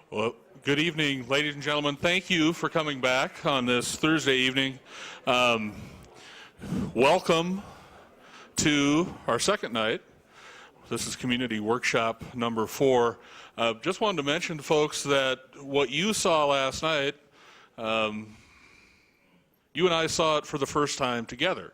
Well, good evening, ladies and gentlemen. Thank you for coming back on this Thursday evening. Welcome to our second night. This is Community Workshop number 4. Just wanted to mention to folks that what you saw last night, you and I saw it for the first time together.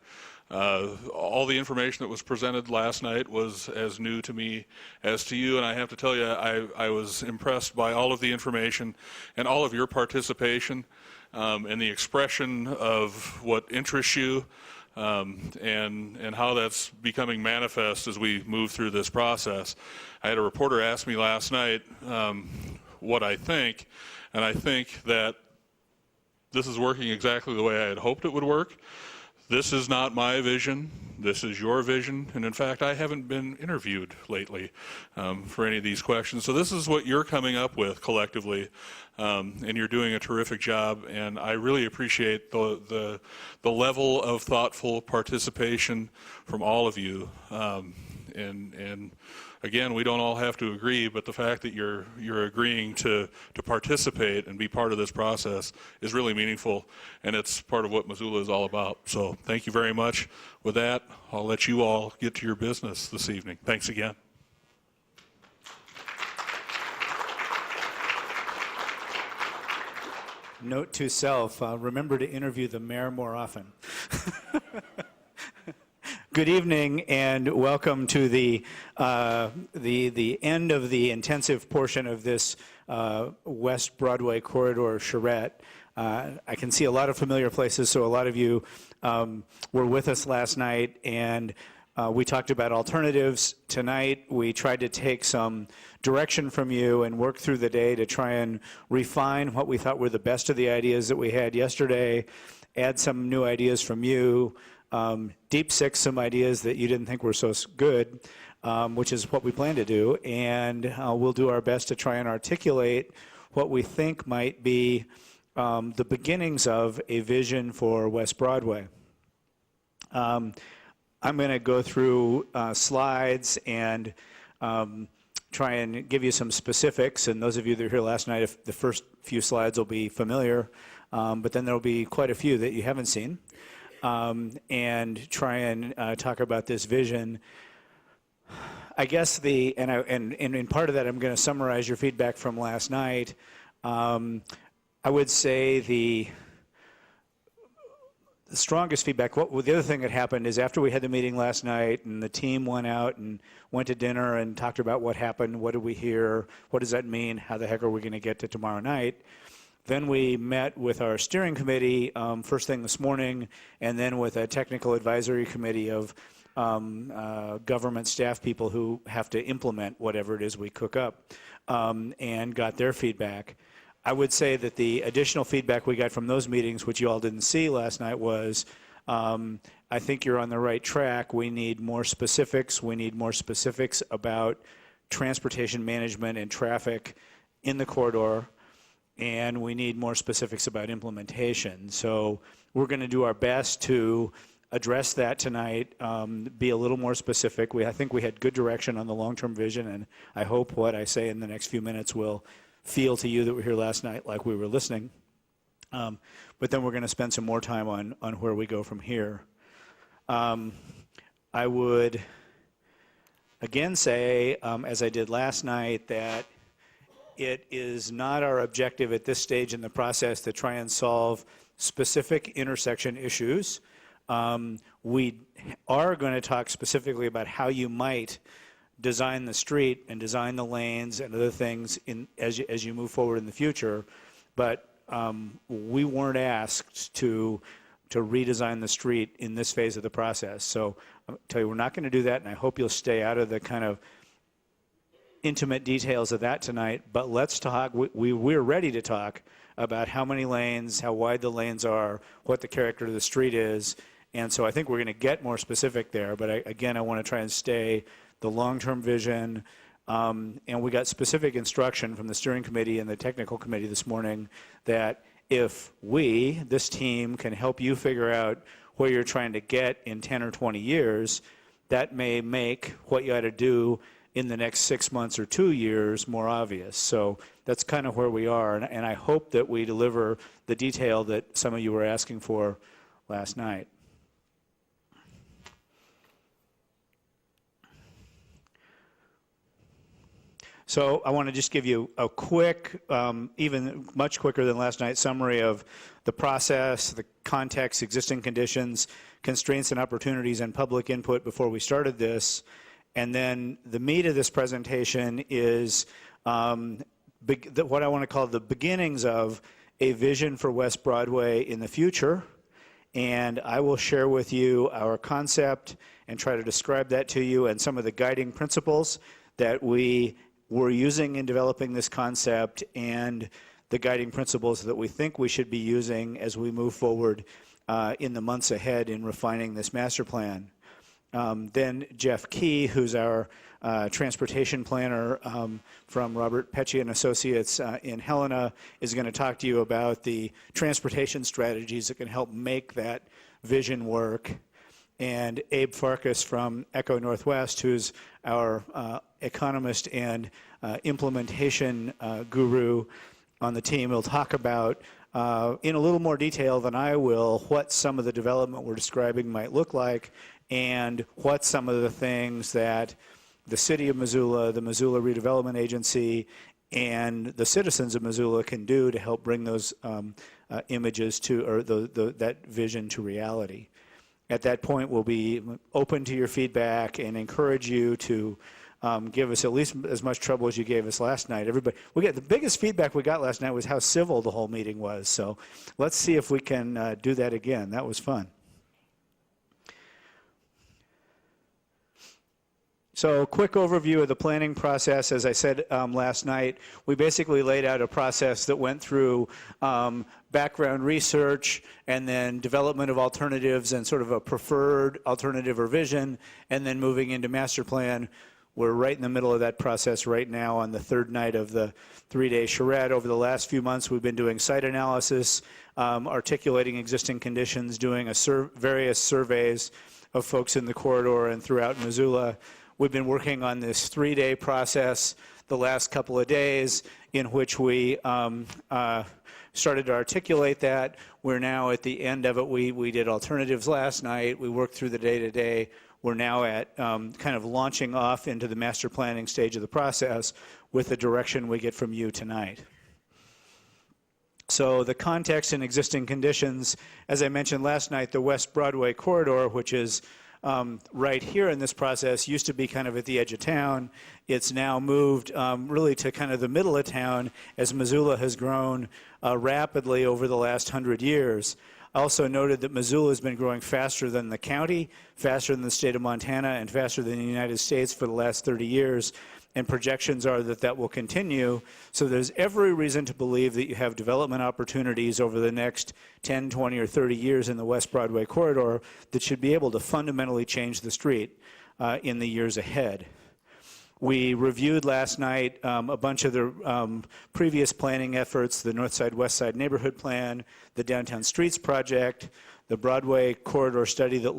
All the information that was presented last night was as new to me as to you, and I have to tell you, I was impressed by all of the information and all of your participation and the expression of what interests you and how that's becoming manifest as we move through this process. I had a reporter ask me last night what I think, and I think that this is working exactly the way I had hoped it would work. This is not my vision. This is your vision. And in fact, I haven't been interviewed lately for any of these questions. So this is what you're coming up with collectively, and you're doing a terrific job. And I really appreciate the level of thoughtful participation from all of you. And again, we don't all have to agree, but the fact that you're agreeing to participate and be part of this process is really meaningful, and it's part of what Missoula is all about. So thank you very much. With that, I'll let you all get to your business this evening. Thanks again. Note to self, remember to interview the mayor more often. Good evening and welcome to the end of the intensive portion of this West Broadway Corridor Charrette. I can see a lot of familiar places, so a lot of you were with us last night, and we talked about alternatives. Tonight we tried to take some direction from you and work through the day to try and refine what we thought were the best of the ideas that we had yesterday, add some new ideas from you, deep six some ideas that you didn't think were so good, which is what we plan to do, and we'll do our best to try and articulate what we think might be the beginnings of a vision for West Broadway. I'm going to go through slides and try and give you some specifics, and those of you that were here last night, if the first few slides will be familiar, but then there will be quite a few that you haven't seen. And try and talk about this vision. I guess and in part of that, I'm going to summarize your feedback from last night. I would say the strongest feedback. The other thing that happened is after we had the meeting last night, and the team went out and went to dinner and talked about what happened, what did we hear, what does that mean, how the heck are we going to get to tomorrow night. Then we met with our steering committee first thing this morning, and then with a technical advisory committee of government staff people who have to implement whatever it is we cook up, and got their feedback. I would say that the additional feedback we got from those meetings, which you all didn't see last night, was I think you're on the right track. We need more specifics. We need more specifics about transportation management and traffic in the corridor, and we need more specifics about implementation. So we're going to do our best to address that tonight, be a little more specific. I think we had good direction on the long-term vision, and I hope what I say in the next few minutes will feel to you that were here last night like we were listening. But then we're going to spend some more time on where we go from here. I would again say, as I did last night, that it is not our objective at this stage in the process to try and solve specific intersection issues. We are going to talk specifically about how you might design the street and design the lanes and other things as you move forward in the future, but we weren't asked to redesign the street in this phase of the process. So I'll tell you, we're not going to do that, and I hope you'll stay out of the kind of intimate details of that tonight, but let's talk. We're ready to talk about how many lanes, how wide the lanes are, what the character of the street is, and so I think we're going to get more specific there, but I want to try and stay the long-term vision, and we got specific instruction from the steering committee and the technical committee this morning that if this team, can help you figure out where you're trying to get in 10 or 20 years, that may make what you ought to do in the next 6 months or 2 years more obvious. So that's kind of where we are, and I hope that we deliver the detail that some of you were asking for last night. So I want to just give you a quick, even much quicker than last night, summary of the process, the context, existing conditions, constraints and opportunities, and public input before we started this. And then the meat of this presentation is what I want to call the beginnings of a vision for West Broadway in the future. And I will share with you our concept and try to describe that to you and some of the guiding principles that we were using in developing this concept and the guiding principles that we think we should be using as we move forward in the months ahead in refining this master plan. Then Jeff Key, who's our transportation planner from Robert Pecci and Associates in Helena, is going to talk to you about the transportation strategies that can help make that vision work. And Abe Farkas from Echo Northwest, who's our economist and implementation guru on the team, will talk about in a little more detail than I will what some of the development we're describing might look like and what some of the things that the City of Missoula, the Missoula Redevelopment Agency, and the citizens of Missoula can do to help bring those images to, or that vision to reality. At that point, we'll be open to your feedback and encourage you to give us at least as much trouble as you gave us last night. Everybody, the biggest feedback we got last night was how civil the whole meeting was. So let's see if we can do that again. That was fun. So quick overview of the planning process. As I said last night, we basically laid out a process that went through background research and then development of alternatives and sort of a preferred alternative or vision, and then moving into master plan. We're right in the middle of that process right now on the third night of the 3-day charrette. Over the last few months, we've been doing site analysis, articulating existing conditions, doing various surveys of folks in the corridor and throughout Missoula. We've been working on this 3-day process the last couple of days in which we started to articulate that. We're now at the end of it. We did alternatives last night. We worked through the day-to-day. We're now at kind of launching off into the master planning stage of the process with the direction we get from you tonight. So the context and existing conditions, as I mentioned last night, the West Broadway Corridor, which is right here in this process, used to be kind of at the edge of town. It's now moved really to kind of the middle of town as Missoula has grown rapidly over the last 100 years. I also noted that Missoula has been growing faster than the county, faster than the state of Montana, and faster than the United States for the last 30 years. And projections are that that will continue. So there's every reason to believe that you have development opportunities over the next 10, 20, or 30 years in the West Broadway corridor that should be able to fundamentally change the street in the years ahead. We reviewed last night a bunch of the previous planning efforts, the North Side, West Side Neighborhood Plan, the Downtown Streets Project, the Broadway Corridor Study that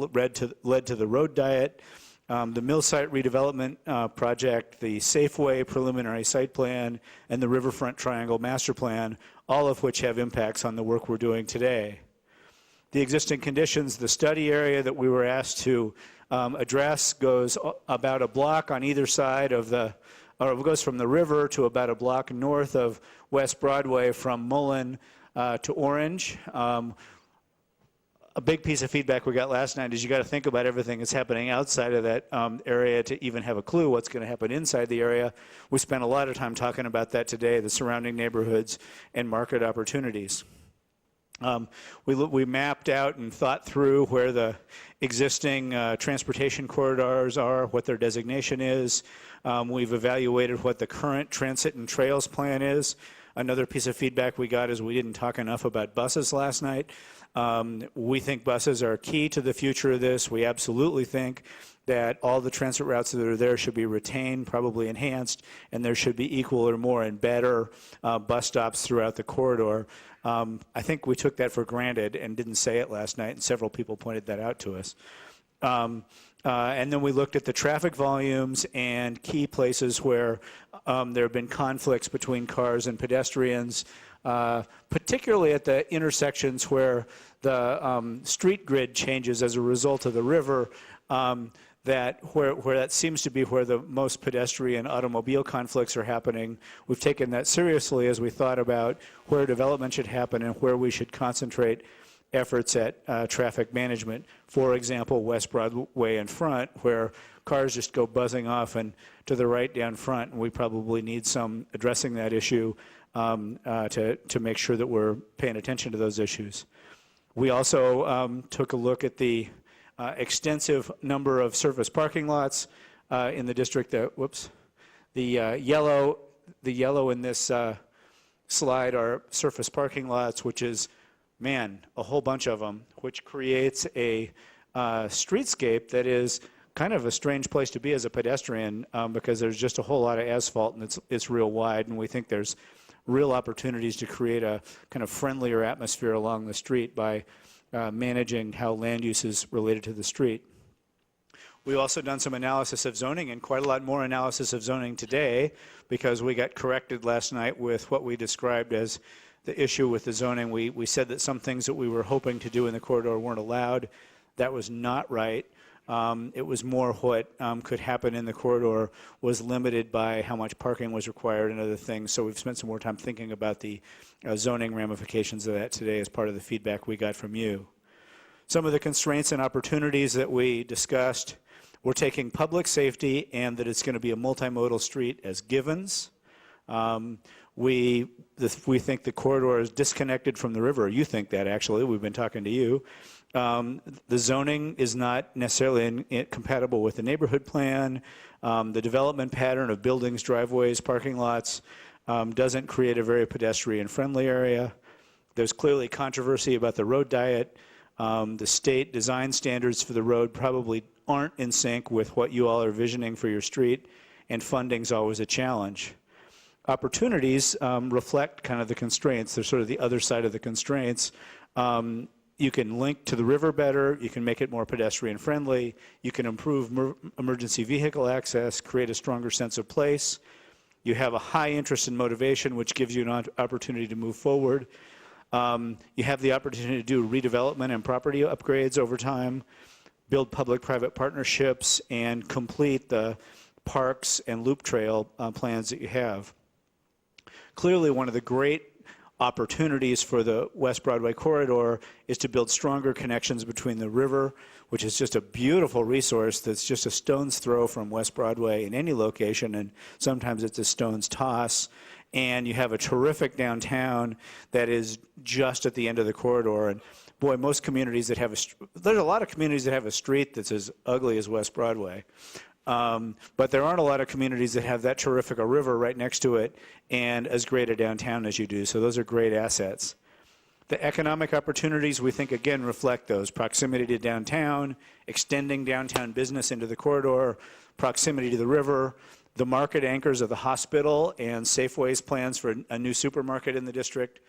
led to the Road Diet, the Mill Site Redevelopment Project, the Safeway Preliminary Site Plan, and the Riverfront Triangle Master Plan, all of which have impacts on the work we're doing today. The existing conditions, the study area that we were asked to address goes about a block on either side of or it goes from the river to about a block north of West Broadway from Mullen to Orange. A big piece of feedback we got last night is you got to think about everything that's happening outside of that area to even have a clue what's going to happen inside the area. We spent a lot of time talking about that today, the surrounding neighborhoods and market opportunities. We mapped out and thought through where the existing transportation corridors are, what their designation is. We've evaluated what the current transit and trails plan is. Another piece of feedback we got is we didn't talk enough about buses last night. We think buses are key to the future of this. We absolutely think that all the transit routes that are there should be retained, probably enhanced, and there should be equal or more and better bus stops throughout the corridor. I think we took that for granted and didn't say it last night, and several people pointed that out to us. And then we looked at the traffic volumes and key places where there have been conflicts between cars and pedestrians, particularly at the intersections where the street grid changes as a result of the river, where that seems to be where the most pedestrian automobile conflicts are happening. We've taken that seriously as we thought about where development should happen and where we should concentrate efforts at traffic management. For example, West Broadway in front, where cars just go buzzing off and to the right down front, and we probably need some addressing that issue to make sure that we're paying attention to those issues. We also took a look at the extensive number of surface parking lots in the district. The yellow in this slide are surface parking lots, which is, man, a whole bunch of them, which creates a streetscape that is kind of a strange place to be as a pedestrian because there's just a whole lot of asphalt and it's real wide, and we think there's real opportunities to create a kind of friendlier atmosphere along the street by managing how land use is related to the street. We've also done some analysis of zoning, and quite a lot more analysis of zoning today, because we got corrected last night with what we described as the issue with the zoning. We said that some things that we were hoping to do in the corridor weren't allowed. That was not right. It was more what could happen in the corridor was limited by how much parking was required and other things. So we've spent some more time thinking about the zoning ramifications of that today as part of the feedback we got from you. Some of the constraints and opportunities that we discussed, we're taking public safety and that it's going to be a multimodal street as givens. We think the corridor is disconnected from the river. You think that, actually. We've been talking to you. The zoning is not necessarily compatible with the neighborhood plan. The development pattern of buildings, driveways, parking lots doesn't create a very pedestrian-friendly area. There's clearly controversy about the road diet. The state design standards for the road probably aren't in sync with what you all are visioning for your street, and funding's always a challenge. Opportunities reflect kind of the constraints. They're sort of the other side of the constraints. You can link to the river better, you can make it more pedestrian friendly, you can improve emergency vehicle access, create a stronger sense of place. You have a high interest and motivation, which gives you an opportunity to move forward. You have the opportunity to do redevelopment and property upgrades over time, build public-private partnerships, and complete the parks and loop trail plans that you have. Clearly, one of the great opportunities for the West Broadway corridor is to build stronger connections between the river, which is just a beautiful resource that's just a stone's throw from West Broadway in any location, and sometimes it's a stone's toss. And you have a terrific downtown that is just at the end of the corridor. And boy, most communities that have there's a lot of communities that have a street that's as ugly as West Broadway. But there aren't a lot of communities that have that terrific a river right next to it and as great a downtown as you do. So those are great assets. The economic opportunities, we think, again, reflect those. Proximity to downtown, extending downtown business into the corridor, proximity to the river, the market anchors of the hospital and Safeway's plans for a new supermarket in the district,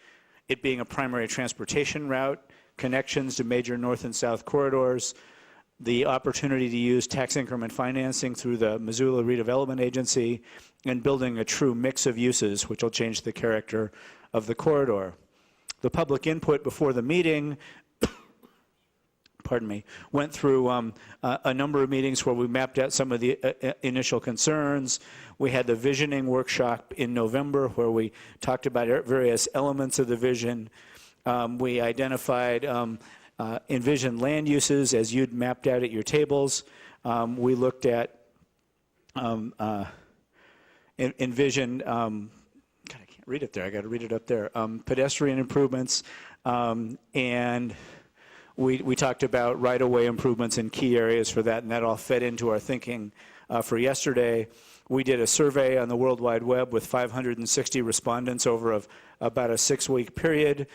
it being a primary transportation route, connections to major north and south corridors, the opportunity to use tax increment financing through the Missoula Redevelopment Agency, and building a true mix of uses, which will change the character of the corridor. The public input before the meeting, pardon me, went through a number of meetings where we mapped out some of the initial concerns. We had the visioning workshop in November where we talked about various elements of the vision. We identified envisioned land uses as you'd mapped out at your tables. We looked at envisioned, God, I can't read it there. I got to read it up there. Pedestrian improvements, and we talked about right-of-way improvements in key areas for that, and that all fed into our thinking for yesterday. We did a survey on the World Wide Web with 560 respondents over about a 6-week period.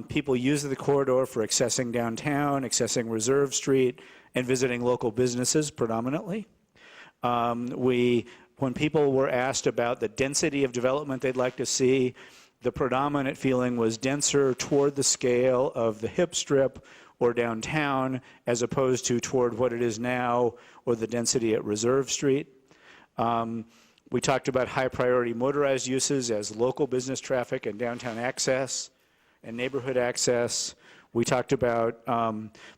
People use the corridor for accessing downtown, accessing Reserve Street, and visiting local businesses predominantly. When people were asked about the density of development they'd like to see, the predominant feeling was denser toward the scale of the hip strip or downtown as opposed to toward what it is now or the density at Reserve Street. We talked about high priority motorized uses as local business traffic and downtown access and neighborhood access. We talked about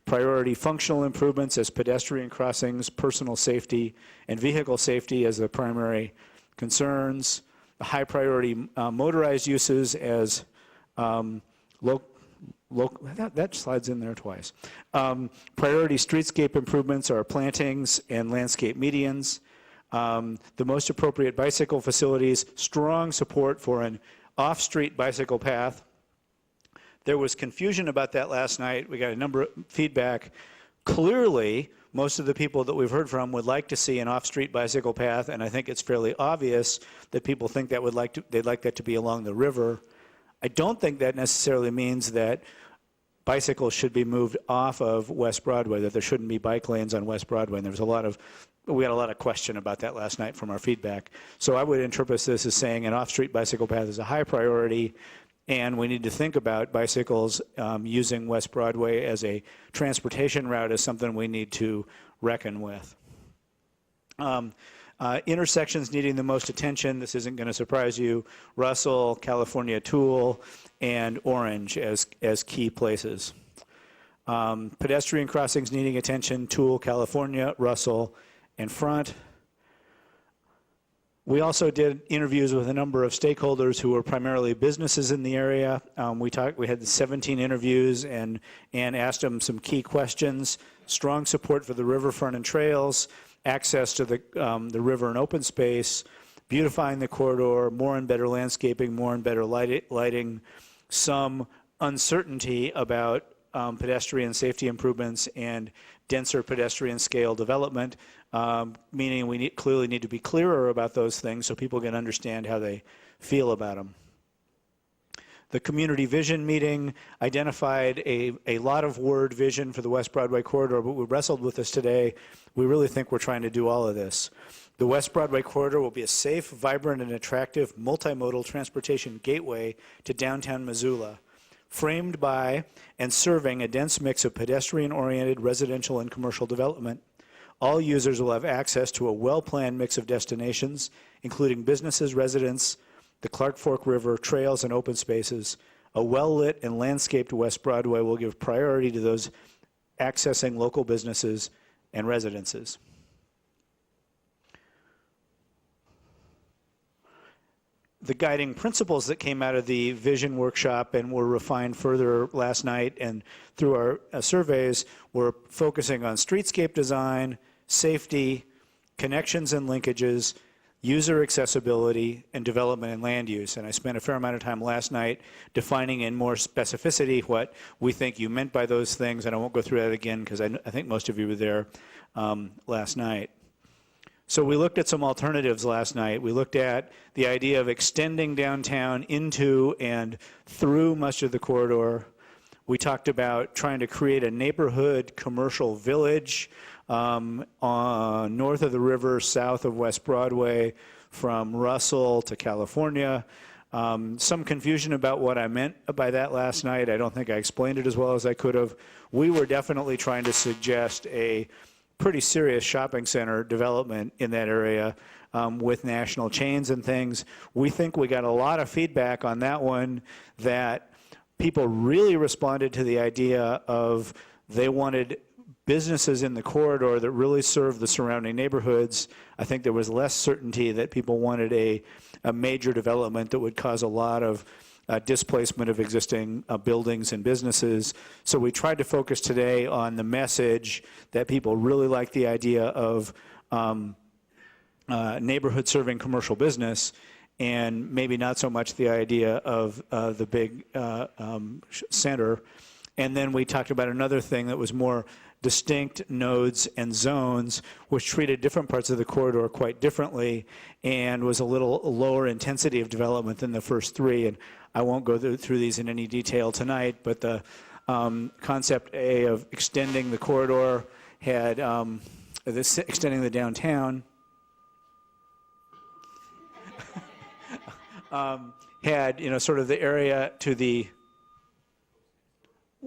priority functional improvements as pedestrian crossings, personal safety, and vehicle safety as the primary concerns. The high priority motorized uses as that slides in there twice. Priority streetscape improvements are plantings and landscape medians. The most appropriate bicycle facilities, strong support for an off-street bicycle path. There was confusion about that last night. We got a number of feedback. Clearly, most of the people that we've heard from would like to see an off-street bicycle path, and I think it's fairly obvious that people think that they'd like that to be along the river. I don't think that necessarily means that bicycles should be moved off of West Broadway, that there shouldn't be bike lanes on West Broadway. And we had a lot of question about that last night from our feedback. So I would interpret this as saying an off-street bicycle path is a high priority, and we need to think about bicycles using West Broadway as a transportation route as something we need to reckon with. Intersections needing the most attention, this isn't going to surprise you, Russell, California Tool, and Orange as key places. Pedestrian crossings needing attention, Tool, California, Russell, and Front. We also did interviews with a number of stakeholders who were primarily businesses in the area. We had 17 interviews and asked them some key questions. Strong support for the riverfront and trails, access to the river and open space, beautifying the corridor, more and better landscaping, more and better lighting, some uncertainty about pedestrian safety improvements and denser pedestrian scale development, meaning we clearly need to be clearer about those things so people can understand how they feel about them. The community vision meeting identified a lot of word vision for the West Broadway corridor, but we wrestled with this today. We really think we're trying to do all of this. The West Broadway corridor will be a safe, vibrant, and attractive multimodal transportation gateway to downtown Missoula, framed by and serving a dense mix of pedestrian-oriented residential and commercial development. All users will have access to a well-planned mix of destinations, including businesses, residents, the Clark Fork River, trails, and open spaces. A well-lit and landscaped West Broadway will give priority to those accessing local businesses and residences. The guiding principles that came out of the vision workshop and were refined further last night and through our surveys were focusing on streetscape design, safety, connections and linkages, user accessibility, and development and land use. And I spent a fair amount of time last night defining in more specificity what we think you meant by those things, and I won't go through that again because I think most of you were there last night. So we looked at some alternatives last night. We looked at the idea of extending downtown into and through much of the corridor. We talked about trying to create a neighborhood commercial village north of the river, south of West Broadway, from Russell to California. Some confusion about what I meant by that last night. I don't think I explained it as well as I could have. We were definitely trying to suggest a pretty serious shopping center development in that area with national chains and things. We think we got a lot of feedback on that one that people really responded to the idea of they wanted businesses in the corridor that really serve the surrounding neighborhoods. I think there was less certainty that people wanted a major development that would cause a lot of displacement of existing buildings and businesses. So we tried to focus today on the message that people really like the idea of neighborhood serving commercial business, and maybe not so much the idea of the big center. And then we talked about another thing that was more distinct nodes and zones, which treated different parts of the corridor quite differently and was a little lower intensity of development than the first three. And I won't go through these in any detail tonight, but the concept A of extending the corridor had extending the downtown had sort of the area to the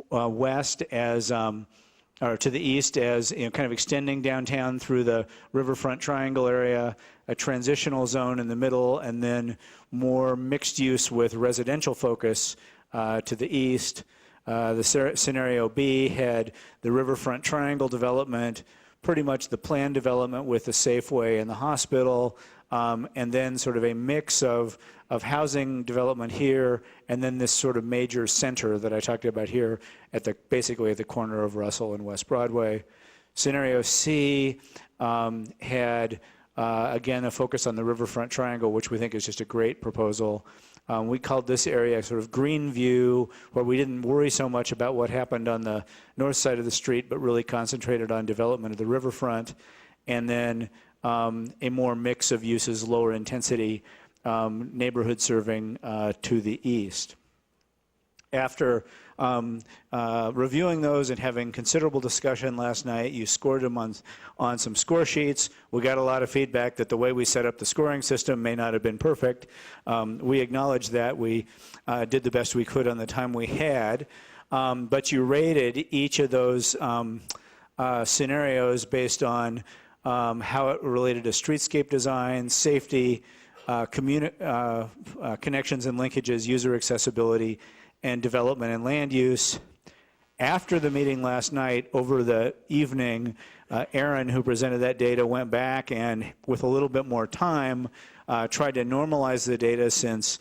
west as, or to the east as, kind of extending downtown through the riverfront triangle area, a transitional zone in the middle, and then more mixed use with residential focus to the east. The scenario B had the riverfront triangle development, pretty much the planned development with the Safeway and the hospital, and then sort of a mix of housing development here, and then this sort of major center that I talked about here at basically at the corner of Russell and West Broadway. Scenario C had, again, a focus on the riverfront triangle, which we think is just a great proposal. We called this area sort of green view, where we didn't worry so much about what happened on the north side of the street, but really concentrated on development of the riverfront. And then a more mix of uses, lower intensity, neighborhood serving to the east. After reviewing those and having considerable discussion last night, you scored them on some score sheets. We got a lot of feedback that the way we set up the scoring system may not have been perfect. We acknowledge that. We did the best we could on the time we had. But you rated each of those scenarios based on how it related to streetscape design, safety, connections and linkages, user accessibility, and development and land use. After the meeting last night, over the evening, Aaron, who presented that data, went back and, with a little bit more time, tried to normalize the data, since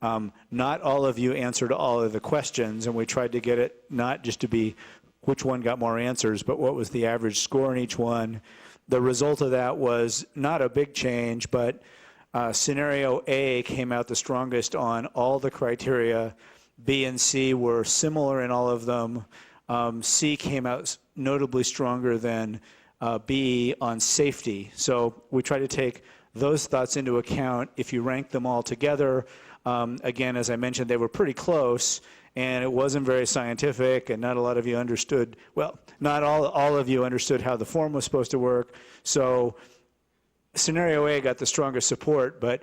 not all of you answered all of the questions, and we tried to get it not just to be which one got more answers, but what was the average score in each one. The result of that was not a big change, but scenario A came out the strongest on all the criteria. B and C were similar in all of them. C came out notably stronger than B on safety. So we try to take those thoughts into account. If you rank them all together, again, as I mentioned, they were pretty close, and it wasn't very scientific, and not a lot of you understood, well, not all of you understood how the form was supposed to work. So scenario A got the strongest support, but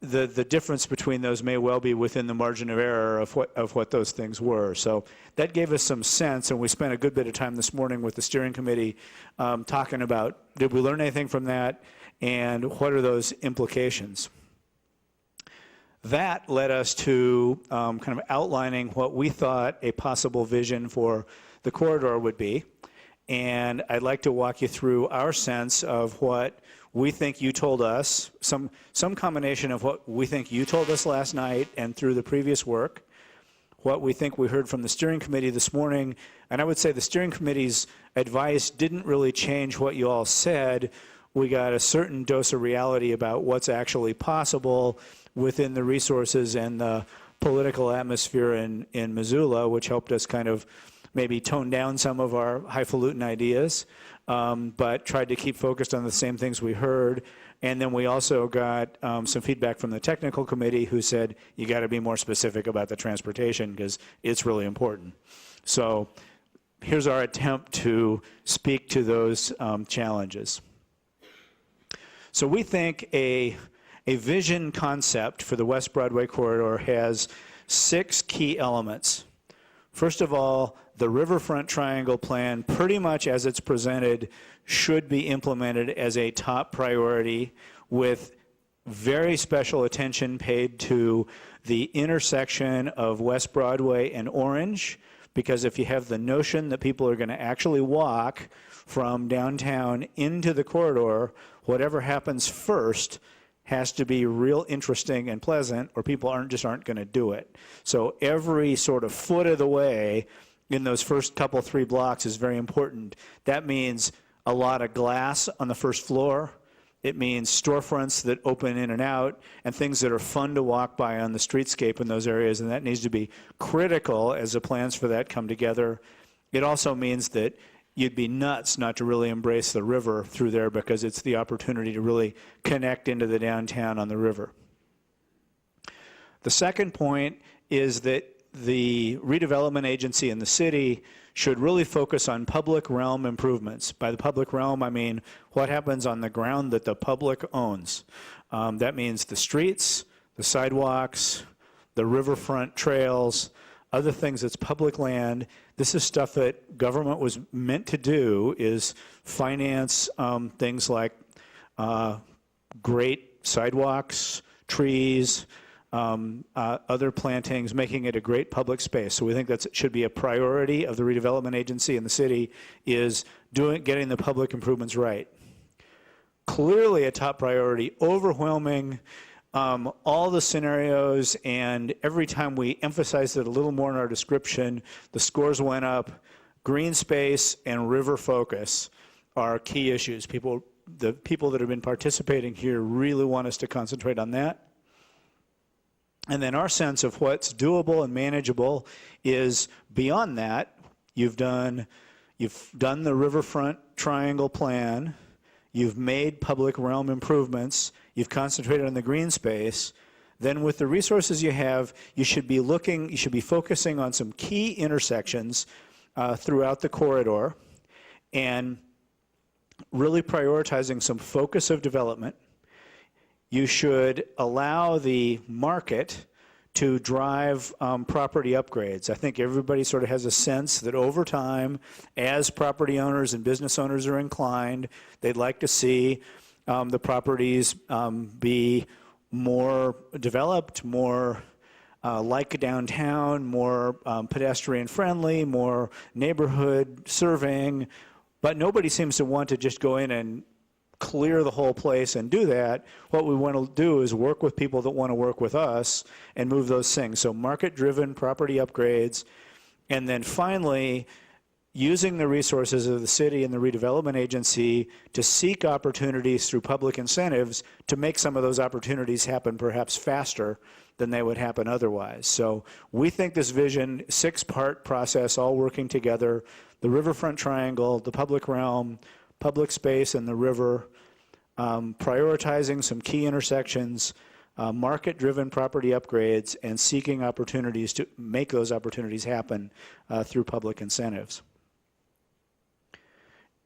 the difference between those may well be within the margin of error of what those things were. So that gave us some sense, and we spent a good bit of time this morning with the steering committee talking about, did we learn anything from that, and what are those implications? That led us to kind of outlining what we thought a possible vision for the corridor would be. And I'd like to walk you through our sense of what we think you told us, some combination of what we think you told us last night and through the previous work, what we think we heard from the steering committee this morning. And I would say the steering committee's advice didn't really change what you all said. We got a certain dose of reality about what's actually possible within the resources and the political atmosphere in Missoula, which helped us kind of maybe tone down some of our highfalutin ideas, but tried to keep focused on the same things we heard. And then we also got some feedback from the technical committee, who said, you got to be more specific about the transportation because it's really important. So here's our attempt to speak to those challenges. So we think a vision concept for the West Broadway corridor has 6 key elements. First of all, the riverfront triangle plan, pretty much as it's presented, should be implemented as a top priority, with very special attention paid to the intersection of West Broadway and Orange, because if you have the notion that people are going to actually walk from downtown into the corridor, whatever happens first has to be real interesting and pleasant, or people aren't going to do it. So every sort of foot of the way in those first couple, 3 blocks is very important. That means a lot of glass on the first floor. It means storefronts that open in and out, and things that are fun to walk by on the streetscape in those areas, and that needs to be critical as the plans for that come together. It also means that you'd be nuts not to really embrace the river through there, because it's the opportunity to really connect into the downtown on the river. The second point is that the redevelopment agency in the city should really focus on public realm improvements. By the public realm, I mean what happens on the ground that the public owns. That means the streets, the sidewalks, the riverfront trails, Other things that's public land. This is stuff that government was meant to do, is finance things like great sidewalks, trees, other plantings, making it a great public space. So we think that should be a priority of the redevelopment agency in the city, is getting the public improvements right. Clearly a top priority, overwhelming all the scenarios, and every time we emphasized it a little more in our description, the scores went up. Green space and river focus are key issues. The people that have been participating here really want us to concentrate on that. And then our sense of what's doable and manageable is beyond that. You've done the riverfront triangle plan. You've made public realm improvements. You've concentrated on the green space. Then with the resources you have, you should be focusing on some key intersections throughout the corridor and really prioritizing some focus of development. You should allow the market to drive property upgrades. I think everybody sort of has a sense that over time, as property owners and business owners are inclined, they'd like to see the properties be more developed, more like downtown, more pedestrian friendly, more neighborhood serving, but nobody seems to want to just go in and clear the whole place and do that. What we want to do is work with people that want to work with us and move those things. So market-driven property upgrades, and then finally, using the resources of the city and the redevelopment agency to seek opportunities through public incentives to make some of those opportunities happen perhaps faster than they would happen otherwise. So we think this vision, 6-part process all working together, the riverfront triangle, the public realm, public space and the river, prioritizing some key intersections, market-driven property upgrades, and seeking opportunities to make those opportunities happen through public incentives.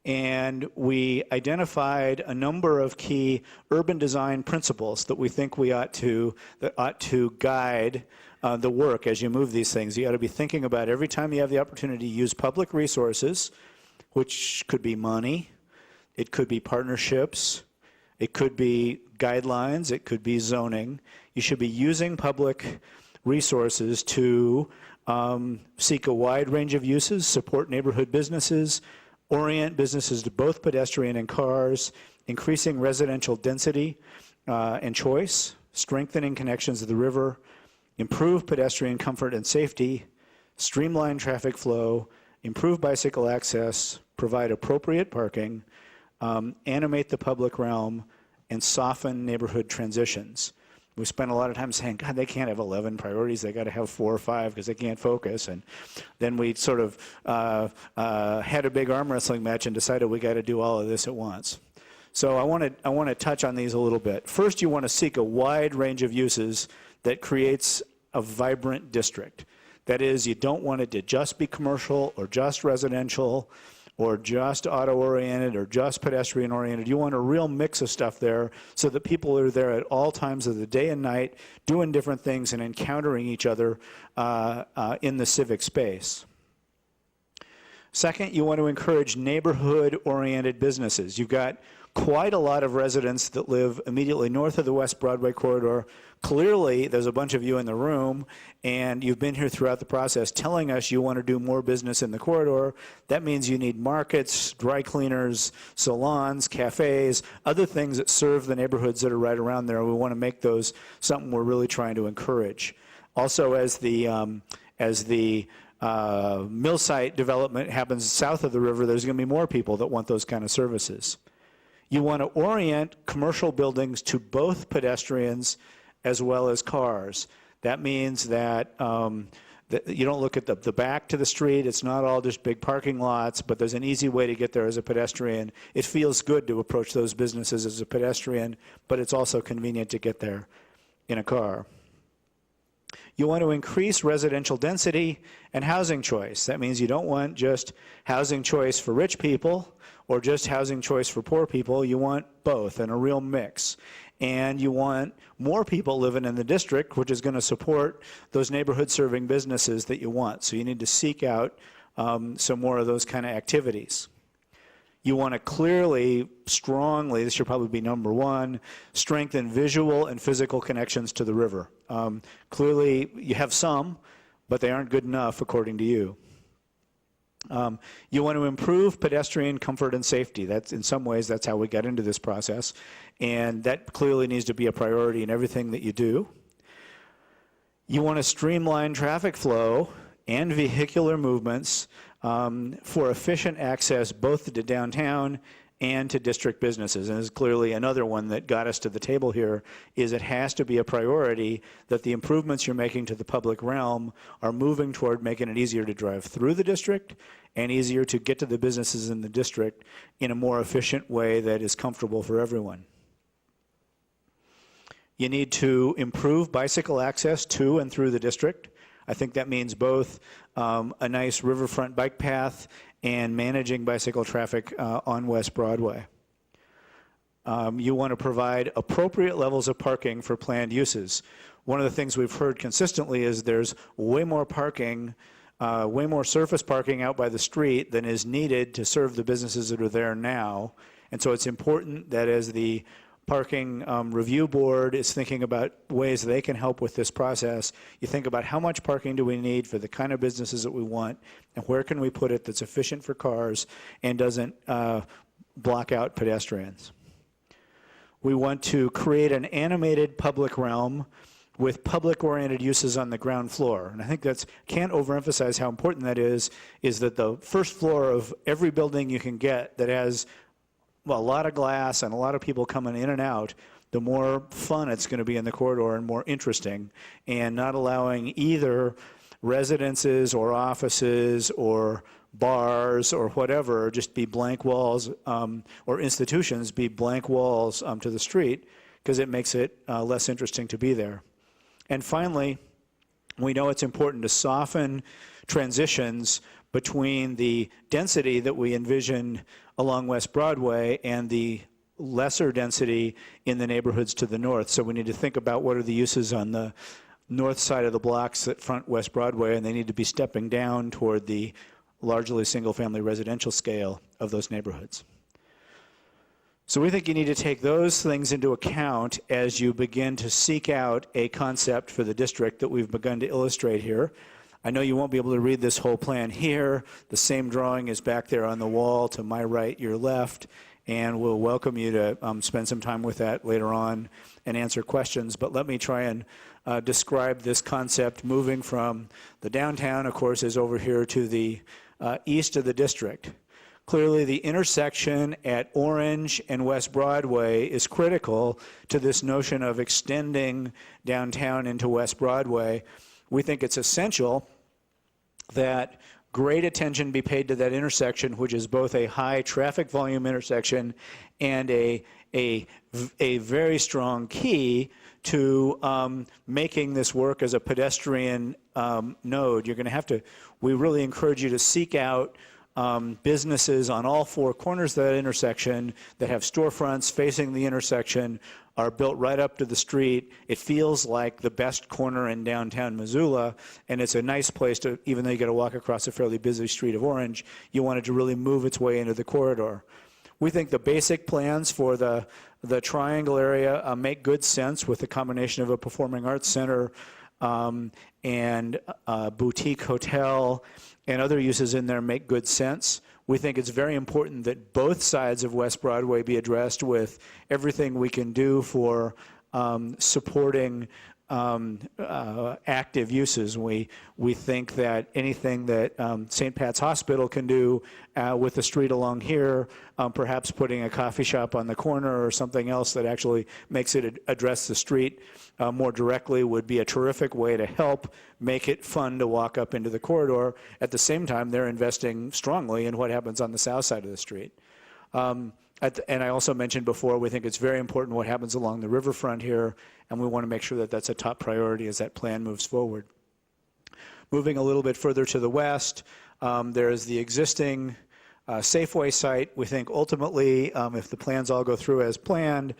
And we identified a number of key urban design principles that we think ought to guide the work as you move these things. You ought to be thinking about every time you have the opportunity to use public resources, which could be money, it could be partnerships, it could be guidelines, it could be zoning. You should be using public resources to seek a wide range of uses, support neighborhood businesses, orient businesses to both pedestrian and cars, increasing residential density and choice, strengthening connections to the river, improve pedestrian comfort and safety, streamline traffic flow, improve bicycle access, provide appropriate parking, animate the public realm, and soften neighborhood transitions. We spent a lot of time saying, God, they can't have 11 priorities. They got to have 4 or 5 because they can't focus. And then we sort of had a big arm wrestling match and decided we got to do all of this at once. So I want to touch on these a little bit. First, you want to seek a wide range of uses that creates a vibrant district. That is, you don't want it to just be commercial or just residential or just auto-oriented or just pedestrian-oriented. You want a real mix of stuff there so that people are there at all times of the day and night doing different things and encountering each other in the civic space. Second, you want to encourage neighborhood-oriented businesses. You've got quite a lot of residents that live immediately north of the West Broadway corridor. Clearly, there's a bunch of you in the room, and you've been here throughout the process telling us you want to do more business in the corridor. That means you need markets, dry cleaners, salons, cafes, other things that serve the neighborhoods that are right around there. We want to make those something we're really trying to encourage. Also, as the mill site development happens south of the river, there's going to be more people that want those kind of services. You want to orient commercial buildings to both pedestrians as well as cars. That means that, you don't look at the back to the street. It's not all just big parking lots, but there's an easy way to get there as a pedestrian. It feels good to approach those businesses as a pedestrian, but it's also convenient to get there in a car. You want to increase residential density and housing choice. That means you don't want just housing choice for rich people or just housing choice for poor people. You want both and a real mix. and you want more people living in the district, which is going to support those neighborhood-serving businesses that you want. So you need to seek out some more of those kind of activities. You want to clearly, strongly, this should probably be number one, strengthen visual and physical connections to the river. Clearly, you have some, but they aren't good enough according to you. You want to improve pedestrian comfort and safety. That's, in some ways, that's how we got into this process. And that clearly needs to be a priority in everything that you do. You want to streamline traffic flow and vehicular movements for efficient access both to downtown and to district businesses. And this is clearly another one that got us to the table here, is it has to be a priority that the improvements you're making to the public realm are moving toward making it easier to drive through the district and easier to get to the businesses in the district in a more efficient way that is comfortable for everyone. You need to improve bicycle access to and through the district. I think that means both a nice riverfront bike path and managing bicycle traffic on West Broadway. You want to provide appropriate levels of parking for planned uses. One of the things we've heard consistently is there's way more parking, way more surface parking out by the street than is needed to serve the businesses that are there now. And so it's important that as the Parking Review Board is thinking about ways they can help with this process, you think about how much parking do we need for the kind of businesses that we want, and where can we put it that's efficient for cars and doesn't block out pedestrians. We want to create an animated public realm with public-oriented uses on the ground floor. And I think that's, can't overemphasize how important that is that the first floor of every building you can get that has, well, a lot of glass and a lot of people coming in and out, the more fun it's going to be in the corridor and more interesting, and not allowing either residences or offices or bars or whatever just be blank walls, or institutions be blank walls to the street, because it makes it less interesting to be there. And finally, we know it's important to soften transitions between the density that we envision along West Broadway and the lesser density in the neighborhoods to the north. So we need to think about what are the uses on the north side of the blocks that front West Broadway, and they need to be stepping down toward the largely single-family residential scale of those neighborhoods. So we think you need to take those things into account as you begin to seek out a concept for the district that we've begun to illustrate here. I know you won't be able to read this whole plan here. The same drawing is back there on the wall to my right, your left, and we'll welcome you to spend some time with that later on and answer questions. But let me try and describe this concept moving from the downtown, of course, is over here to the east of the district. Clearly, the intersection at Orange and West Broadway is critical to this notion of extending downtown into West Broadway. We think it's essential that great attention be paid to that intersection, which is both a high traffic volume intersection and a very strong key to making this work as a pedestrian node. You're going to have to, we really encourage you to seek out businesses on all four corners of that intersection that have storefronts facing the intersection, are built right up to the street. It feels like the best corner in downtown Missoula, and it's a nice place to, even though you got to walk across a fairly busy street of Orange, you want it to really move its way into the corridor. We think the basic plans for the triangle area make good sense with the combination of a performing arts center and a boutique hotel and other uses in there make good sense. We think it's very important that both sides of West Broadway be addressed with everything we can do for supporting active uses. We think that anything that St. Pat's Hospital can do with the street along here, perhaps putting a coffee shop on the corner or something else that actually makes it address the street more directly, would be a terrific way to help make it fun to walk up into the corridor. At the same time, they're investing strongly in what happens on the south side of the street. And I also mentioned before, we think it's very important what happens along the riverfront here, and we want to make sure that that's a top priority as that plan moves forward. Moving a little bit further to the west, there is the existing Safeway site. We think ultimately, if the plans all go through as planned,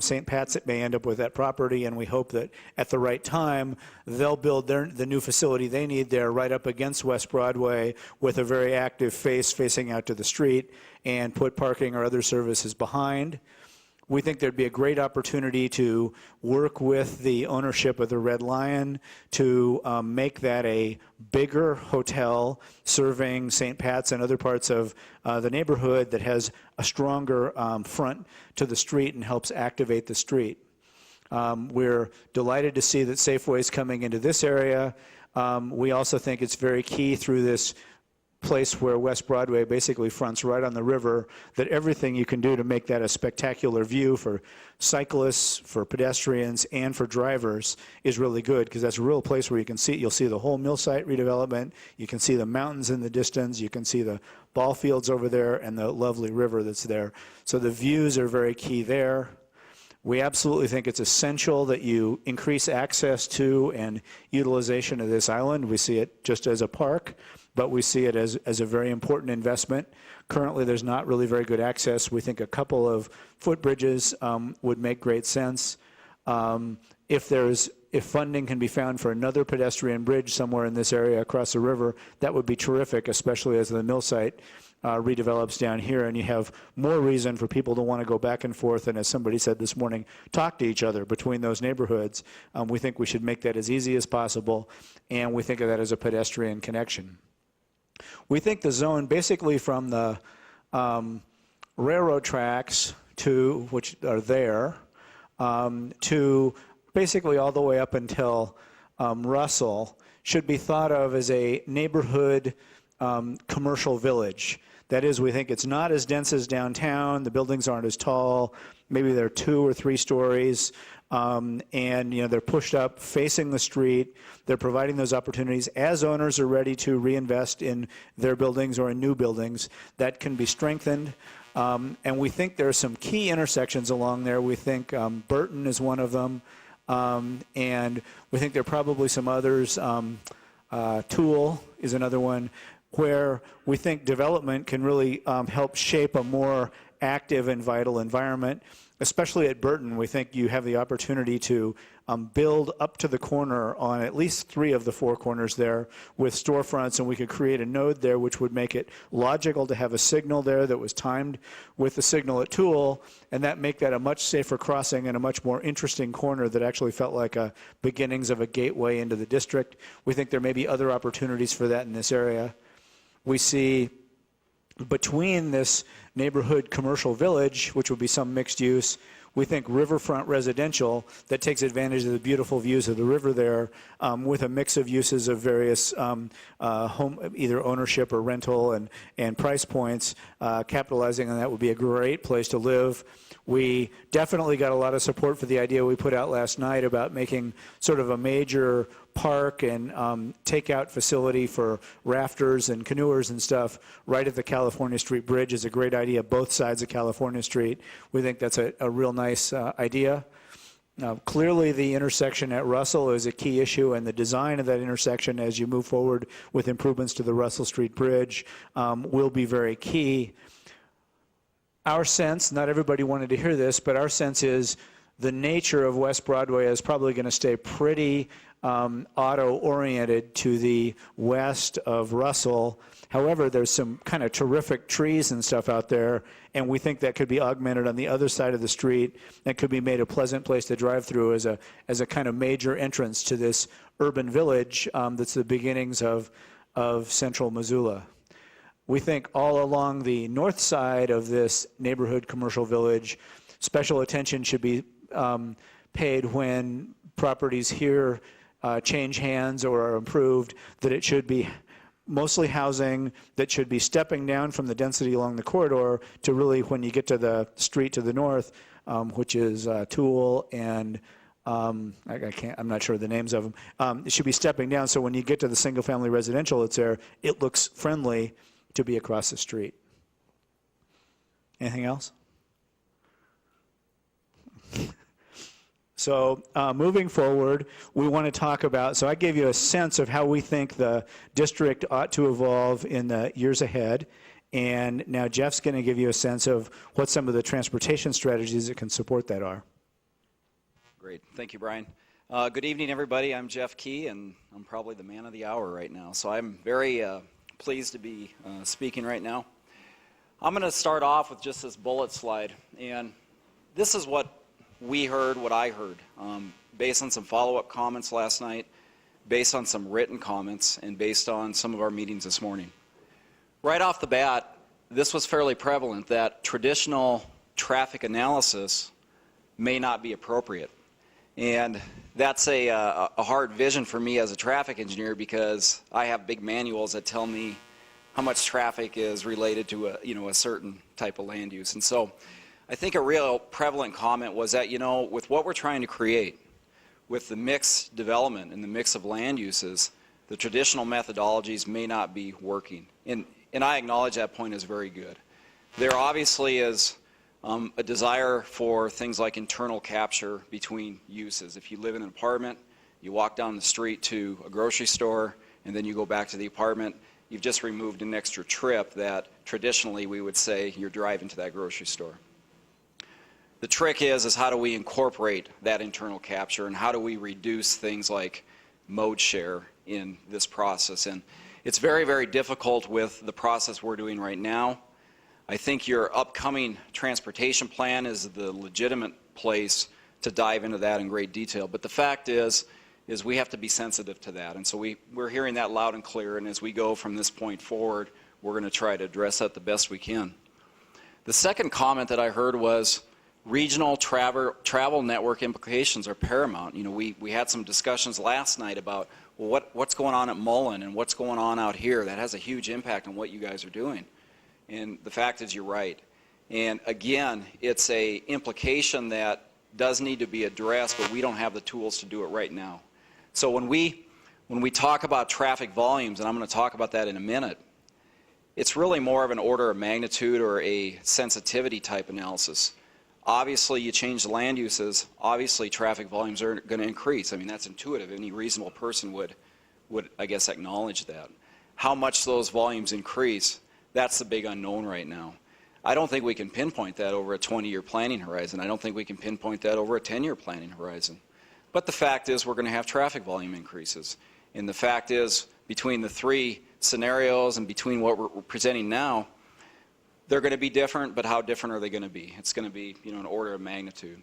St. Pat's that may end up with that property, and we hope that at the right time, they'll build the new facility they need there right up against West Broadway with a very active face facing out to the street and put parking or other services behind. We think there'd be a great opportunity to work with the ownership of the Red Lion to make that a bigger hotel serving St. Pat's and other parts of the neighborhood that has a stronger front to the street and helps activate the street. We're delighted to see that Safeway's coming into this area. We also think it's very key through this place where West Broadway basically fronts right on the river, that everything you can do to make that a spectacular view for cyclists, for pedestrians, and for drivers is really good, because that's a real place where you can see, you'll see the whole mill site redevelopment, you can see the mountains in the distance, you can see the ball fields over there, and the lovely river that's there. So the views are very key there. We absolutely think it's essential that you increase access to and utilization of this island. We see it just as a park, but we see it as a very important investment. Currently, there's not really very good access. We think a couple of footbridges would make great sense. If funding can be found for another pedestrian bridge somewhere in this area across the river, that would be terrific, especially as the mill site redevelops down here, and you have more reason for people to want to go back and forth, and as somebody said this morning, talk to each other between those neighborhoods. We think we should make that as easy as possible, and we think of that as a pedestrian connection. We think the zone basically from the railroad tracks to, which are there, to basically all the way up until Russell should be thought of as a neighborhood commercial village. That is, we think it's not as dense as downtown, the buildings aren't as tall, maybe they're 2 or 3 stories, and they're pushed up facing the street. They're providing those opportunities. As owners are ready to reinvest in their buildings or in new buildings, that can be strengthened. And we think there are some key intersections along there. We think Burton is one of them, and we think there are probably some others. Tool is another one, where we think development can really help shape a more active and vital environment. Especially at Burton, we think you have the opportunity to build up to the corner on at least 3 of the 4 corners there with storefronts, and we could create a node there which would make it logical to have a signal there that was timed with the signal at Tool, and that make that a much safer crossing and a much more interesting corner that actually felt like a beginnings of a gateway into the district. We think there may be other opportunities for that in this area. We see between this neighborhood commercial village, which would be some mixed use, we think riverfront residential that takes advantage of the beautiful views of the river there, with a mix of uses of various home, either ownership or rental and price points. Capitalizing on that would be a great place to live. We definitely got a lot of support for the idea we put out last night about making sort of a major park and takeout facility for rafters and canoers and stuff right at the California Street Bridge is a great idea, both sides of California Street. We think that's a real nice idea. Clearly, the intersection at Russell is a key issue, and the design of that intersection as you move forward with improvements to the Russell Street Bridge will be very key. Our sense, not everybody wanted to hear this, but our sense is the nature of West Broadway is probably going to stay pretty auto-oriented to the west of Russell. However, there's some kind of terrific trees and stuff out there, and we think that could be augmented on the other side of the street and could be made a pleasant place to drive through as a kind of major entrance to this urban village that's the beginnings of central Missoula. We think all along the north side of this neighborhood commercial village, special attention should be paid when properties here change hands or are improved, that it should be mostly housing that should be stepping down from the density along the corridor to really when you get to the street to the north, which is Tool and I'm not sure the names of them. It should be stepping down, so when you get to the single-family residential that's there, it looks friendly to be across the street. Anything else? So moving forward, we want to talk about, so I gave you a sense of how we think the district ought to evolve in the years ahead, And now Jeff's going to give you a sense of what some of the transportation strategies that can support that are. Great. Thank you, Brian. Good evening, everybody. I'm Jeff Key, and I'm probably the man of the hour right now. So I'm very pleased to be speaking right now. I'm going to start off with just this bullet slide. And this is what we heard, what I heard, based on some follow-up comments last night, based on some written comments, and based on some of our meetings this morning. Right off the bat, this was fairly prevalent that traditional traffic analysis may not be appropriate. And that's a hard vision for me as a traffic engineer, because I have big manuals that tell me how much traffic is related to a certain type of land use. And so I think a real prevalent comment was that, with what we're trying to create, with the mixed development and the mix of land uses, the traditional methodologies may not be working. And I acknowledge that point is very good. There obviously is a desire for things like internal capture between uses. If you live in an apartment, you walk down the street to a grocery store, and then you go back to the apartment, you've just removed an extra trip that traditionally we would say you're driving to that grocery store. The trick is how do we incorporate that internal capture, and how do we reduce things like mode share in this process? And it's very, very difficult with the process we're doing right now. I think your upcoming transportation plan is the legitimate place to dive into that in great detail. But the fact is we have to be sensitive to that. And so we're hearing that loud and clear, and as we go from this point forward, we're going to try to address that the best we can. The second comment that I heard was regional travel network implications are paramount. We had some discussions last night about, well, what's going on at Mullen and what's going on out here that has a huge impact on what you guys are doing. And the fact is you're right. And again, it's a implication that does need to be addressed, but we don't have the tools to do it right now. So when we talk about traffic volumes, and I'm going to talk about that in a minute, it's really more of an order of magnitude or a sensitivity type analysis. Obviously, you change the land uses, obviously traffic volumes are going to increase. I mean, that's intuitive. Any reasonable person would, I guess, acknowledge that. How much those volumes increase, that's the big unknown right now. I don't think we can pinpoint that over a 20-year planning horizon. I don't think we can pinpoint that over a 10-year planning horizon. But the fact is we're going to have traffic volume increases. And the fact is, between the three scenarios and between what we're presenting now, they're going to be different, but how different are they going to be? It's going to be, an order of magnitude.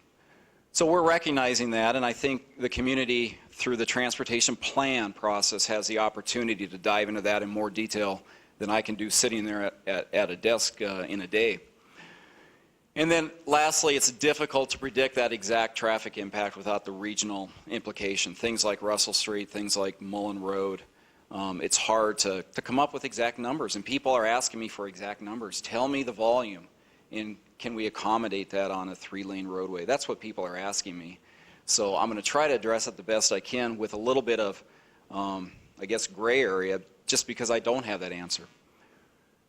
So we're recognizing that, and I think the community, through the transportation plan process, has the opportunity to dive into that in more detail than I can do sitting there at a desk in a day. And then lastly, it's difficult to predict that exact traffic impact without the regional implication. Things like Russell Street, things like Mullen Road. It's hard to come up with exact numbers, and people are asking me for exact numbers. Tell me the volume, and can we accommodate that on a 3-lane roadway? That's what people are asking me. So I'm going to try to address it the best I can with a little bit of, I guess, gray area, just because I don't have that answer.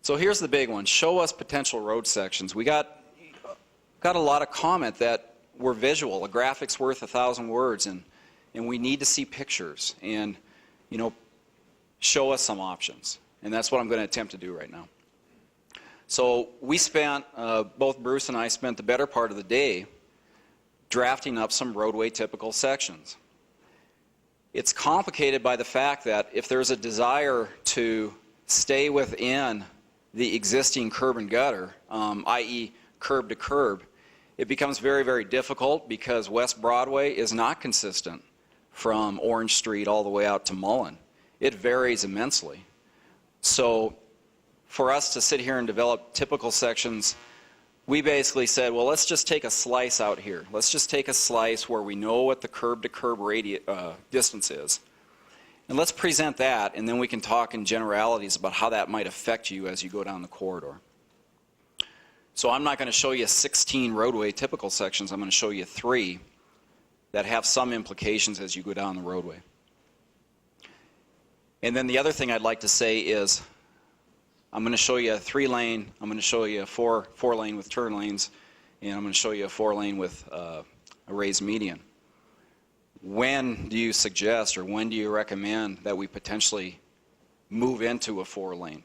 So here's the big one. Show us potential road sections. We got a lot of comment that we're visual. A graphic's worth 1,000 words, and we need to see pictures. And, show us some options. And that's what I'm going to attempt to do right now. So we spent, both Bruce and I spent the better part of the day drafting up some roadway typical sections. It's complicated by the fact that if there's a desire to stay within the existing curb and gutter, i.e. curb to curb, it becomes very, very difficult because West Broadway is not consistent from Orange Street all the way out to Mullen. It varies immensely. So for us to sit here and develop typical sections, we basically said, well, let's just take a slice out here. Let's just take a slice where we know what the curb-to-curb distance is. And let's present that, and then we can talk in generalities about how that might affect you as you go down the corridor. So I'm not going to show you 16 roadway typical sections. I'm going to show you 3 that have some implications as you go down the roadway. And then the other thing I'd like to say is I'm going to show you a 3-lane, I'm going to show you a 4-lane with turn lanes, and I'm going to show you a 4-lane with a raised median. When do you suggest or when do you recommend that we potentially move into a 4-lane?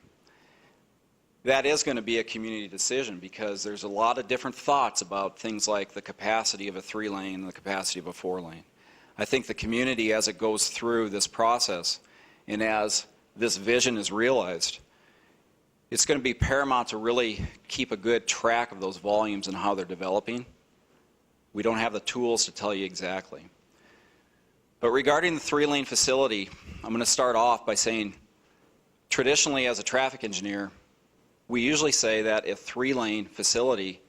that is going to be a community decision because there's a lot of different thoughts about things like the capacity of a 3-lane and the capacity of a 4-lane. I think the community, as it goes through this process and as this vision is realized, it's going to be paramount to really keep a good track of those volumes and how they're developing. We don't have the tools to tell you exactly. But regarding the 3-lane facility, I'm going to start off by saying, traditionally as a traffic engineer, we usually say that a 3-lane facility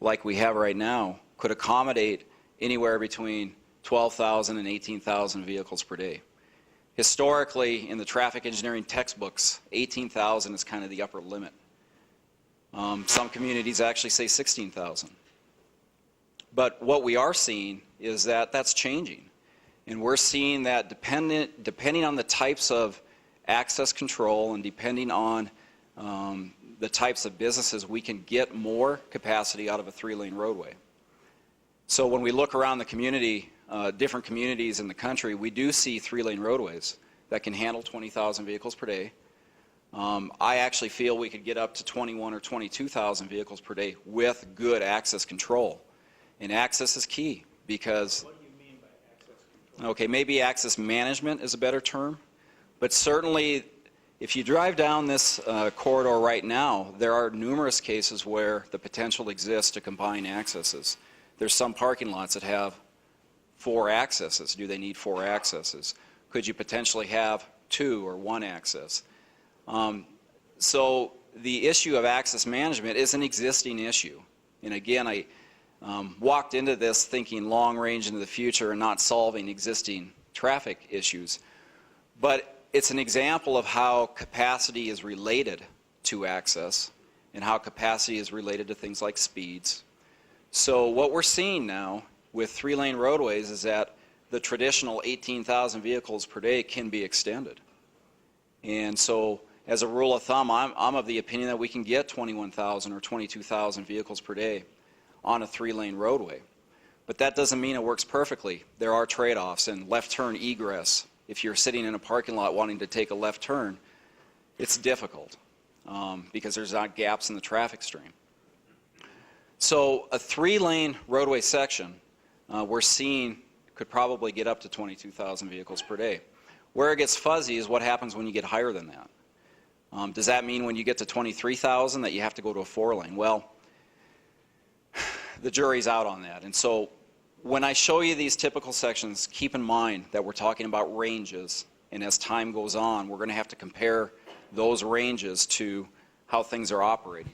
like we have right now could accommodate anywhere between 12,000 and 18,000 vehicles per day. Historically, in the traffic engineering textbooks, 18,000 is kind of the upper limit. Some communities actually say 16,000. But what we are seeing is that that's changing. And we're seeing that depending on the types of access control and depending on the types of businesses, we can get more capacity out of a 3-lane roadway. So when we look around the community, different communities in the country, we do see 3-lane roadways that can handle 20,000 vehicles per day. I actually feel we could get up to 21 or 22,000 vehicles per day with good access control. And access is key because, What do you mean by access control? okay, maybe access management is a better term, but certainly if you drive down this corridor right now, there are numerous cases where the potential exists to combine accesses. There's some parking lots that have 4 accesses. Do they need 4 accesses? Could you potentially have 2 or 1 access? So the issue of access management is an existing issue. And again, I walked into this thinking long range into the future and not solving existing traffic issues. But it's an example of how capacity is related to access and how capacity is related to things like speeds. So what we're seeing now with 3-lane roadways is that the traditional 18,000 vehicles per day can be extended. And so as a rule of thumb, I'm of the opinion that we can get 21,000 or 22,000 vehicles per day on a 3-lane roadway. But that doesn't mean it works perfectly. There are trade-offs, and left turn egress. If you're sitting in a parking lot wanting to take a left turn, it's difficult because there's not gaps in the traffic stream. So a 3-lane roadway section we're seeing could probably get up to 22,000 vehicles per day. Where it gets fuzzy is what happens when you get higher than that. Does that mean when you get to 23,000 that you have to go to a 4-lane? Well, the jury's out on that. And so when I show you these typical sections, keep in mind that we're talking about ranges, and as time goes on, we're going to have to compare those ranges to how things are operating.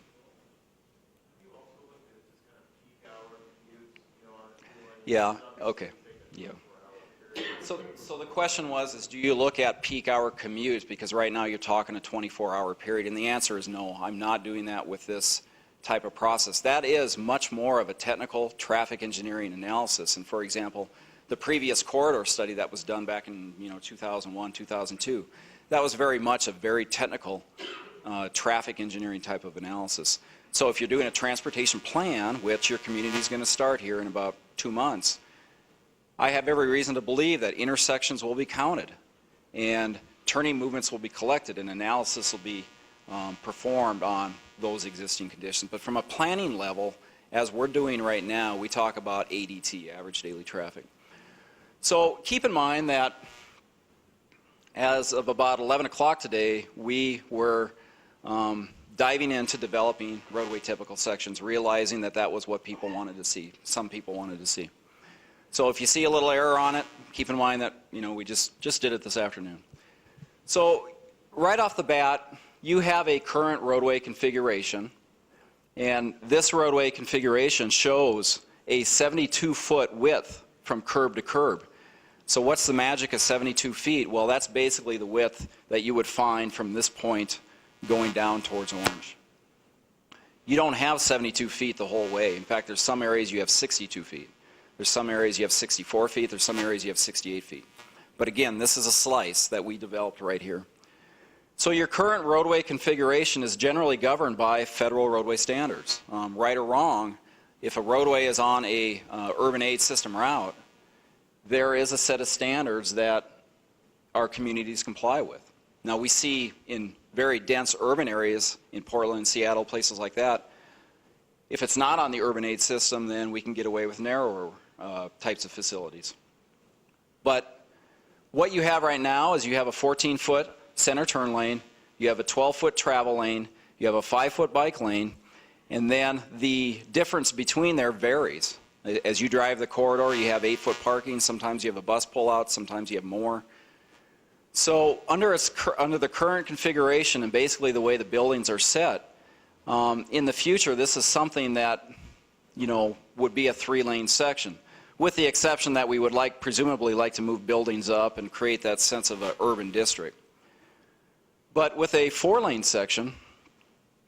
Yeah, okay. Yeah. So the question was, do you look at peak hour commutes? Because right now you're talking a 24-hour period, and the answer is no. I'm not doing that with this type of process. That is much more of a technical traffic engineering analysis. And for example, the previous corridor study that was done back in 2001, 2002, that was very much a very technical traffic engineering type of analysis. So if you're doing a transportation plan, which your community is going to start here in about 2 months, I have every reason to believe that intersections will be counted and turning movements will be collected and analysis will be performed on those existing conditions. But from a planning level, as we're doing right now, we talk about ADT, average daily traffic. So keep in mind that as of about 11 o'clock today, we were diving into developing roadway typical sections, realizing that that was what people wanted to see, some people wanted to see. So if you see a little error on it, keep in mind that we just did it this afternoon. So right off the bat, you have a current roadway configuration, and this roadway configuration shows a 72-foot width from curb to curb. So what's the magic of 72 feet? Well, that's basically the width that you would find from this point going down towards Orange. You don't have 72 feet the whole way. In fact, there's some areas you have 62 feet. There's some areas you have 64 feet. There's some areas you have 68 feet. But again, this is a slice that we developed right here. So your current roadway configuration is generally governed by federal roadway standards. Right or wrong, if a roadway is on a urban aid system route, there is a set of standards that our communities comply with. Now we see in very dense urban areas in Portland, Seattle, places like that, if it's not on the urban aid system, then we can get away with narrower types of facilities. But what you have right now is you have a 14-foot center turn lane, you have a 12-foot travel lane, you have a 5-foot bike lane, and then the difference between there varies. As you drive the corridor, you have 8-foot parking, sometimes you have a bus pull-out, sometimes you have more. So under the current configuration and basically the way the buildings are set, in the future this is something that, you know, would be a 3-lane section, with the exception that we would presumably like to move buildings up and create that sense of an urban district. But with a 4-lane section,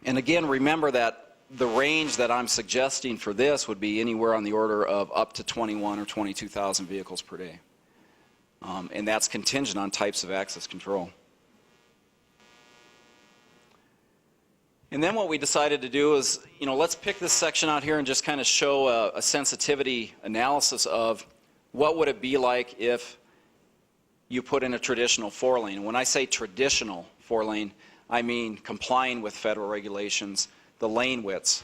and again remember that the range that I'm suggesting for this would be anywhere on the order of up to 21 or 22,000 vehicles per day. And that's contingent on types of access control. And then what we decided to do is, you know, let's pick this section out here and just kind of show a sensitivity analysis of what would it be like if you put in a traditional 4-lane. When I say traditional 4-lane, I mean complying with federal regulations, the lane widths.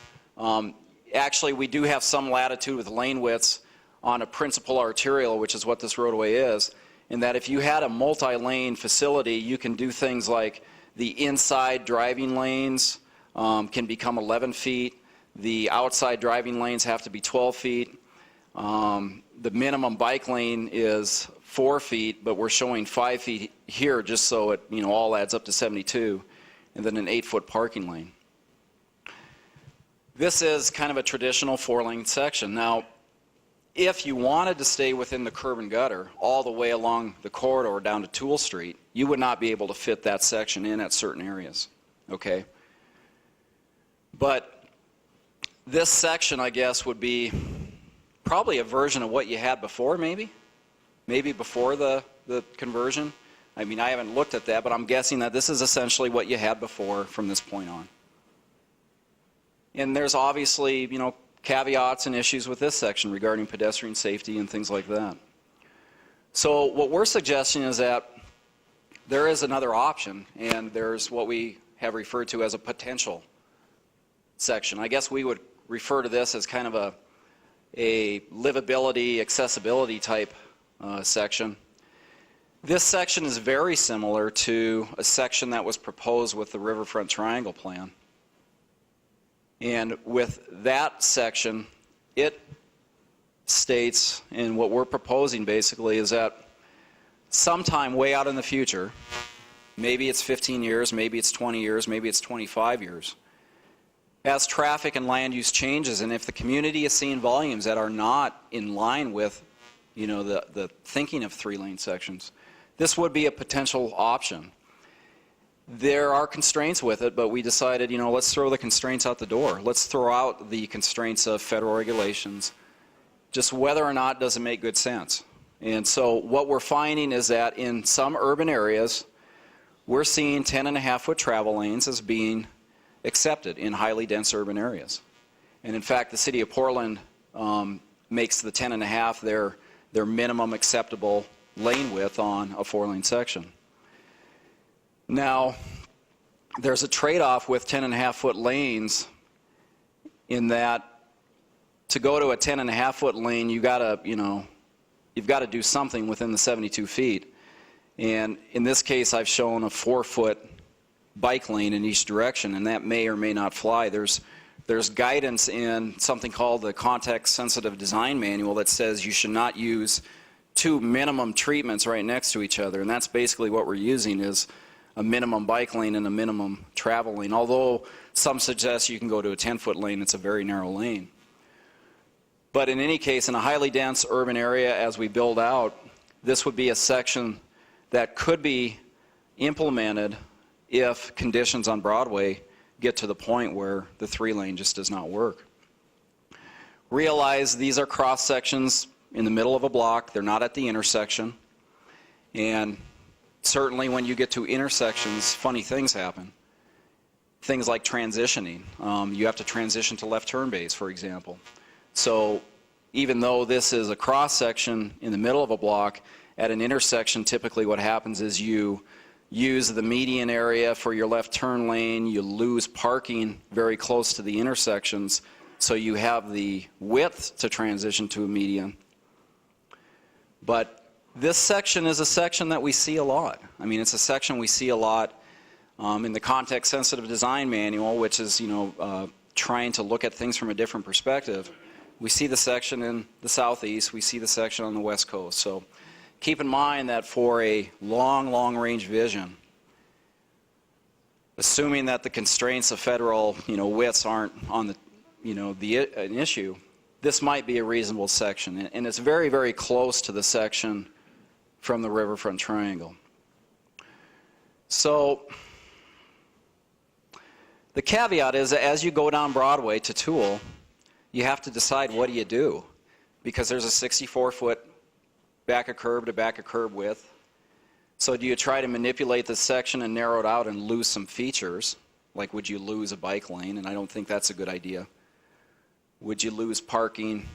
Actually, we do have some latitude with lane widths on a principal arterial, which is what this roadway is, in that if you had a multi-lane facility, you can do things like the inside driving lanes can become 11 feet. The outside driving lanes have to be 12 feet. The minimum bike lane is 4 feet, but we're showing 5 feet here just so it, you know, all adds up to 72, and then an 8-foot parking lane. This is kind of a traditional 4-lane section. Now, if you wanted to stay within the curb and gutter all the way along the corridor down to Toole Street, you would not be able to fit that section in at certain areas, okay? But this section, I guess, would be probably a version of what you had before, maybe before the conversion. I mean, I haven't looked at that, but I'm guessing that this is essentially what you had before from this point on. And there's obviously, you know, caveats and issues with this section regarding pedestrian safety and things like that. So what we're suggesting is that there is another option, and there's what we have referred to as a potential section. I guess we would refer to this as kind of a livability, accessibility type section. This section is very similar to a section that was proposed with the Riverfront Triangle Plan. And with that section, it states, and what we're proposing basically is that sometime way out in the future, maybe it's 15 years, maybe it's 20 years, maybe it's 25 years, as traffic and land use changes, and if the community is seeing volumes that are not in line with, you know, the thinking of 3-lane sections, this would be a potential option. There are constraints with it, but we decided, you know, let's throw the constraints out the door. Let's throw out the constraints of federal regulations. Just whether or not does it make good sense. And so what we're finding is that in some urban areas, we're seeing 10.5-foot travel lanes as being accepted in highly dense urban areas. And in fact, the city of Portland makes the 10.5 their minimum acceptable lane width on a 4-lane section. Now, there's a trade-off with 10.5-foot lanes in that to go to a 10.5-foot lane, you've got to do something within the 72 feet. And in this case, I've shown a 4-foot bike lane in each direction, and that may or may not fly. There's guidance in something called the Context-Sensitive Design Manual that says you should not use 2 minimum treatments right next to each other, and that's basically what we're using is a minimum bike lane and a minimum travel lane. Although some suggest you can go to a 10-foot lane, it's a very narrow lane. But in any case, in a highly dense urban area as we build out, this would be a section that could be implemented if conditions on Broadway get to the point where the 3-lane just does not work. Realize these are cross sections in the middle of a block. They're not at the intersection. And certainly when you get to intersections, funny things happen. Things like transitioning. You have to transition to left turn bays, for example. So even though this is a cross section in the middle of a block, at an intersection typically what happens is you use the median area for your left turn lane. You lose parking very close to the intersections, so you have the width to transition to a median. But this section is a section that we see a lot. I mean, it's a section we see a lot in the context-sensitive design manual, which is, trying to look at things from a different perspective. We see the section in the southeast, we see the section on the west coast. So keep in mind that for a long-range vision, assuming that the constraints of federal, widths aren't on the, an issue, this might be a reasonable section. And it's very, very close to the section from the Riverfront Triangle. So the caveat is that as you go down Broadway to Toole, you have to decide what do you do, because there's a 64-foot back of curb to back of curb width. So do you try to manipulate this section and narrow it out and lose some features? Like, would you lose a bike lane? And I don't think that's a good idea. Would you lose parking?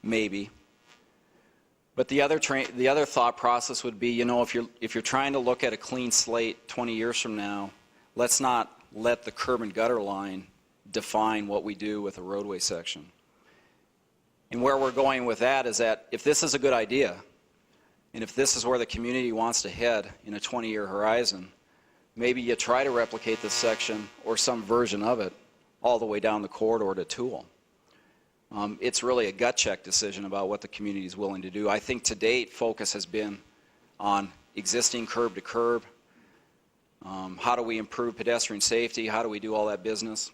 Maybe. But the other thought process would be, if you're trying to look at a clean slate 20 years from now, let's not let the curb and gutter line define what we do with a roadway section. And where we're going with that is that if this is a good idea, and if this is where the community wants to head in a 20-year horizon, maybe you try to replicate this section or some version of it all the way down the corridor to Toole. It's really a gut check decision about what the community is willing to do. I think to date, focus has been on existing curb to curb. How do we improve pedestrian safety? How do we do all that business?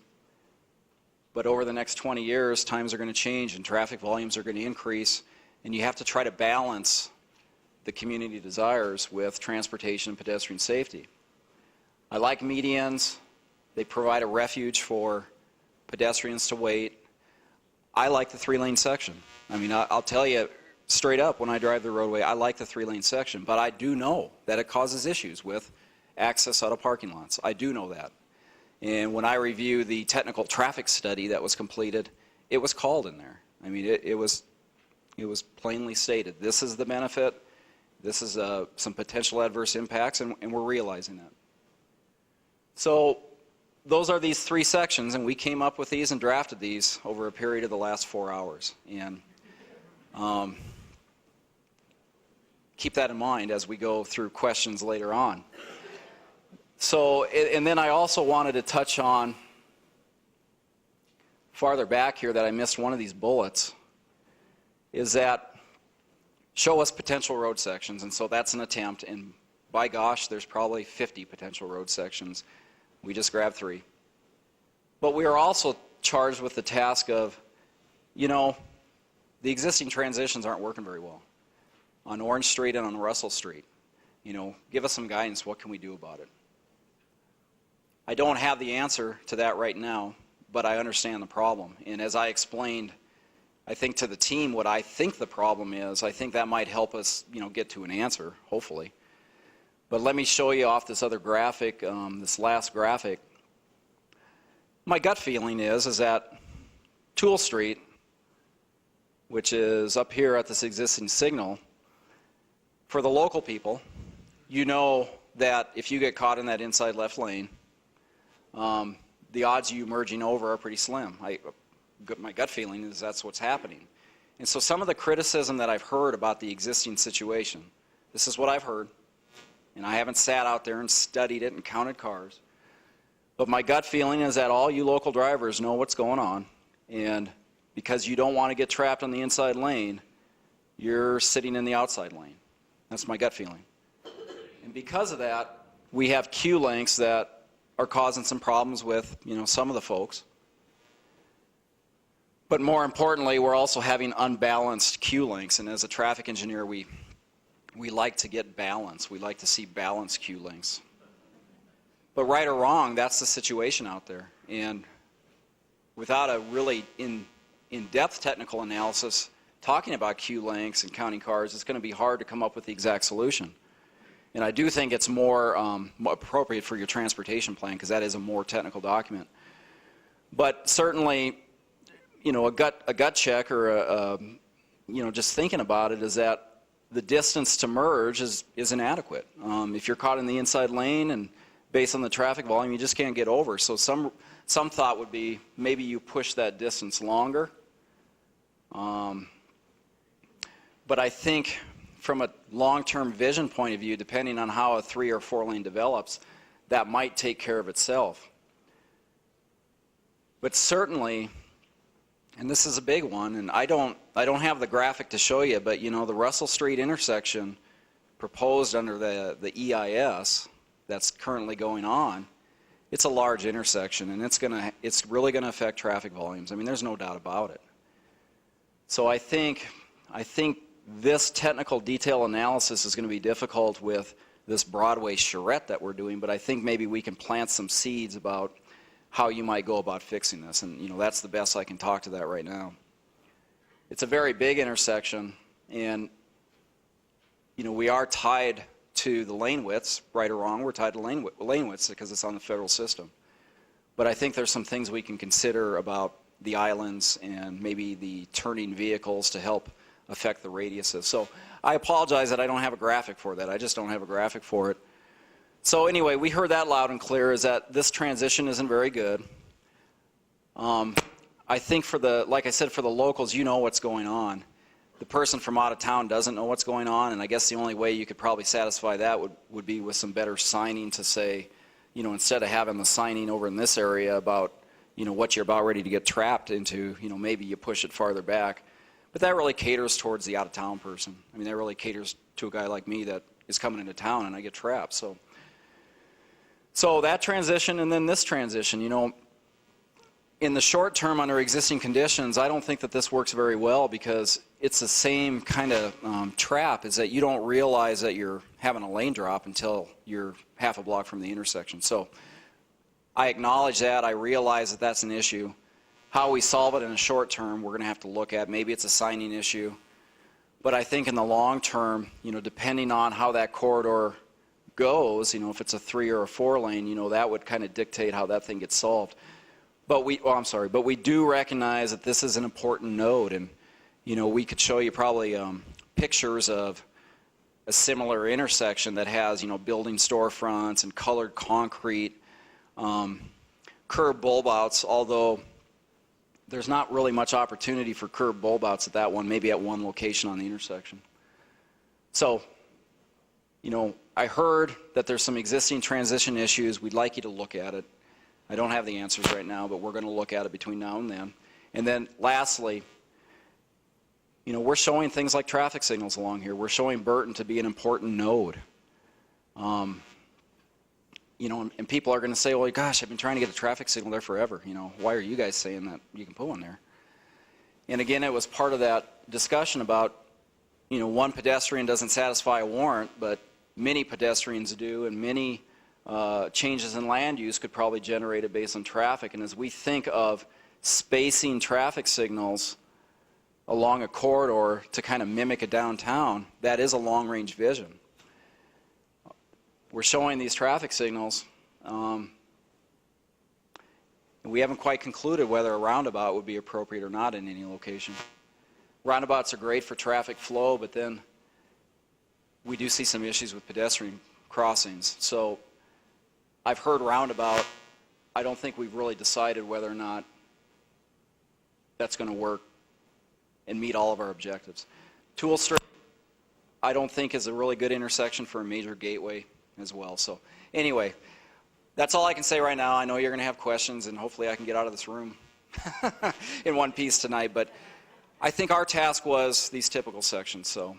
But over the next 20 years, times are going to change and traffic volumes are going to increase, and you have to try to balance the community desires with transportation and pedestrian safety. I like medians. They provide a refuge for pedestrians to wait. I like the 3-lane section. I mean, I'll tell you straight up, when I drive the roadway, I like the 3-lane section, but I do know that it causes issues with access out of parking lots. I do know that. And when I review the technical traffic study that was completed, it was called in there. I mean, it was plainly stated. This is the benefit. This is some potential adverse impacts, and we're realizing that. So those are these 3 sections, and we came up with these and drafted these over a period of the last 4 hours. And keep that in mind as we go through questions later on. So, and then I also wanted to touch on, farther back here that I missed one of these bullets, is that show us potential road sections. And so that's an attempt, and by gosh, there's probably 50 potential road sections. We just grabbed 3. But we are also charged with the task of, the existing transitions aren't working very well. On Orange Street and on Russell Street. Give us some guidance. What can we do about it? I don't have the answer to that right now, but I understand the problem. And as I explained, I think to the team what I think the problem is, I think that might help us, get to an answer, hopefully. But let me show you off this other graphic, this last graphic. My gut feeling is that Toole Street, which is up here at this existing signal, for the local people, that if you get caught in that inside left lane, the odds of you merging over are pretty slim. My gut feeling is that's what's happening. And so some of the criticism that I've heard about the existing situation, this is what I've heard, and I haven't sat out there and studied it and counted cars, but my gut feeling is that all you local drivers know what's going on, and because you don't want to get trapped on the inside lane, you're sitting in the outside lane. That's my gut feeling. And because of that, we have queue lengths that are causing some problems with, some of the folks. But more importantly, we're also having unbalanced queue lengths, and as a traffic engineer, we like to get balance. We like to see balanced queue lengths. But right or wrong, that's the situation out there. And without a really in-depth technical analysis talking about queue lengths and counting cars, it's going to be hard to come up with the exact solution. And I do think it's more appropriate for your transportation plan, because that is a more technical document. But certainly, a gut check or just thinking about it is that the distance to merge is inadequate. If you're caught in the inside lane and based on the traffic volume, you just can't get over. So some thought would be maybe you push that distance longer. But I think from a long-term vision point of view, depending on how a 3 or 4 lane develops, that might take care of itself. But certainly, and this is a big one, and I don't have the graphic to show you, but you know, the Russell Street intersection proposed under the EIS that's currently going on, it's a large intersection, and it's really gonna affect traffic volumes. I mean, there's no doubt about it. So I think this technical detail analysis is going to be difficult with this Broadway charrette that we're doing, but I think maybe we can plant some seeds about how you might go about fixing this, and you know, that's the best I can talk to that right now. It's a very big intersection, and you know, we are tied to the lane widths, right or wrong. We're tied to lane widths because it's on the federal system. But I think there's some things we can consider about the islands and maybe the turning vehicles to help affect the radiuses. So I apologize that I don't have a graphic for that. I just don't have a graphic for it. So anyway, we heard that loud and clear, is that this transition isn't very good. I think like I said, for the locals, you know what's going on. The person from out of town doesn't know what's going on, and I guess the only way you could probably satisfy that would be with some better signing to say, you know, instead of having the signing over in this area about, you know, what you're about ready to get trapped into, you know, maybe you push it farther back. But that really caters towards the out-of-town person. I mean, that really caters to a guy like me that is coming into town and I get trapped. So that transition and then this transition, you know, in the short term under existing conditions, I don't think that this works very well because it's the same kind of trap, is that you don't realize that you're having a lane drop until you're half a block from the intersection. So I acknowledge that. I realize that that's an issue. How we solve it in the short term, we're going to have to look at. Maybe it's a signing issue. But I think in the long term, you know, depending on how that corridor goes, you know, if it's a 3 or a 4 lane, you know, that would kind of dictate how that thing gets solved. But we do recognize that this is an important node, and you know, we could show you probably pictures of a similar intersection that has, you know, building storefronts and colored concrete, curb bulb outs, although there's not really much opportunity for curb bulb outs at that one, maybe at one location on the intersection. So, you know, I heard that there's some existing transition issues. We'd like you to look at it. I don't have the answers right now, but we're going to look at it between now and then. And then lastly, you know, we're showing things like traffic signals along here. We're showing Burton to be an important node. You know, and people are going to say, well, gosh, I've been trying to get a traffic signal there forever. You know, why are you guys saying that you can put one there? And again, it was part of that discussion about, you know, one pedestrian doesn't satisfy a warrant, but many pedestrians do, and many changes in land use could probably generate it based on traffic. And as we think of spacing traffic signals along a corridor to kind of mimic a downtown, that is a long-range vision. We're showing these traffic signals. We haven't quite concluded whether a roundabout would be appropriate or not in any location. Roundabouts are great for traffic flow, but then we do see some issues with pedestrian crossings. So I've heard roundabout. I don't think we've really decided whether or not that's going to work and meet all of our objectives. Toole Street, I don't think is a really good intersection for a major gateway as well. So anyway, that's all I can say right now. I know you're going to have questions, and hopefully I can get out of this room in one piece tonight. But I think our task was these typical sections. So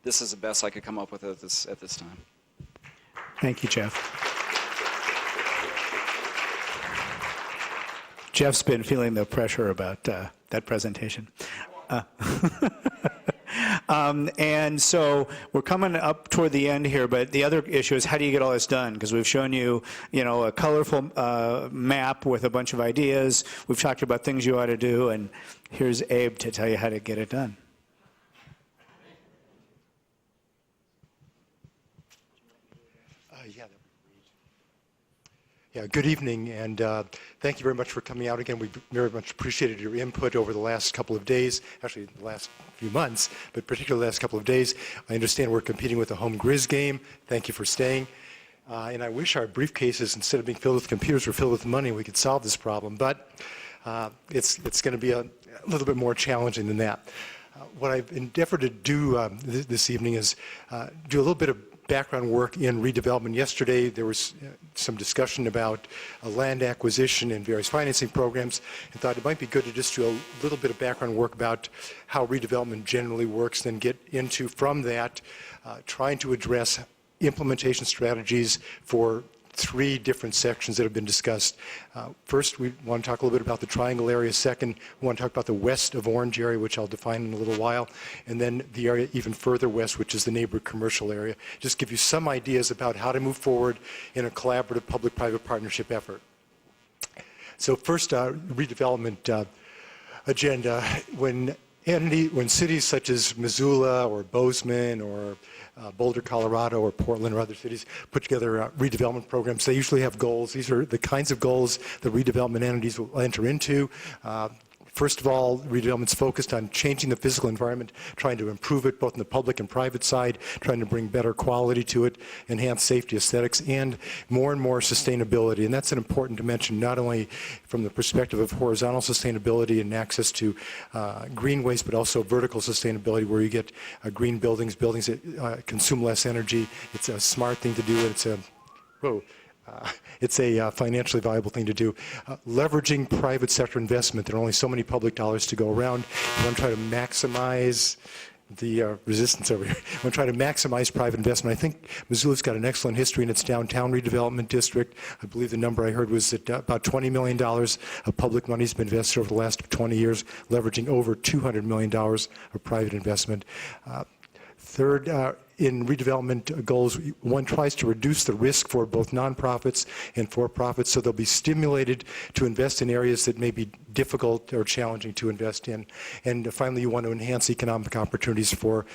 this is the best I could come up with at this time. Thank you, Jeff. Jeff's been feeling the pressure about that presentation. And so we're coming up toward the end here, but the other issue is how do you get all this done? Because we've shown you, you know, a colorful map with a bunch of ideas. We've talked about things you ought to do, and here's Abe to tell you how to get it done. Yeah, good evening, and thank you very much for coming out again. We very much appreciated your input over the last couple of days, actually the last few months, but particularly the last couple of days. I understand we're competing with a home Grizz game. Thank you for staying. And I wish our briefcases, instead of being filled with computers, were filled with money. We could solve this problem, but it's going to be a little bit more challenging than that. What I've endeavored to do this evening is do a little bit of background work in redevelopment. Yesterday there was some discussion about land acquisition and various financing programs, and thought it might be good to just do a little bit of background work about how redevelopment generally works, then get into, from that, trying to address implementation strategies for three different sections that have been discussed. First, we want to talk a little bit about the triangle area. Second, we want to talk about the west of Orange area, which I'll define in a little while. And then the area even further west, which is the neighborhood commercial area. Just give you some ideas about how to move forward in a collaborative public-private partnership effort. So first, redevelopment agenda. When cities such as Missoula or Bozeman or Boulder, Colorado, or Portland or other cities put together redevelopment programs, they usually have goals. These are the kinds of goals that redevelopment entities will enter into. First of all, redevelopment is focused on changing the physical environment, trying to improve it both in the public and private side, trying to bring better quality to it, enhance safety, aesthetics, and more sustainability. And that's an important dimension, not only from the perspective of horizontal sustainability and access to greenways, but also vertical sustainability, where you get green buildings that consume less energy. It's a smart thing to do, and it's a financially viable thing to do. Leveraging private sector investment. There are only so many public dollars to go around. You want to try to maximize the resistance over here. I want to try to maximize private investment. I think Missoula's got an excellent history in its downtown redevelopment district. I believe the number I heard was that about $20 million of public money has been invested over the last 20 years, leveraging over $200 million of private investment. Third, in redevelopment goals, one tries to reduce the risk for both nonprofits and for-profits, so they'll be stimulated to invest in areas that may be difficult or challenging to invest in. And finally, you want to enhance economic opportunities for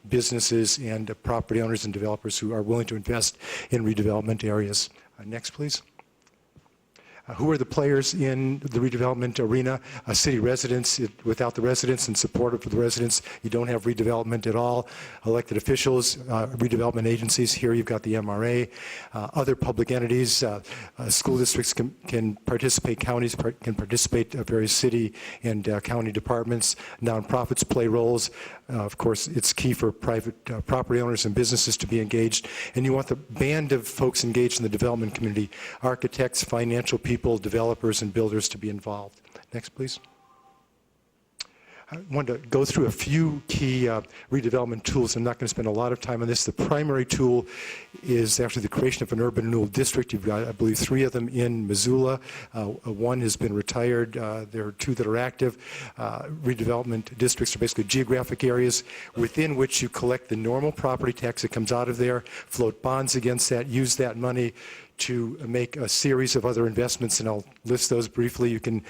businesses and property owners and developers who are willing to invest in redevelopment areas. Next, please. Who are the players in the redevelopment arena? City residents. Without the residents and support for the residents, you don't have redevelopment at all. Elected officials, redevelopment agencies. Here you've got the MRA. Other public entities, school districts can participate, counties can participate, various city and county departments. Nonprofits play roles. Of course, it's key for private property owners and businesses to be engaged. And you want the band of folks engaged in the development community, architects, financial people, developers, and builders to be involved. Next, please. I wanted to go through a few key redevelopment tools. I'm not going to spend a lot of time on this. The primary tool is actually the creation of an urban renewal district. You've got, I believe, 3 of them in Missoula. One has been retired. There are 2 that are active. Redevelopment districts are basically geographic areas within which you collect the normal property tax that comes out of there, float bonds against that, use that money to make a series of other investments, and I'll list those briefly. You can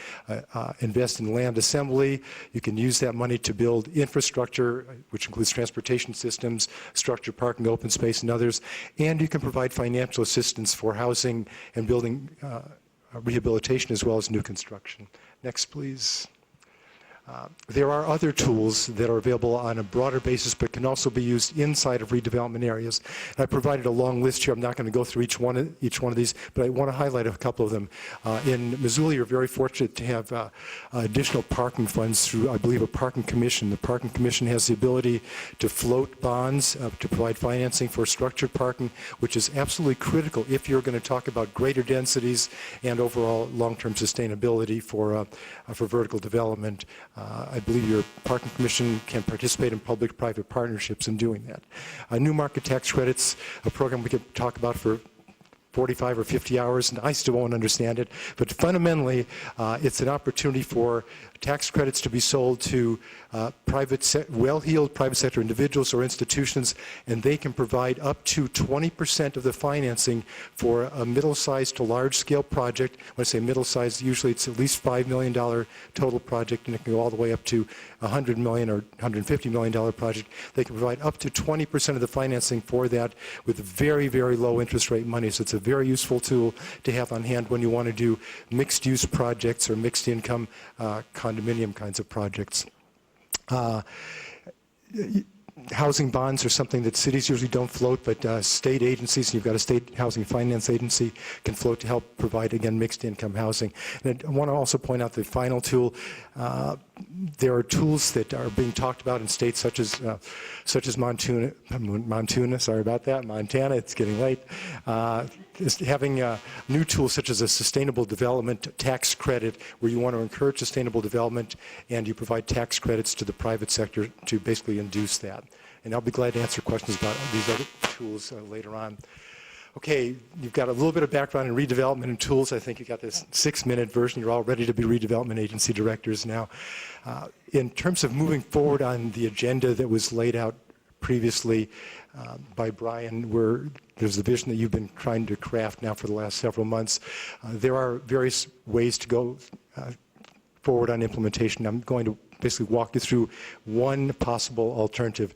invest in land assembly. You can use that money to build infrastructure, which includes transportation systems, structured parking, open space, and others. And you can provide financial assistance for housing and building rehabilitation as well as new construction. Next, please. There are other tools that are available on a broader basis but can also be used inside of redevelopment areas. And I provided a long list here. I'm not going to go through each one of these, but I want to highlight a couple of them. In Missoula, you're very fortunate to have additional parking funds through, I believe, a parking commission. The parking commission has the ability to float bonds to provide financing for structured parking, which is absolutely critical if you're going to talk about greater densities and overall long-term sustainability for vertical development. I believe your parking commission can participate in public-private partnerships in doing that. New market tax credits, a program we could talk about for 45 or 50 hours, and I still won't understand it. But fundamentally, it's an opportunity for tax credits to be sold to well-heeled private sector individuals or institutions, and they can provide up to 20% of the financing for a middle-sized to large-scale project. When I say middle-sized, usually it's at least $5 million total project, and it can go all the way up to $100 million or $150 million project. They can provide up to 20% of the financing for that with very, very low interest rate money. So it's a very useful tool to have on hand when you want to do mixed-use projects or mixed-income condominium kinds of projects. Housing bonds are something that cities usually don't float, but state agencies, you've got a state housing finance agency, can float to help provide, again, mixed income housing. And I want to also point out the final tool. There are tools that are being talked about in states such as Montana, sorry about that, Montana, it's getting late. Is having new tools such as a sustainable development tax credit, where you want to encourage sustainable development and you provide tax credits to the private sector to basically induce that. And I'll be glad to answer questions about these other tools later on. Okay, you've got a little bit of background in redevelopment and tools. I think you got this 6-minute version. You're all ready to be redevelopment agency directors now. In terms of moving forward on the agenda that was laid out previously by Brian, there's the vision that you've been trying to craft now for the last several months. There are various ways to go forward on implementation. I'm going to basically walk you through one possible alternative.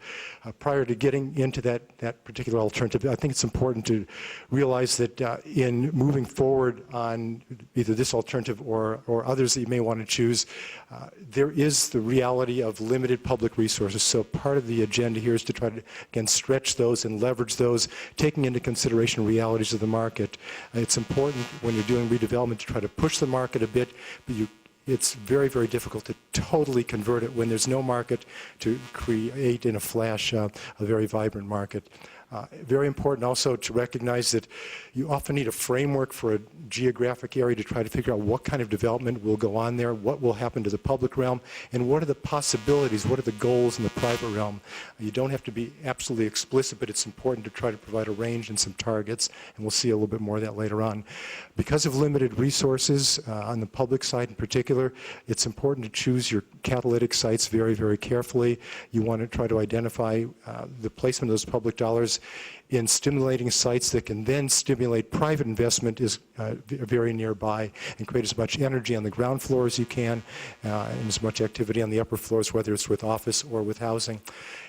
Prior to getting into that particular alternative, I think it's important to realize that in moving forward on either this alternative or others that you may want to choose, there is the reality of limited public resources. So part of the agenda here is to try to, again, stretch those and leverage those, taking into consideration realities of the market. It's important when you're doing redevelopment to try to push the market a bit, but it's very, very difficult to totally convert it when there's no market to create in a flash a very vibrant market. Very important also to recognize that you often need a framework for a geographic area to try to figure out what kind of development will go on there, what will happen to the public realm, and what are the possibilities, what are the goals in the private realm. You don't have to be absolutely explicit, but it's important to try to provide a range and some targets, and we'll see a little bit more of that later on. Because of limited resources on the public side in particular, it's important to choose your catalytic sites very, very carefully. You want to try to identify the placement of those public dollars in stimulating sites that can then stimulate private investment is very nearby, and create as much energy on the ground floor as you can, and as much activity on the upper floors, whether it's with office or with housing.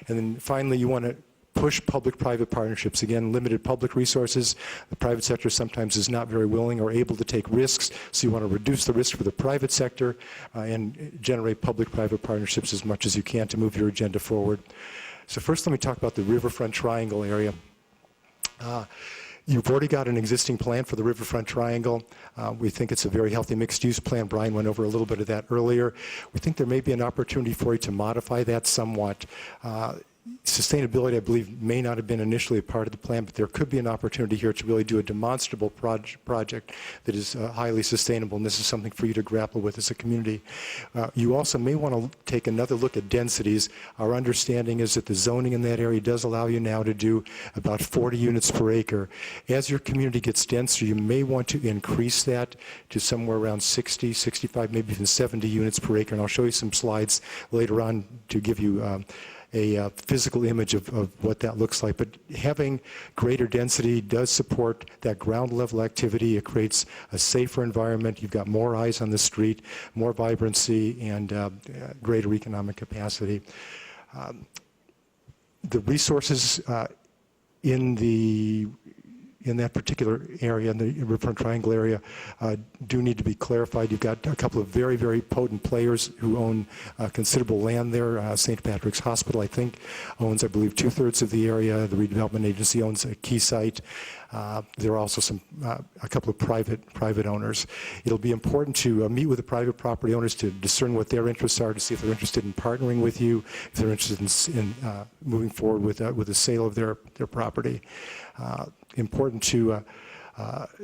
And then finally, you want to push public-private partnerships. Again, limited public resources. The private sector sometimes is not very willing or able to take risks, so you want to reduce the risk for the private sector and generate public-private partnerships as much as you can to move your agenda forward. So first, let me talk about the Riverfront Triangle area. You've already got an existing plan for the Riverfront Triangle. We think it's a very healthy mixed-use plan. Brian went over a little bit of that earlier. We think there may be an opportunity for you to modify that somewhat. Sustainability, I believe, may not have been initially a part of the plan, but there could be an opportunity here to really do a demonstrable project that is highly sustainable, and this is something for you to grapple with as a community. You also may want to take another look at densities. Our understanding is that the zoning in that area does allow you now to do about 40 units per acre. As your community gets denser, you may want to increase that to somewhere around 60, 65, maybe even 70 units per acre, and I'll show you some slides later on to give you a physical image of what that looks like. But having greater density does support that ground level activity. It creates a safer environment. You've got more eyes on the street, more vibrancy, and greater economic capacity. The resources in that particular area, in the Riverfront Triangle area, do need to be clarified. You've got a couple of very, very potent players who own considerable land there. St. Patrick's Hospital, I think, owns, I believe, 2/3 of the area. The redevelopment agency owns a key site. There are also a couple of private owners. It'll be important to meet with the private property owners to discern what their interests are, to see if they're interested in partnering with you, if they're interested in moving forward with the sale of their property. Important to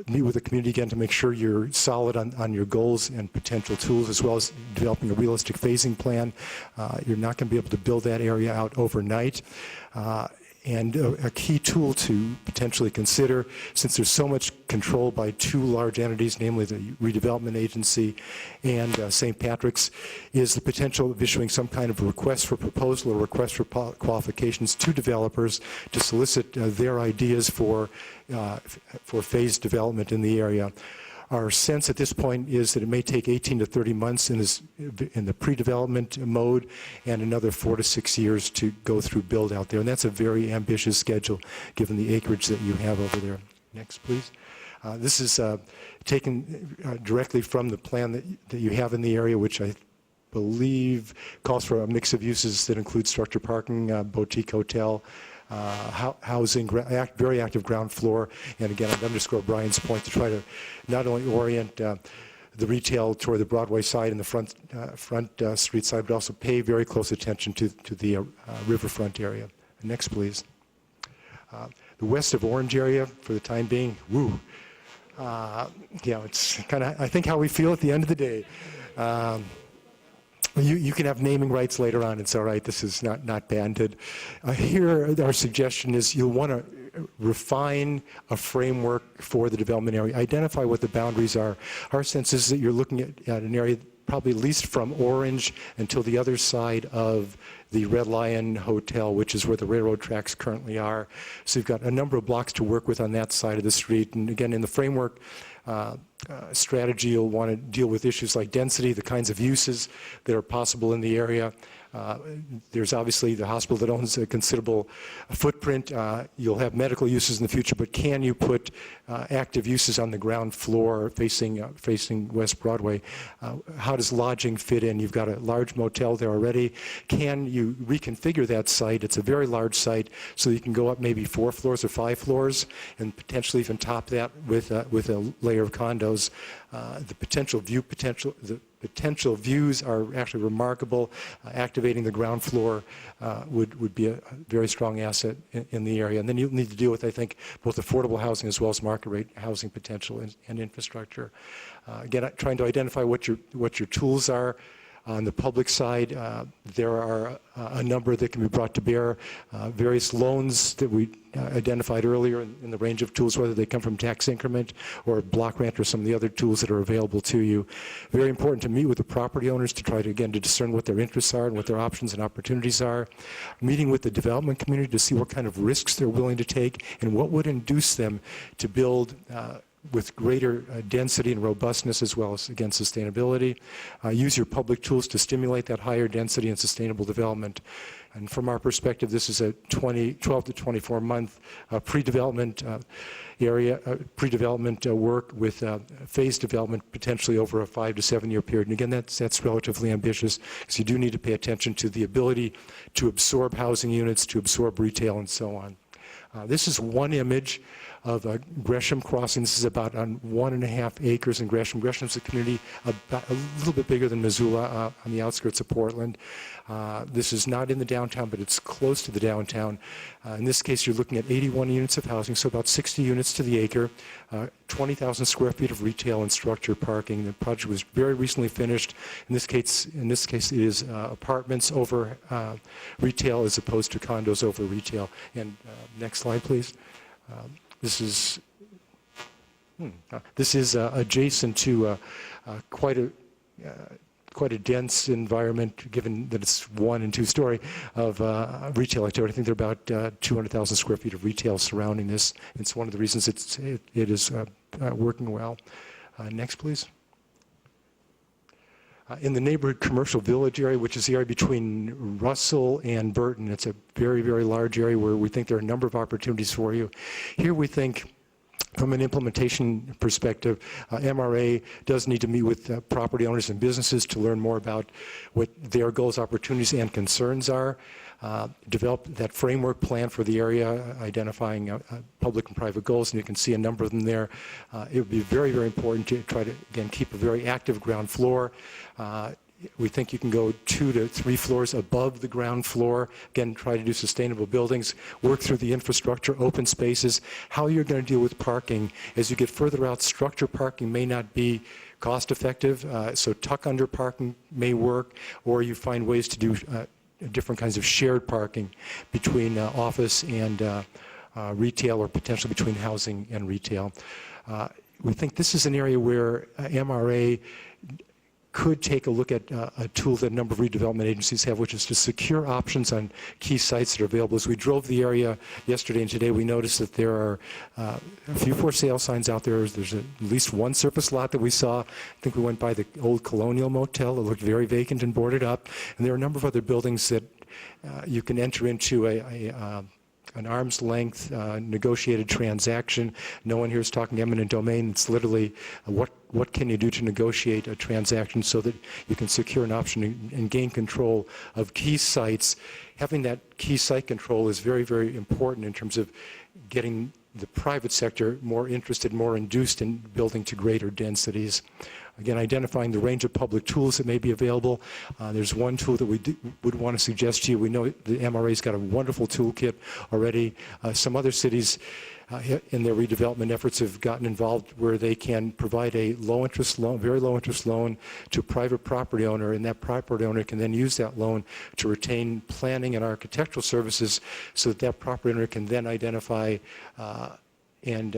meet with the community again to make sure you're solid on your goals and potential tools, as well as developing a realistic phasing plan. You're not going to be able to build that area out overnight. And a key tool to potentially consider, since there's so much control by two large entities, namely the redevelopment agency and St. Patrick's, is the potential of issuing some kind of request for proposal or request for qualifications to developers to solicit their ideas for phased development in the area. Our sense at this point is that it may take 18 to 30 months in the pre-development mode, and another 4 to 6 years to go through build out there. And that's a very ambitious schedule given the acreage that you have over there. Next, please. This is taken directly from the plan that you have in the area, which I believe calls for a mix of uses that include structured parking, boutique hotel, housing, very active ground floor. And again, I'd underscore Brian's point to try to not only orient the retail toward the Broadway side and the front street side, but also pay very close attention to the riverfront area. Next, please. The west of Orange area, for the time being, woo. It's kind of, I think, how we feel at the end of the day. You can have naming rights later on. It's all right. This is not banded. Here, our suggestion is you'll want to refine a framework for the development area. Identify what the boundaries are. Our sense is that you're looking at an area probably at least from Orange until the other side of the Red Lion Hotel, which is where the railroad tracks currently are. So you've got a number of blocks to work with on that side of the street. And again, in the framework strategy, you'll want to deal with issues like density, the kinds of uses that are possible in the area. There's obviously the hospital that owns a considerable footprint. You'll have medical uses in the future, but can you put active uses on the ground floor facing West Broadway? How does lodging fit in? You've got a large motel there already. Can you reconfigure that site? It's a very large site, so you can go up maybe 4 floors or 5 floors and potentially even top that with a layer of condos. The potential views are actually remarkable. Activating the ground floor would be a very strong asset in the area. And then you need to deal with, I think, both affordable housing as well as market rate housing potential and infrastructure. Again, trying to identify what your tools are. On the public side, there are a number that can be brought to bear. Various loans that we identified earlier in the range of tools, whether they come from tax increment or block rent or some of the other tools that are available to you. Very important to meet with the property owners to try to, again, to discern what their interests are and what their options and opportunities are. Meeting with the development community to see what kind of risks they're willing to take and what would induce them to build with greater density and robustness, as well as, again, sustainability. Use your public tools to stimulate that higher density and sustainable development. And from our perspective, this is a 12 to 24 month pre-development area, pre-development work with phased development potentially over a 5 to 7 year period. And again, that's relatively ambitious, because you do need to pay attention to the ability to absorb housing units, to absorb retail, and so on. This is one image of Gresham Crossing. This is about 1.5 acres in Gresham. Gresham's a community about a little bit bigger than Missoula on the outskirts of Portland. This is not in the downtown, but it's close to the downtown. In this case, you're looking at 81 units of housing, so about 60 units to the acre, 20,000 square feet of retail and structured parking. The project was very recently finished. In this case, it is apartments over retail as opposed to condos over retail. And next slide, please. This is adjacent to quite a dense environment, given that it's 1 and 2 story of retail activity. I think there are about 200,000 square feet of retail surrounding this. It's one of the reasons it is working well. Next, please. In the neighborhood commercial village area, which is the area between Russell and Burton, it's a very, very large area where we think there are a number of opportunities for you. Here we think, from an implementation perspective, MRA does need to meet with property owners and businesses to learn more about what their goals, opportunities, and concerns are. Develop that framework plan for the area, identifying public and private goals, and you can see a number of them there. It would be very, very important to try to, again, keep a very active ground floor. We think you can go 2 to 3 floors above the ground floor. Again, try to do sustainable buildings, work through the infrastructure, open spaces, how you're going to deal with parking. As you get further out, structure parking may not be cost effective, so tuck under parking may work, or you find ways to do different kinds of shared parking between office and retail, or potentially between housing and retail. We think this is an area where MRA could take a look at a tool that a number of redevelopment agencies have, which is to secure options on key sites that are available. As we drove the area yesterday and today, we noticed that there are a few for sale signs out there. There's at least one surface lot that we saw. I think we went by the old Colonial Motel. It looked very vacant and boarded up. And there are a number of other buildings that you can enter into an arm's length negotiated transaction. No one here is talking eminent domain. It's literally what can you do to negotiate a transaction so that you can secure an option and gain control of key sites. Having that key site control is very, very important in terms of getting the private sector more interested, more induced in building to greater densities. Again, identifying the range of public tools that may be available. There's one tool that we would want to suggest to you. We know the MRA's got a wonderful toolkit already. Some other cities in their redevelopment efforts have gotten involved where they can provide a low-interest loan, very low-interest loan to a private property owner, and that property owner can then use that loan to retain planning and architectural services so that that property owner can then identify and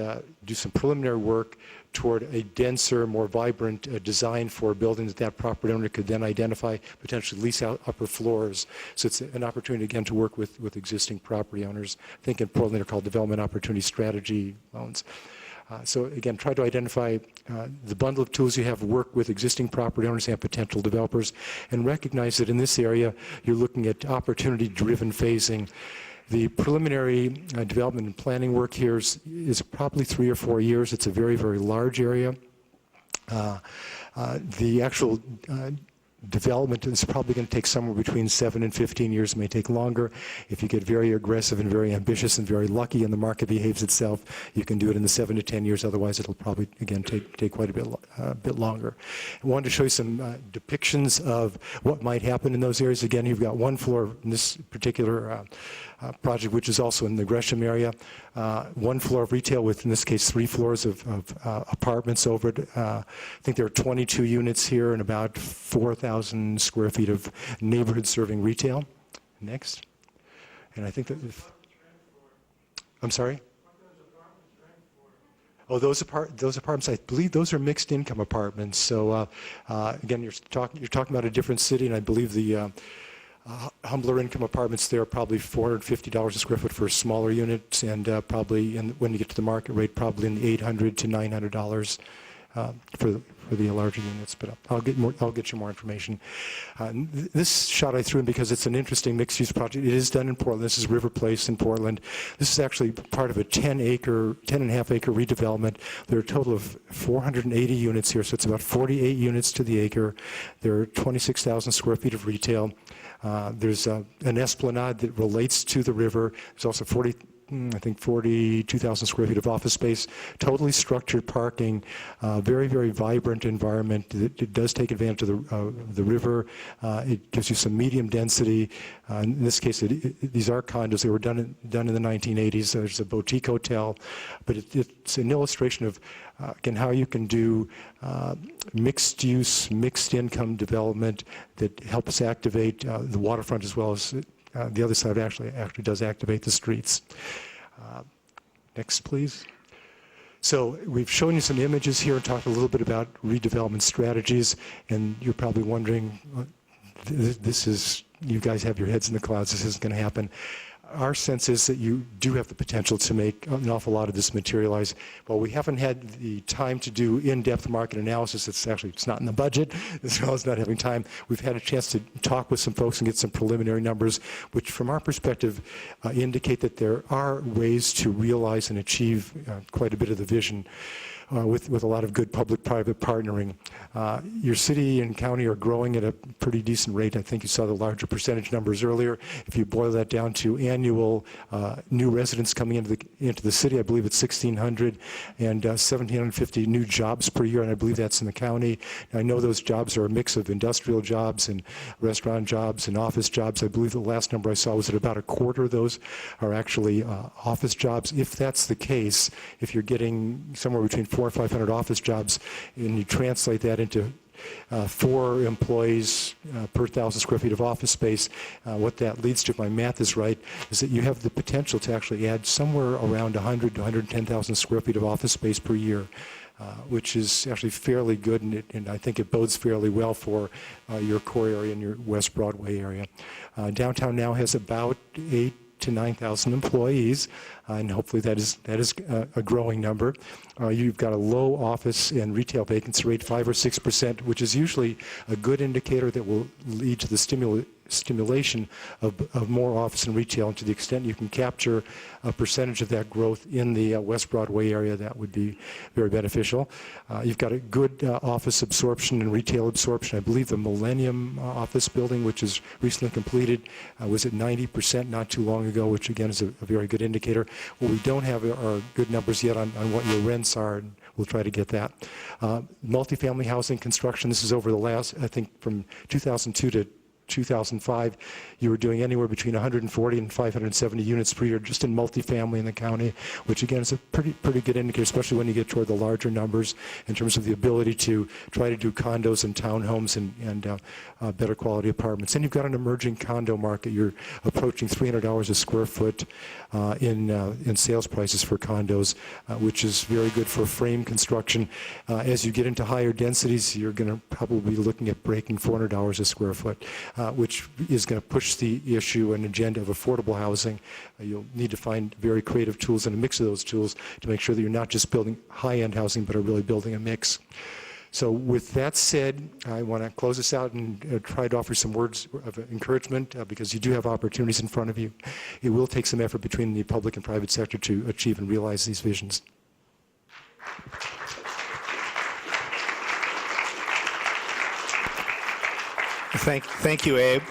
do some preliminary work toward a denser, more vibrant design for a building that that property owner could then identify, potentially lease out upper floors. So it's an opportunity, again, to work with existing property owners. I think in Portland they're called Development Opportunity Strategy loans. So again, try to identify the bundle of tools you have, work with existing property owners and potential developers, and recognize that in this area you're looking at opportunity-driven phasing. The preliminary development and planning work here is probably 3 or 4 years. It's a very, very large area. The actual development is probably going to take somewhere between 7 and 15 years. It may take longer. If you get very aggressive and very ambitious and very lucky and the market behaves itself, you can do it in the 7 to 10 years. Otherwise, it'll probably, again, take quite a bit longer. I wanted to show you some depictions of what might happen in those areas. Again, you've got one floor in this particular project, which is also in the Gresham area. One floor of retail with, in this case, 3 floors of apartments over it. I think there are 22 units here and about 4,000 square feet of neighborhood serving retail. Next. And I think that, I'm sorry? Oh, those apartments, I believe those are mixed income apartments. So again, you're talking about a different city, and I believe the humbler income apartments there are probably $450 a square foot for smaller units, and probably when you get to the market rate, probably in the $800 to $900 for the larger units. But I'll get you more information. This shot I threw in because it's an interesting mixed-use project. It is done in Portland. This is River Place in Portland. This is actually part of a 10.5-acre redevelopment. There are a total of 480 units here, so it's about 48 units to the acre. There are 26,000 square feet of retail. There's an esplanade that relates to the river. There's also 42,000 square feet of office space, totally structured parking, very, very vibrant environment. It does take advantage of the river. It gives you some medium density. In this case, these are condos. They were done in the 1980s. There's a boutique hotel, but it's an illustration of, again, how you can do mixed-use, mixed-income development that helps activate the waterfront as well as the other side actually does activate the streets. Next, please. So we've shown you some images here and talked a little bit about redevelopment strategies, and you're probably wondering, you guys have your heads in the clouds, this isn't going to happen. Our sense is that you do have the potential to make an awful lot of this materialize. While we haven't had the time to do in-depth market analysis, it's not in the budget, as well as not having time. We've had a chance to talk with some folks and get some preliminary numbers, which from our perspective indicate that there are ways to realize and achieve quite a bit of the vision. With a lot of good public-private partnering. Your city and county are growing at a pretty decent rate. I think you saw the larger percentage numbers earlier. If you boil that down to annual new residents coming into the city, I believe it's 1,600 and 1,750 new jobs per year, and I believe that's in the county. I know those jobs are a mix of industrial jobs and restaurant jobs and office jobs. I believe the last number I saw was that about a quarter of those are actually office jobs. If that's the case, if you're getting somewhere between 400 or 500 office jobs, and you translate that into 4 employees per 1,000 square feet of office space, what that leads to, if my math is right, is that you have the potential to actually add somewhere around 100 to 110,000 square feet of office space per year, which is actually fairly good, and I think it bodes fairly well for your core area and your West Broadway area. Downtown now has about 8,000 to 9,000 employees, and hopefully that is a growing number. You've got a low office and retail vacancy rate, 5 or 6%, which is usually a good indicator that will lead to the stimulation of more office and retail, and to the extent you can capture a percentage of that growth in the West Broadway area, that would be very beneficial. You've got a good office absorption and retail absorption. I believe the Millennium office building, which is recently completed, was at 90% not too long ago, which again is a very good indicator. What we don't have are good numbers yet on what your rents are, and we'll try to get that. Multifamily housing construction, this is over the last, I think from 2002 to 2005, you were doing anywhere between 140 and 570 units per year just in multifamily in the county, which again is a pretty good indicator, especially when you get toward the larger numbers in terms of the ability to try to do condos and townhomes and better quality apartments. And you've got an emerging condo market. You're approaching $300 a square foot in sales prices for condos, which is very good for frame construction. As you get into higher densities, you're going to probably be looking at breaking $400 a square foot. Which is going to push the issue and agenda of affordable housing. You'll need to find very creative tools and a mix of those tools to make sure that you're not just building high-end housing, but are really building a mix. So with that said, I want to close this out and try to offer some words of encouragement because you do have opportunities in front of you. It will take some effort between the public and private sector to achieve and realize these visions. Thank you, Abe.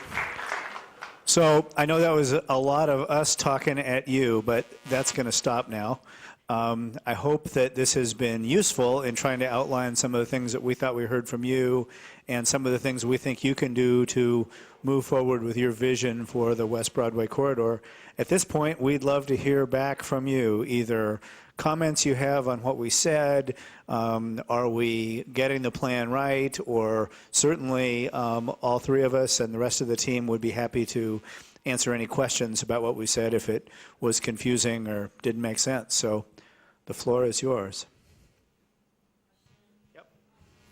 So I know that was a lot of us talking at you, but that's going to stop now. I hope that this has been useful in trying to outline some of the things that we thought we heard from you and some of the things we think you can do to move forward with your vision for the West Broadway corridor. At this point, we'd love to hear back from you, either comments you have on what we said, are we getting the plan right, or certainly all three of us and the rest of the team would be happy to answer any questions about what we said if it was confusing or didn't make sense. So the floor is yours. Yep.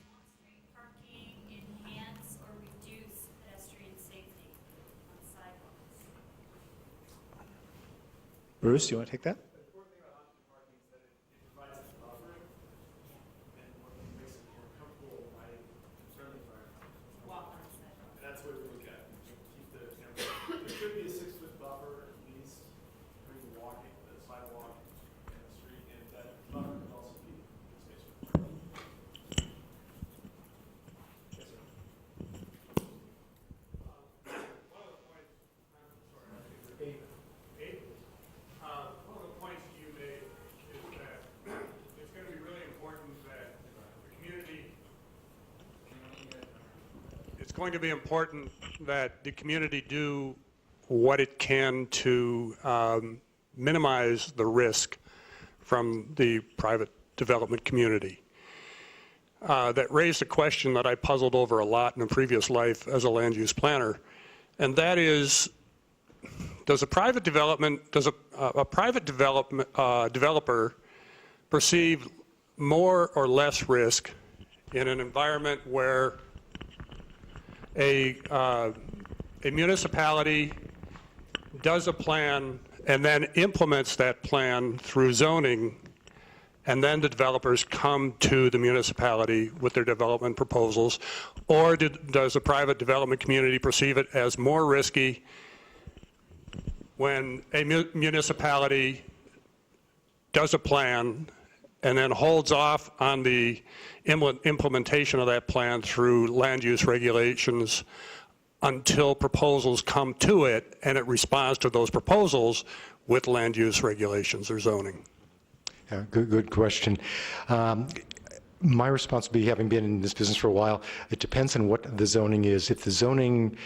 On-street parking enhance or reduce pedestrian safety on sidewalks? Bruce, do you want to take that? It's going to be important that the community do what it can to minimize the risk from the private development community. That raised a question that I puzzled over a lot in a previous life as a land use planner, and that is, does a private developer perceive more or less risk in an environment where a municipality does a plan and then implements that plan through zoning, and then the developers come to the municipality with their development proposals? Or does the private development community perceive it as more risky when a municipality does a plan and then holds off on the implementation of that plan through land use regulations until proposals come to it, and it responds to those proposals with land use regulations or zoning? Yeah, good question. My response would be, having been in this business for a while, it depends on what the zoning is. If the zoning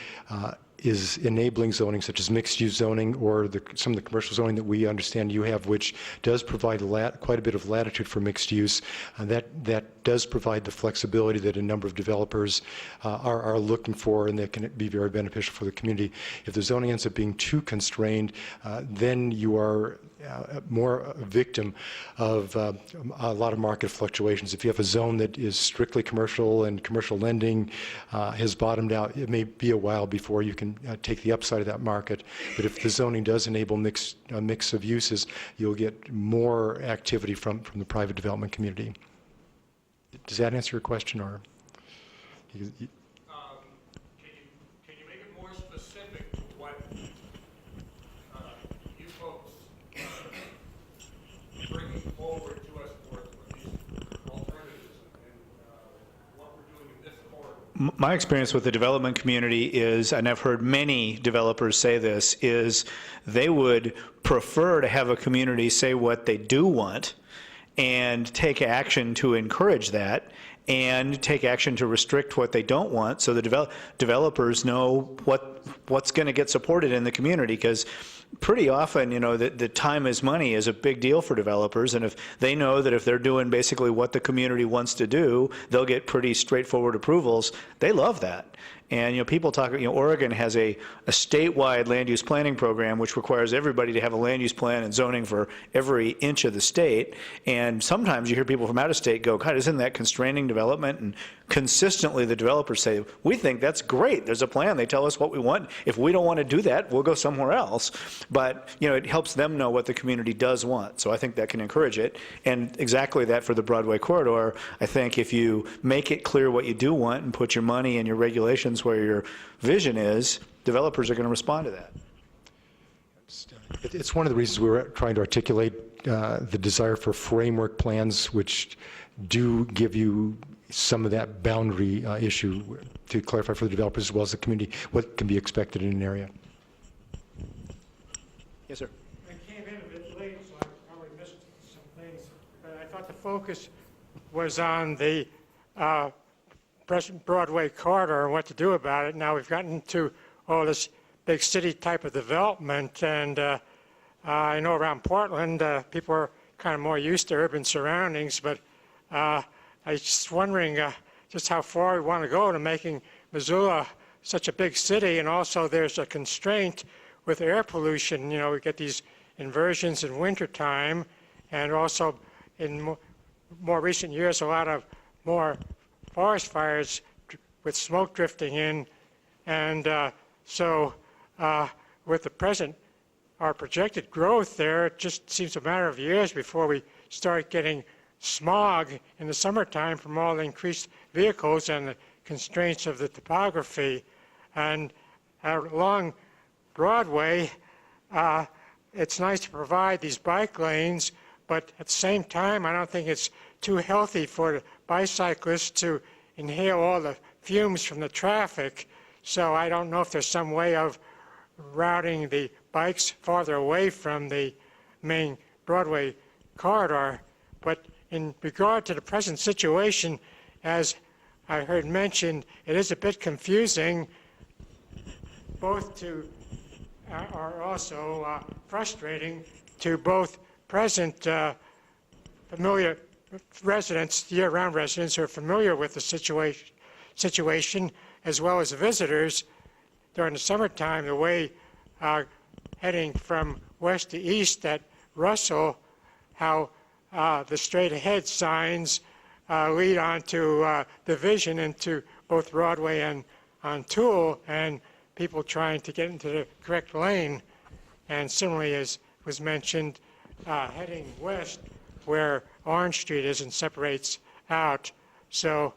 is enabling zoning, such as mixed-use zoning or some of the commercial zoning that we understand you have, which does provide quite a bit of latitude for mixed use, that does provide the flexibility that a number of developers are looking for, and that can be very beneficial for the community. If the zoning ends up being too constrained, then you are more a victim of a lot of market fluctuations. If you have a zone that is strictly commercial and commercial lending has bottomed out, it may be a while before you can take the upside of that market. But if the zoning does enable a mix of uses, you'll get more activity from the private development community. Does that answer your question, or? Can you make it more specific? My experience with the development community is, and I've heard many developers say this, is they would prefer to have a community say what they do want and take action to encourage that, and take action to restrict what they don't want, so the developers know what's going to get supported in the community. Because pretty often, the time is money is a big deal for developers, and if they know that if they're doing basically what the community wants to do, they'll get pretty straightforward approvals, they love that. And people talk, Oregon has a statewide land use planning program which requires everybody to have a land use plan and zoning for every inch of the state. And sometimes you hear people from out of state go, God, isn't that constraining development? And consistently the developers say, we think that's great. There's a plan. They tell us what we want. If we don't want to do that, we'll go somewhere else. But it helps them know what the community does want. So I think that can encourage it. And exactly that for the Broadway corridor. I think if you make it clear what you do want and put your money and your regulations where your vision is, developers are going to respond to that. It's one of the reasons we were trying to articulate the desire for framework plans, which do give you some of that boundary issue to clarify for the developers as well as the community what can be expected in an area. Yes, sir. I came in a bit late, so I probably missed some things. But I thought the focus was on the West Broadway corridor and what to do about it. Now we've gotten to all this big city type of development, and I know around Portland people are kind of more used to urban surroundings, but I was just wondering just how far we want to go to making Missoula such a big city, and also there's a constraint with air pollution. We get these inversions in wintertime, and also in more recent years a lot of more forest fires with smoke drifting in, and so with the present, our projected growth there, it just seems a matter of years before we start getting smog in the summertime from all the increased vehicles and the constraints of the topography. And along Broadway, it's nice to provide these bike lanes, but at the same time, I don't think it's too healthy for bicyclists to inhale all the fumes from the traffic. So I don't know if there's some way of routing the bikes farther away from the main Broadway corridor. But in regard to the present situation, as I heard mentioned, it is a bit confusing, both to, are also frustrating to both present familiar residents, year-round residents who are familiar with the situation, as well as visitors. During the summertime, the way heading from west to east at Russell, how the straight ahead signs lead onto Division into both Broadway and on Toole, and people trying to get into the correct lane. And similarly, as was mentioned, heading west where Orange Street is and separates out. So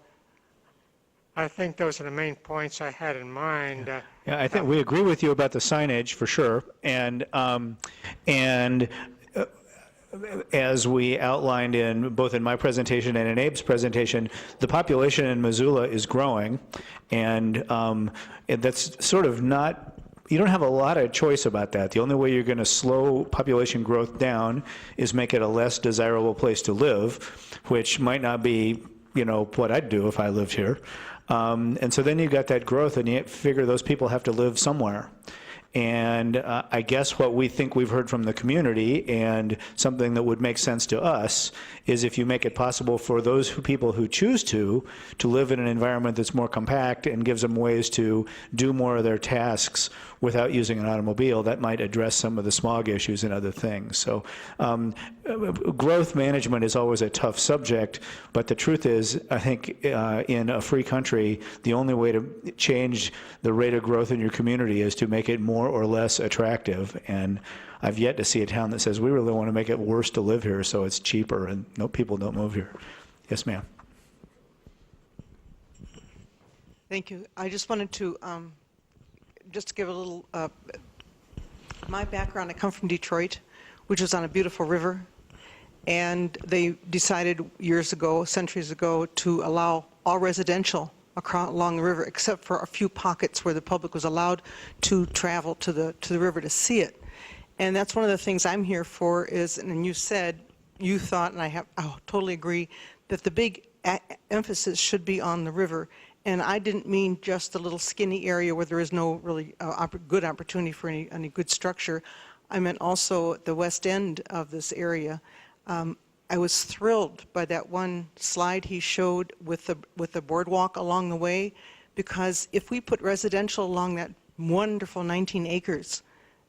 I think those are the main points I had in mind. Yeah, I think we agree with you about the signage for sure, and as we outlined in both in my presentation and in Abe's presentation, the population in Missoula is growing, and that's sort of not. You don't have a lot of choice about that. The only way you're going to slow population growth down is make it a less desirable place to live, which might not be, what I'd do if I lived here. And so then you got that growth, and you figure those people have to live somewhere. And I guess what we think we've heard from the community, and something that would make sense to us, is if you make it possible for those people who choose to live in an environment that's more compact and gives them ways to do more of their tasks without using an automobile, that might address some of the smog issues and other things. So growth management is always a tough subject, but the truth is, I think in a free country, the only way to change the rate of growth in your community is to make it more or less attractive. And I've yet to see a town that says, we really want to make it worse to live here so it's cheaper, and no, people don't move here. Yes, ma'am. Thank you. I just wanted to just give a little, my background, I come from Detroit, which is on a beautiful river, and they decided years ago, centuries ago, to allow all residential along the river, except for a few pockets where the public was allowed to travel to the river to see it. And that's one of the things I'm here for is, and you said, you thought, and I totally agree, that the big emphasis should be on the river. And I didn't mean just a little skinny area where there is no really good opportunity for any good structure. I meant also the west end of this area. I was thrilled by that one slide he showed with the boardwalk along the way, because if we put residential along that wonderful 19 acres,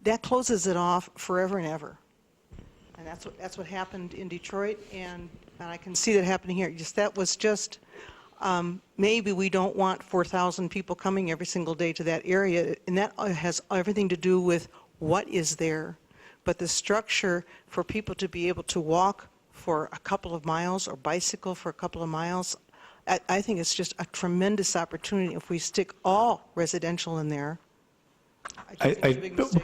that closes it off forever and ever. And that's what happened in Detroit, and I can see that happening here. That was just, maybe we don't want 4,000 people coming every single day to that area, and that has everything to do with what is there. But the structure for people to be able to walk for a couple of miles or bicycle for a couple of miles, I think it's just a tremendous opportunity if we stick all residential in there.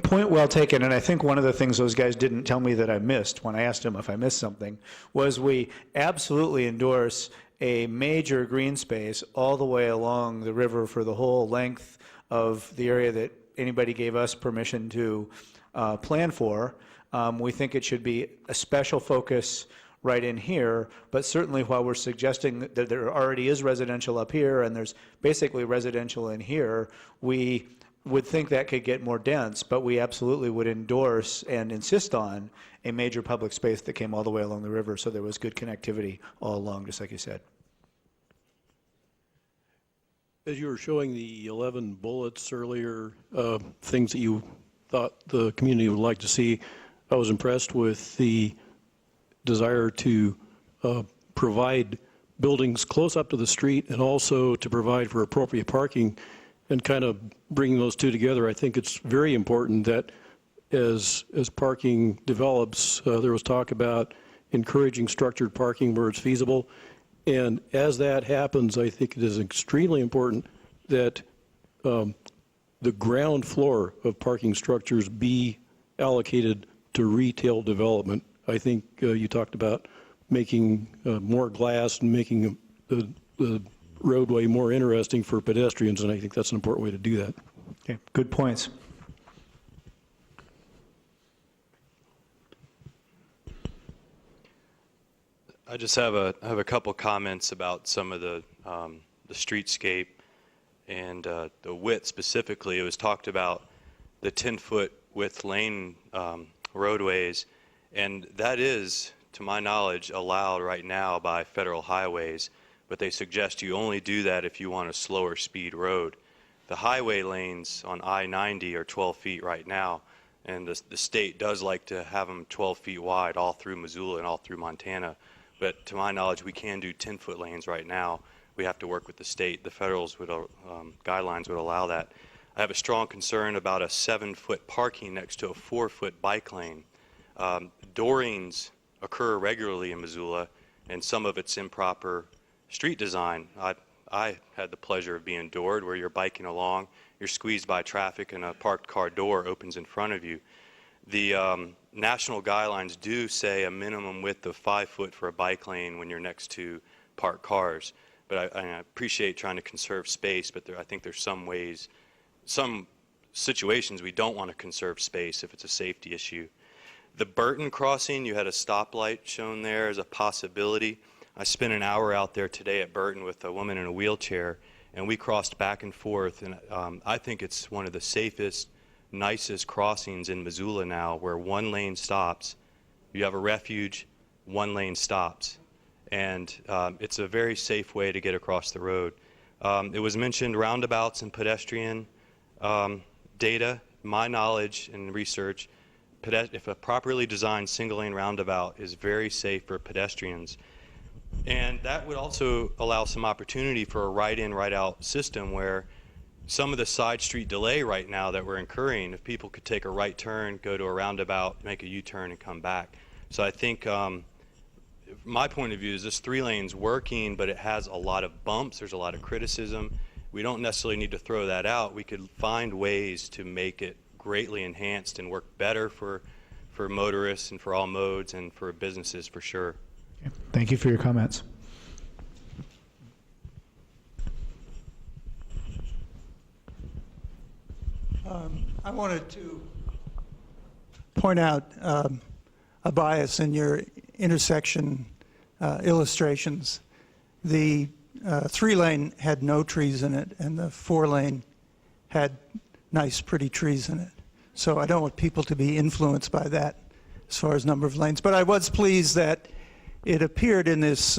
Point well taken, and I think one of the things those guys didn't tell me that I missed when I asked them if I missed something was we absolutely endorse a major green space all the way along the river for the whole length of the area that anybody gave us permission to plan for. We think it should be a special focus right in here, but certainly while we're suggesting that there already is residential up here and there's basically residential in here, we would think that could get more dense, but we absolutely would endorse and insist on a major public space that came all the way along the river so there was good connectivity all along, just like you said. As you were showing the 11 bullets earlier, things that you thought the community would like to see, I was impressed with the desire to provide buildings close up to the street and also to provide for appropriate parking, and kind of bringing those two together. I think it's very important that as parking develops, there was talk about encouraging structured parking where it's feasible. And as that happens, I think it is extremely important that the ground floor of parking structures be allocated to retail development. I think you talked about making more glass and making the roadway more interesting for pedestrians, and I think that's an important way to do that. Okay, good points. I just have a couple comments about some of the streetscape and the width specifically. It was talked about the 10-foot width lane roadways, and that is, to my knowledge, allowed right now by federal highways, but they suggest you only do that if you want a slower speed road. The highway lanes on I-90 are 12 feet right now, and the state does like to have them 12 feet wide all through Missoula and all through Montana. But to my knowledge, we can do 10-foot lanes right now. We have to work with the state. The federal's guidelines would allow that. I have a strong concern about a 7-foot parking next to a 4-foot bike lane. Doorings occur regularly in Missoula, and some of it's improper street design. I had the pleasure of being doored where you're biking along, you're squeezed by traffic, and a parked car door opens in front of you. The national guidelines do say a minimum width of 5 foot for a bike lane when you're next to parked cars. But I appreciate trying to conserve space, but I think there's some ways, some situations we don't want to conserve space if it's a safety issue. The Burton crossing, you had a stoplight shown there as a possibility. I spent an hour out there today at Burton with a woman in a wheelchair, and we crossed back and forth, and I think it's one of the safest, nicest crossings in Missoula now, where one lane stops, you have a refuge, one lane stops, and it's a very safe way to get across the road. It was mentioned roundabouts and pedestrian data. My knowledge and research, if a properly designed single lane roundabout is very safe for pedestrians. And that would also allow some opportunity for a right-in, right-out system where some of the side street delay right now that we're incurring, if people could take a right turn, go to a roundabout, make a U-turn, and come back. So I think my point of view is this 3 lanes working, but it has a lot of bumps. There's a lot of criticism. We don't necessarily need to throw that out. We could find ways to make it greatly enhanced and work better for motorists and for all modes and for businesses for sure. Okay. Thank you for your comments. I wanted to point out a bias in your intersection illustrations. The 3-lane had no trees in it, and the 4-lane had nice, pretty trees in it. So I don't want people to be influenced by that as far as number of lanes. But I was pleased that it appeared in this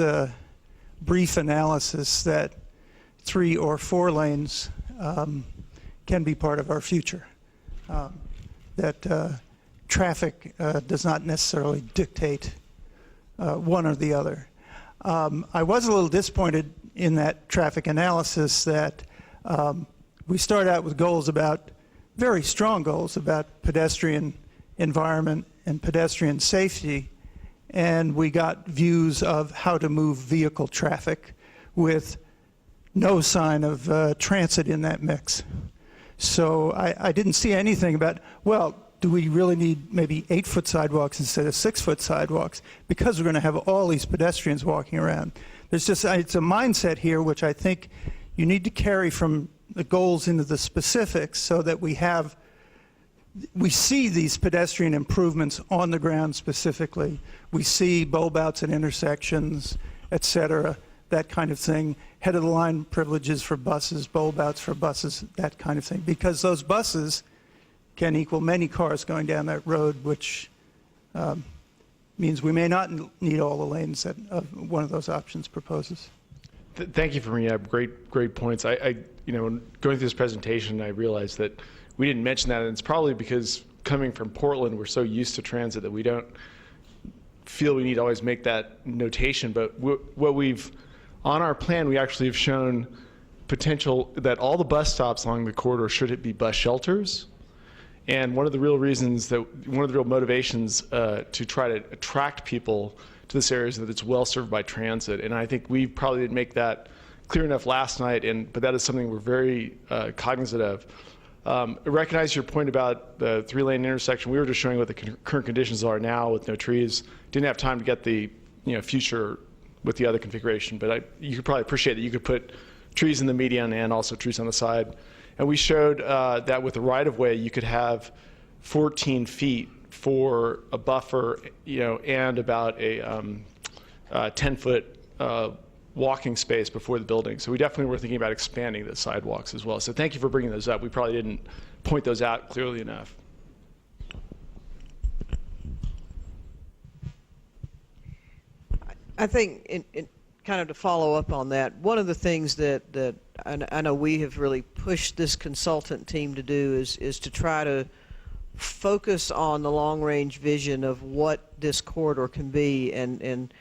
brief analysis that 3 or 4 lanes can be part of our future. That traffic does not necessarily dictate one or the other. I was a little disappointed in that traffic analysis that we start out with goals about, very strong goals about pedestrian environment and pedestrian safety, and we got views of how to move vehicle traffic with no sign of transit in that mix. So I didn't see anything about, well, do we really need maybe 8-foot sidewalks instead of 6-foot sidewalks? Because we're going to have all these pedestrians walking around. There's just, it's a mindset here which I think you need to carry from the goals into the specifics so that we see these pedestrian improvements on the ground specifically. We see bulb outs at intersections, et cetera, that kind of thing. Head of the line privileges for buses, bulb outs for buses, that kind of thing. Because those buses can equal many cars going down that road, which means we may not need all the lanes that one of those options proposes. Thank you for bringing up great points. I going through this presentation, I realized that we didn't mention that, and it's probably because coming from Portland, we're so used to transit that we don't feel we need to always make that notation. But what we've on our plan, we actually have shown potential that all the bus stops along the corridor should be bus shelters. And one of the real motivations to try to attract people to this area is that it's well served by transit. And I think we probably didn't make that clear enough last night, but that is something we're very cognizant of. I recognize your point about the 3-lane intersection. We were just showing what the current conditions are now with no trees. Didn't have time to get the future with the other configuration, but you could probably appreciate that you could put trees in the median and also trees on the side. And we showed that with the right-of-way, you could have 14 feet for a buffer, and about a 10-foot walking space before the building. So we definitely were thinking about expanding the sidewalks as well. So thank you for bringing those up. We probably didn't point those out clearly enough. I think, kind of to follow up on that, one of the things that I know we have really pushed this consultant team to do is to try to focus on the long-range vision of what this corridor can be, and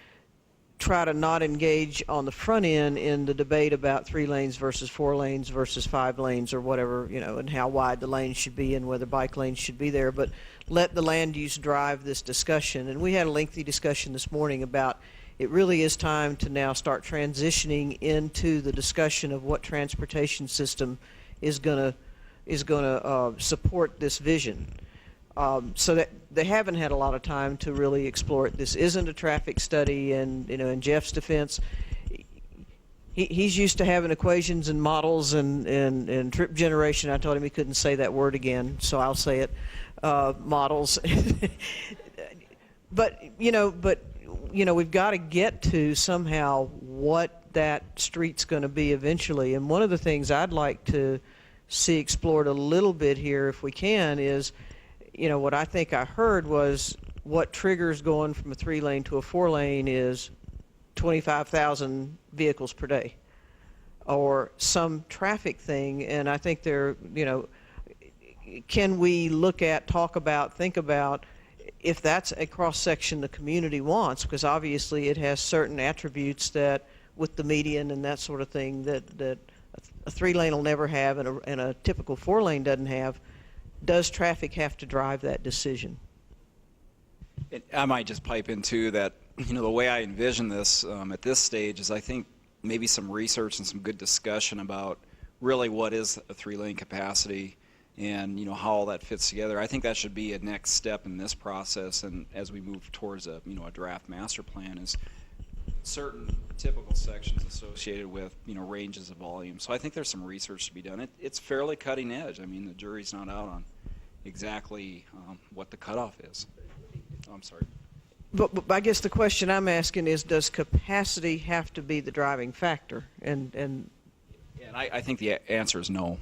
try to not engage on the front end in the debate about 3 lanes versus 4 lanes versus 5 lanes or whatever, and how wide the lanes should be and whether bike lanes should be there, but let the land use drive this discussion. And we had a lengthy discussion this morning about it really is time to now start transitioning into the discussion of what transportation system is going to support this vision. So that they haven't had a lot of time to really explore it. This isn't a traffic study, and in Jeff's defense, he's used to having equations and models and trip generation. I told him he couldn't say that word again, so I'll say it. Models, but we've got to get to somehow what that street's going to be eventually. And one of the things I'd like to see explored a little bit here, if we can, is, what I think I heard was what triggers going from a 3-lane to a 4-lane is 25,000 vehicles per day, or some traffic thing. And I think can we look at, talk about, think about if that's a cross-section the community wants, because obviously it has certain attributes that, with the median and that sort of thing, that a 3-lane will never have and a typical 4-lane doesn't have. Does traffic have to drive that decision? I might just pipe in too that, the way I envision this at this stage is I think maybe some research and some good discussion about really what is a 3-lane capacity and how all that fits together. I think that should be a next step in this process, and as we move towards a draft master plan, is certain typical sections associated with, ranges of volume. So I think there's some research to be done. It's fairly cutting edge. I mean, the jury's not out on exactly what the cutoff is. Oh, I'm sorry. But I guess the question I'm asking is, does capacity have to be the driving factor? And I think the answer is no.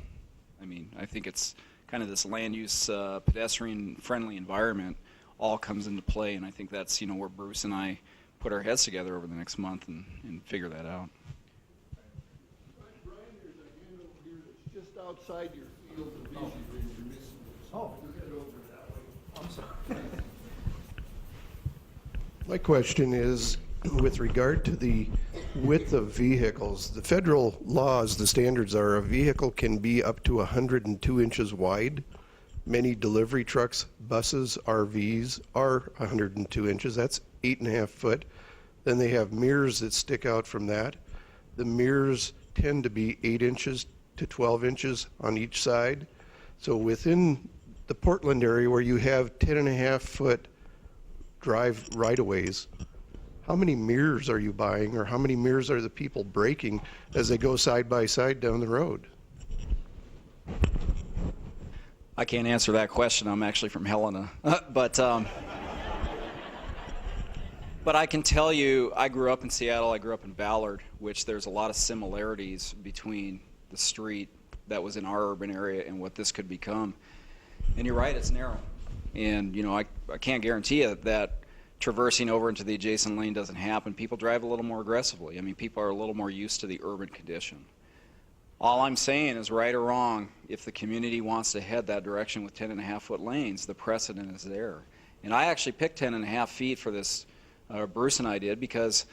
I mean, I think it's kind of this land use, pedestrian-friendly environment all comes into play, and I think that's, where Bruce and I put our heads together over the next month and figure that out. Brian, there's a hand over here that's just outside your field of vision and you're missing this. Oh. Head over that way. I'm sorry. My question is, with regard to the width of vehicles, the federal laws, the standards are a vehicle can be up to 102 inches wide. Many delivery trucks, buses, RVs are 102 inches. That's 8.5 foot. Then they have mirrors that stick out from that. The mirrors tend to be 8 inches to 12 inches on each side. So within the Portland area where you have 10.5 foot drive right-of-ways, how many mirrors are you buying, or how many mirrors are the people breaking as they go side by side down the road? I can't answer that question. I'm actually from Helena. But I can tell you, I grew up in Seattle, I grew up in Ballard, which there's a lot of similarities between the street that was in our urban area and what this could become. And you're right, it's narrow. And, I can't guarantee you that traversing over into the adjacent lane doesn't happen. People drive a little more aggressively. I mean, people are a little more used to the urban condition. All I'm saying is, right or wrong, if the community wants to head that direction with 10.5 foot lanes, the precedent is there. And I actually picked 10.5 feet for this, Bruce and I did, because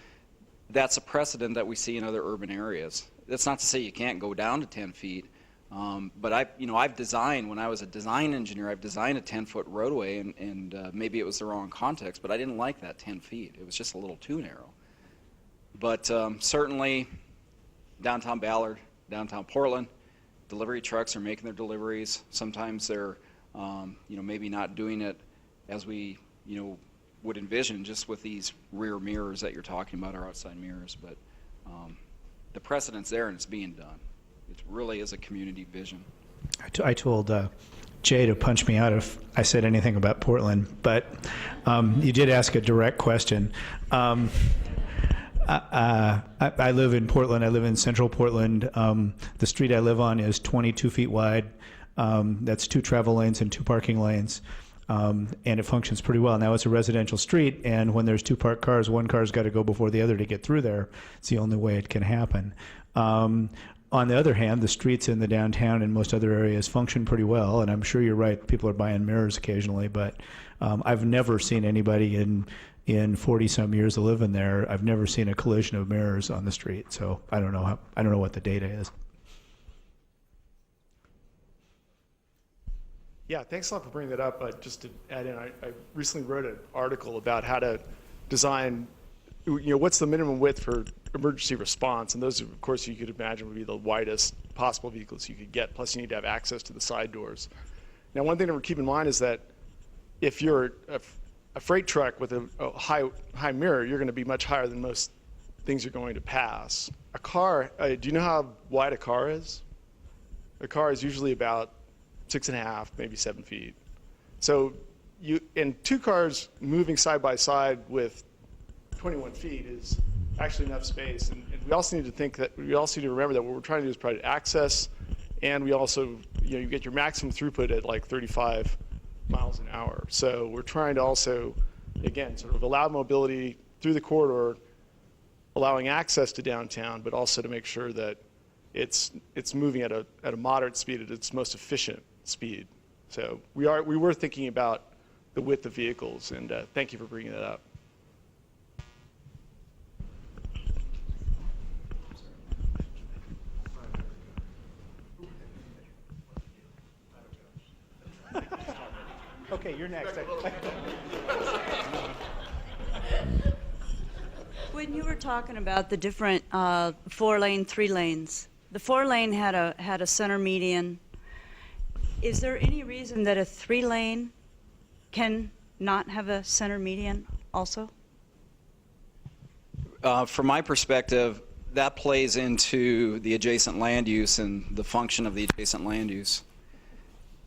that's a precedent that we see in other urban areas. That's not to say you can't go down to 10 feet. But I've designed, when I was a design engineer, I've designed a 10-foot roadway, and maybe it was the wrong context, but I didn't like that 10 feet. It was just a little too narrow. But certainly, downtown Ballard, downtown Portland, delivery trucks are making their deliveries. Sometimes they're, maybe not doing it as we, would envision, just with these rear mirrors that you're talking about, or outside mirrors. But the precedent's there, and it's being done. It really is a community vision. I told Jay to punch me out if I said anything about Portland, but you did ask a direct question. I live in Portland. I live in central Portland. The street I live on is 22 feet wide. That's 2 travel lanes and 2 parking lanes. And it functions pretty well. Now, it's a residential street, and when there's 2 parked cars, one car's got to go before the other to get through there. It's the only way it can happen. On the other hand, the streets in the downtown and most other areas function pretty well, and I'm sure you're right, people are buying mirrors occasionally, but I've never seen anybody in 40-some years of living there, I've never seen a collision of mirrors on the street, so I don't know what the data is. Yeah, thanks a lot for bringing that up. Just to add in, I recently wrote an article about how to design, what's the minimum width for emergency response, and those, of course, you could imagine would be the widest possible vehicles you could get, plus you need to have access to the side doors. Now, one thing to keep in mind is that if you're a freight truck with a high mirror, you're going to be much higher than most things you're going to pass. A car, do you know how wide a car is? A car is usually about 6.5, maybe 7 feet. So and 2 cars moving side by side with 21 feet is actually enough space. And we also need to remember that what we're trying to do is provide access, and we also, you get your maximum throughput at like 35 miles an hour. So we're trying to also, again, sort of allow mobility through the corridor, allowing access to downtown, but also to make sure that it's moving at a moderate speed, at its most efficient speed. So we were thinking about the width of vehicles, and thank you for bringing that up. Okay, you're next. When you were talking about the different 4-lane, 3 lanes, the 4-lane had a center median. Is there any reason that a 3-lane can not have a center median also? From my perspective, that plays into the adjacent land use and the function of the adjacent land use.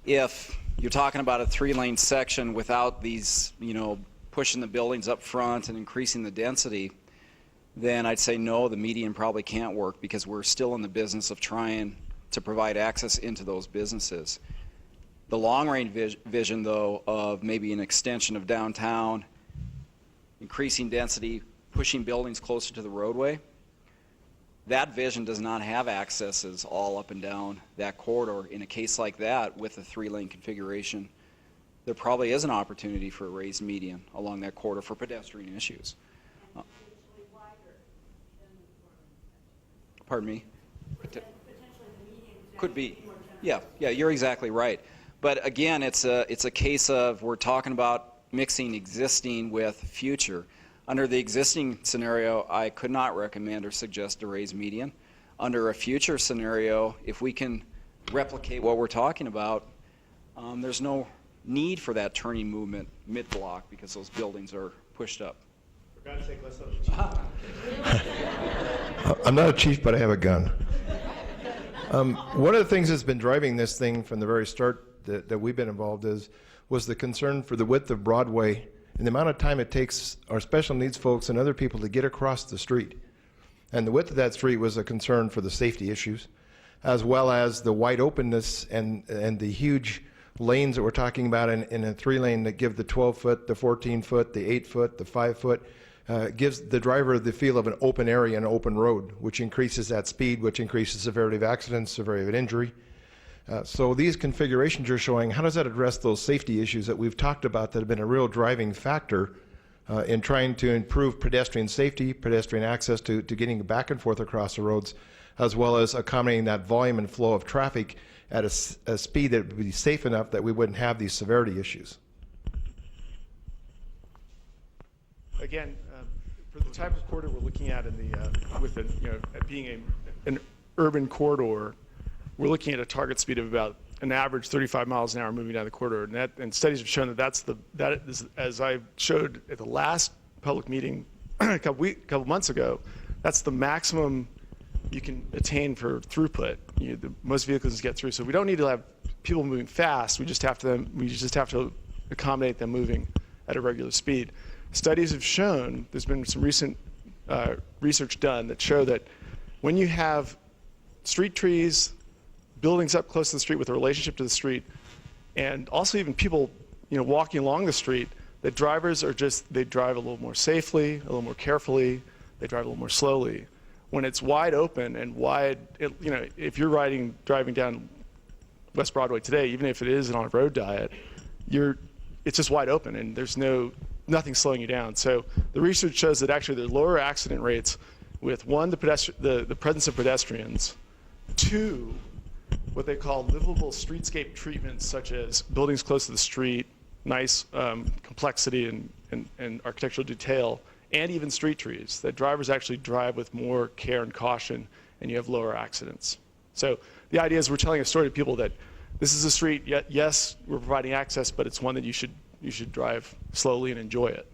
If you're talking about a 3-lane section without these, pushing the buildings up front and increasing the density, then I'd say no, the median probably can't work because we're still in the business of trying to provide access into those businesses. The long-range vision, though, of maybe an extension of downtown, increasing density, pushing buildings closer to the roadway, that vision does not have accesses all up and down that corridor. In a case like that, with a 3-lane configuration, there probably is an opportunity for a raised median along that corridor for pedestrian issues. Pardon me? Could be. Yeah, you're exactly right. But again, it's a case of we're talking about mixing existing with future. Under the existing scenario, I could not recommend or suggest a raised median. Under a future scenario, if we can replicate what we're talking about, there's no need for that turning movement mid-block because those buildings are pushed up. For God's sake, let's not I'm not a chief, but I have a gun. One of the things that's been driving this thing from the very start that we've been involved was the concern for the width of Broadway and the amount of time it takes our special needs folks and other people to get across the street. And the width of that street was a concern for the safety issues, as well as the wide openness and the huge lanes that we're talking about in a 3-lane that give the 12-foot, the 14-foot, the 8-foot, the 5-foot, gives the driver the feel of an open area and an open road, which increases that speed, which increases severity of accidents, severity of injury. So these configurations are showing how does that address those safety issues that we've talked about that have been a real driving factor in trying to improve pedestrian safety, pedestrian access to getting back and forth across the roads, as well as accommodating that volume and flow of traffic at a speed that would be safe enough that we wouldn't have these severity issues. Again, for the type of corridor we're looking at being an urban corridor, we're looking at a target speed of about an average 35 miles an hour moving down the corridor, and studies have shown that is, as I showed at the last public meeting a couple months ago, that's the maximum you can attain for throughput. Most vehicles get through, so we don't need to have people moving fast. We just have to accommodate them moving at a regular speed. Studies have shown, there's been some recent research done that show that when you have street trees, buildings up close to the street with a relationship to the street, and also even people walking along the street, that drivers they drive a little more safely, a little more carefully, they drive a little more slowly. When it's wide open and if you're driving down West Broadway today, even if it is on a road diet, it's just wide open and there's nothing slowing you down. So the research shows that actually there's lower accident rates with one, the presence of pedestrians, two, what they call livable streetscape treatments, such as buildings close to the street, nice complexity and architectural detail, and even street trees, that drivers actually drive with more care and caution, and you have lower accidents. So the idea is we're telling a story to people that this is a street, yes, we're providing access, but it's one that you should drive slowly and enjoy it.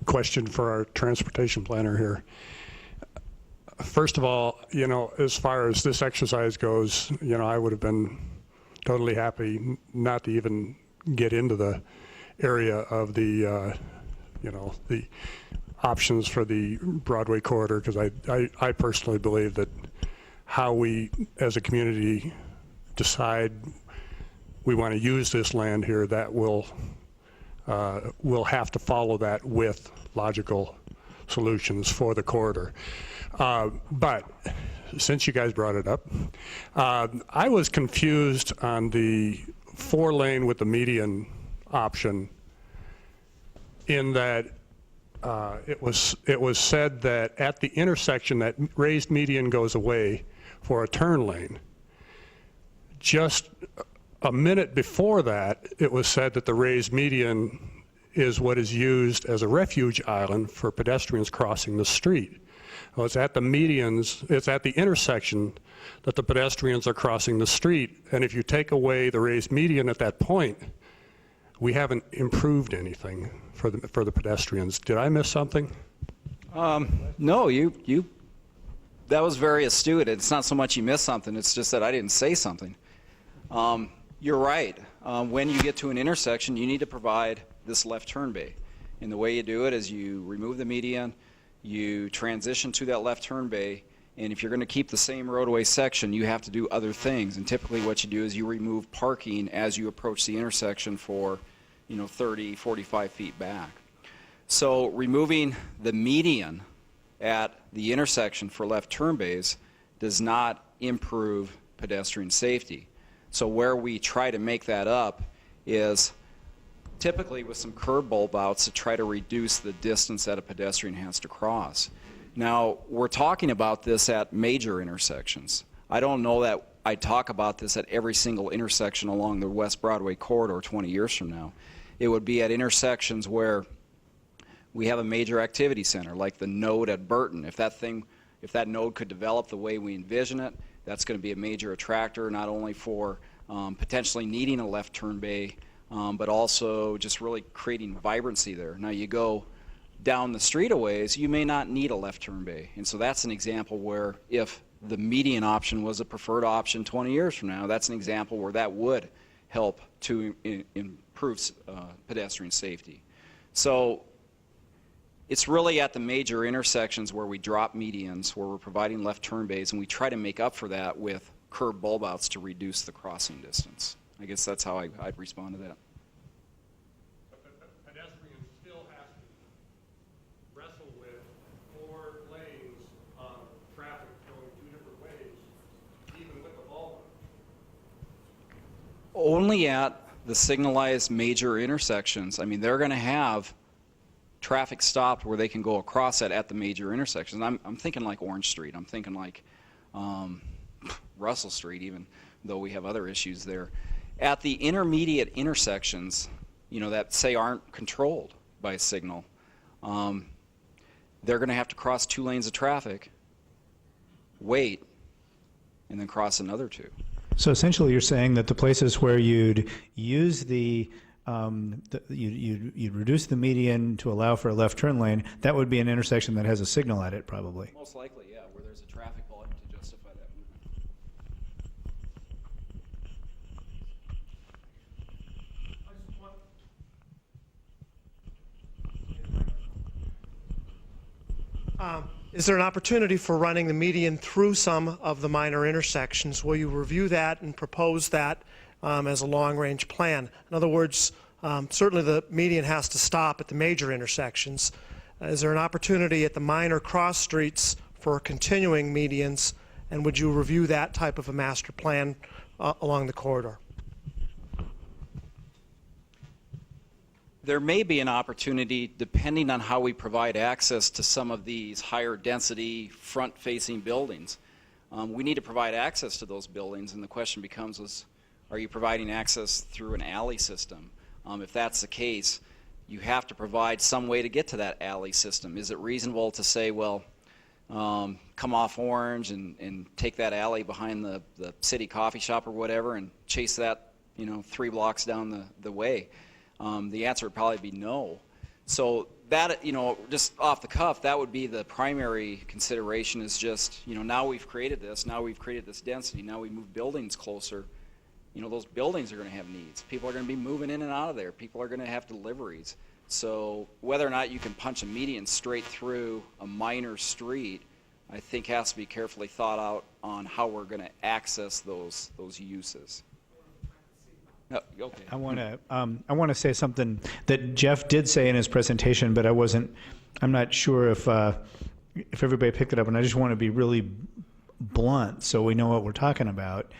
Question for our transportation planner here. First of all, as far as this exercise goes, I would have been totally happy not to even get into the area of the, the options for the Broadway corridor, because I personally believe that how we, as a community, decide we want to use this land here, that we'll have to follow that with logical solutions for the corridor. But since you guys brought it up, I was confused on the 4-lane with the median option, in that it was said that at the intersection that raised median goes away for a turn lane. Just a minute before that, it was said that the raised median is what is used as a refuge island for pedestrians crossing the street. Well, it's at the medians, it's at the intersection that the pedestrians are crossing the street. And if you take away the raised median at that point, we haven't improved anything for the pedestrians. Did I miss something? No, you. That was very astute. It's not so much you missed something, it's just that I didn't say something. You're right. When you get to an intersection, you need to provide this left turn bay. And the way you do it is you remove the median, you transition to that left turn bay, and if you're going to keep the same roadway section, you have to do other things. And typically what you do is you remove parking as you approach the intersection for 30, 45 feet back. So removing the median at the intersection for left turn bays does not improve pedestrian safety. So where we try to make that up is typically with some curb bulb outs to try to reduce the distance that a pedestrian has to cross. Now, we're talking about this at major intersections. I don't know that I talk about this at every single intersection along the West Broadway corridor 20 years from now. It would be at intersections where we have a major activity center, like the node at Burton. If that node could develop the way we envision it, that's going to be a major attractor, not only for potentially needing a left turn bay, but also just really creating vibrancy there. Now you go down the street a ways, you may not need a left turn bay. And so that's an example where if the median option was a preferred option 20 years from now, that's an example where that would help to improve pedestrian safety. So it's really at the major intersections where we drop medians, where we're providing left turn bays, and we try to make up for that with curb bulb outs to reduce the crossing distance. I guess that's how I'd respond to that. But the pedestrian still has to wrestle with 4 lanes of traffic going 2 different ways, even with the bulb. Only at the signalized major intersections. I mean, they're going to have traffic stopped where they can go across that at the major intersections. I'm thinking like Orange Street. I'm thinking like Russell Street, even though we have other issues there. At the intermediate intersections, that say aren't controlled by a signal, they're going to have to cross 2 lanes of traffic, wait, and then cross another 2. So essentially you're saying that the places where you'd use you'd reduce the median to allow for a left turn lane, that would be an intersection that has a signal at it probably. Most likely, yeah, where there's a traffic volume to justify that movement. Is there an opportunity for running the median through some of the minor intersections? Will you review that and propose that as a long-range plan? In other words, certainly the median has to stop at the major intersections. Is there an opportunity at the minor cross streets for continuing medians, and would you review that type of a master plan along the corridor? There may be an opportunity, depending on how we provide access to some of these higher density front-facing buildings. We need to provide access to those buildings, and the question becomes, are you providing access through an alley system? If that's the case, you have to provide some way to get to that alley system. Is it reasonable to say, well, come off Orange and take that alley behind the city coffee shop or whatever and chase that 3 blocks down the way? The answer would probably be no. So that, just off the cuff, that would be the primary consideration, is just, now we've created this density, now we move buildings closer. Those buildings are going to have needs. People are going to be moving in and out of there. People are going to have deliveries. So whether or not you can punch a median straight through a minor street, I think has to be carefully thought out on how we're going to access those uses. Okay. I want to say something that Jeff did say in his presentation, but I'm not sure if everybody picked it up, and I just want to be really blunt so we know what we're talking about.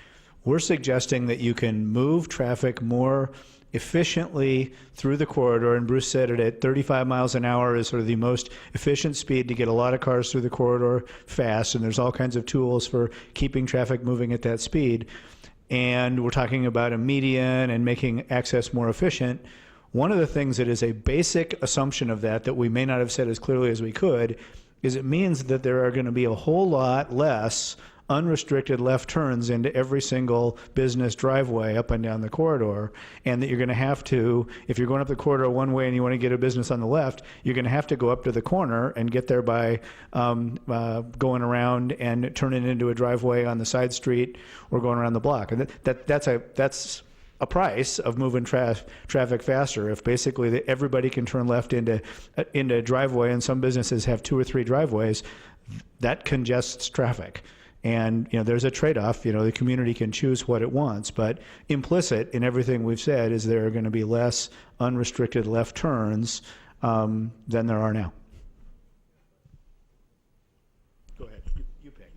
We're suggesting that you can move traffic more efficiently through the corridor, and Bruce said it at 35 miles an hour is sort of the most efficient speed to get a lot of cars through the corridor fast, and there's all kinds of tools for keeping traffic moving at that speed. And we're talking about a median and making access more efficient. One of the things that is a basic assumption of that we may not have said as clearly as we could is it means that there are going to be a whole lot less unrestricted left turns into every single business driveway up and down the corridor, and that you're going to have to, if you're going up the corridor one way and you want to get a business on the left, you're going to have to go up to the corner and get there by going around and turning into a driveway on the side street or going around the block. And that's a price of moving traffic faster. If basically everybody can turn left into a driveway, and some businesses have 2 or 3 driveways, that congests traffic. And there's a trade-off. The community can choose what it wants, but implicit in everything we've said is there are going to be less unrestricted left turns than there are now. Go ahead. You pick.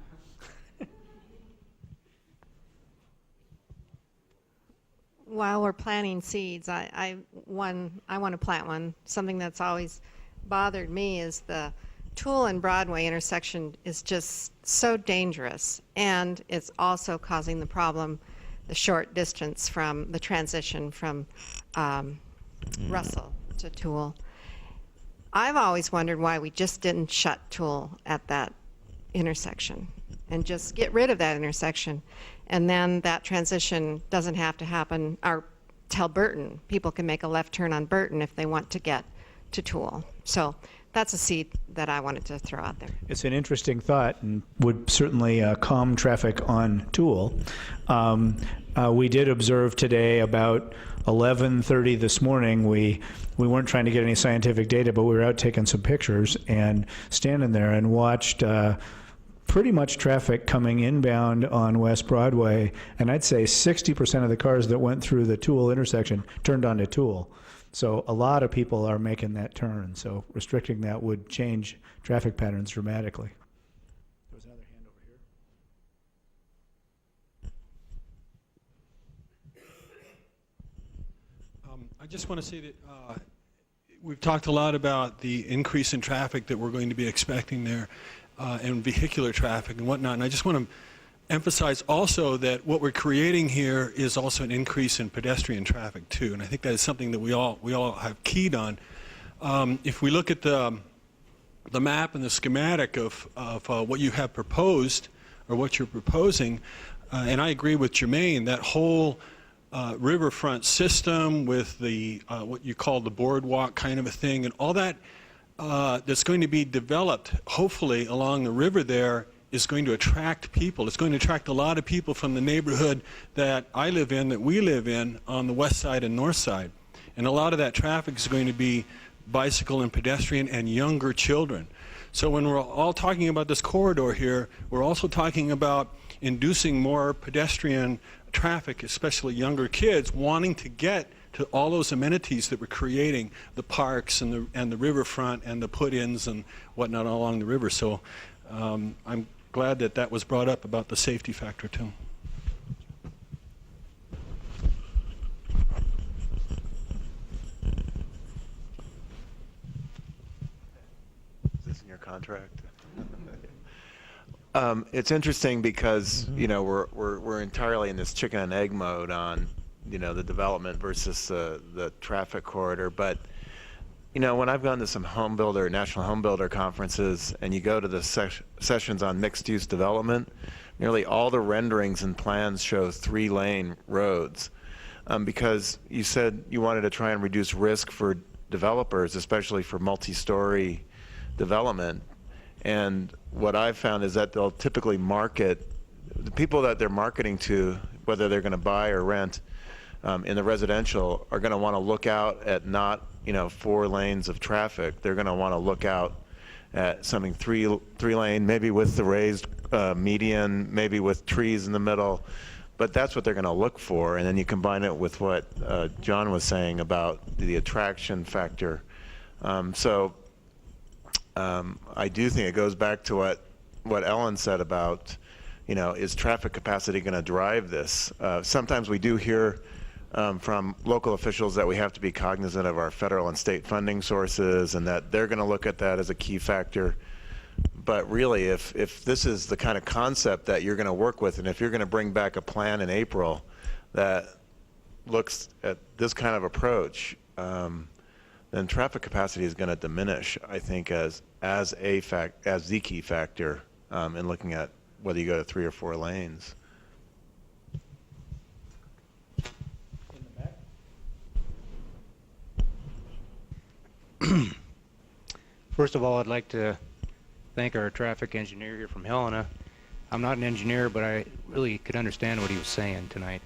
While we're planting seeds, I want to plant one. Something that's always bothered me is the Toole and Broadway intersection is just so dangerous, and it's also causing the problem, the short distance from the transition from Russell to Toole. I've always wondered why we just didn't shut Toole at that intersection and just get rid of that intersection, and then that transition doesn't have to happen, or tell Burton. People can make a left turn on Burton if they want to get to Toole. So that's a seed that I wanted to throw out there. It's an interesting thought and would certainly calm traffic on Toole. We did observe today about 11:30 this morning. We weren't trying to get any scientific data, but we were out taking some pictures and standing there and watched pretty much traffic coming inbound on West Broadway. And I'd say 60% of the cars that went through the Toole intersection turned onto Toole. So a lot of people are making that turn. So restricting that would change traffic patterns dramatically. There was another hand over here. I just want to say that we've talked a lot about the increase in traffic that we're going to be expecting there and vehicular traffic and whatnot. And I just want to emphasize also that what we're creating here is also an increase in pedestrian traffic too, and I think that is something that we all have keyed on. If we look at the map and the schematic of what you have proposed or what you're proposing, and I agree with Jermaine, that whole riverfront system with the what you call the boardwalk kind of a thing, and all that that's going to be developed hopefully along the river there is going to attract people. It's going to attract a lot of people from the neighborhood that I live in, that we live in, on the west side and north side. And a lot of that traffic is going to be bicycle and pedestrian and younger children. So when we're all talking about this corridor here, we're also talking about inducing more pedestrian traffic, especially younger kids wanting to get to all those amenities that we're creating, the parks and the riverfront and the put-ins and whatnot along the river. So I'm glad that that was brought up about the safety factor too. Is this in your contract? It's interesting because we're entirely in this chicken and egg mode on the development versus the traffic corridor, but when I've gone to some national home builder conferences, and you go to the sessions on mixed-use development, nearly all the renderings and plans show 3-lane roads, because you said you wanted to try and reduce risk for developers, especially for multi-story development. And what I've found is that they'll typically market, the people that they're marketing to, whether they're going to buy or rent in the residential, are going to want to look out at not 4 lanes of traffic. They're going to want to look out at something 3-lane, maybe with the raised median, maybe with trees in the middle. But that's what they're going to look for. And then you combine it with what John was saying about the attraction factor. So I do think it goes back to what Ellen said about, is traffic capacity going to drive this? Sometimes we do hear from local officials that we have to be cognizant of our federal and state funding sources, and that they're going to look at that as a key factor. But really, if this is the kind of concept that you're going to work with, and if you're going to bring back a plan in April that looks at this kind of approach, then then traffic capacity is going to diminish, I think, as the key factor in looking at whether you go to 3 or 4 lanes. First of all, I'd like to thank our traffic engineer here from Helena. I'm not an engineer, but I really could understand what he was saying tonight,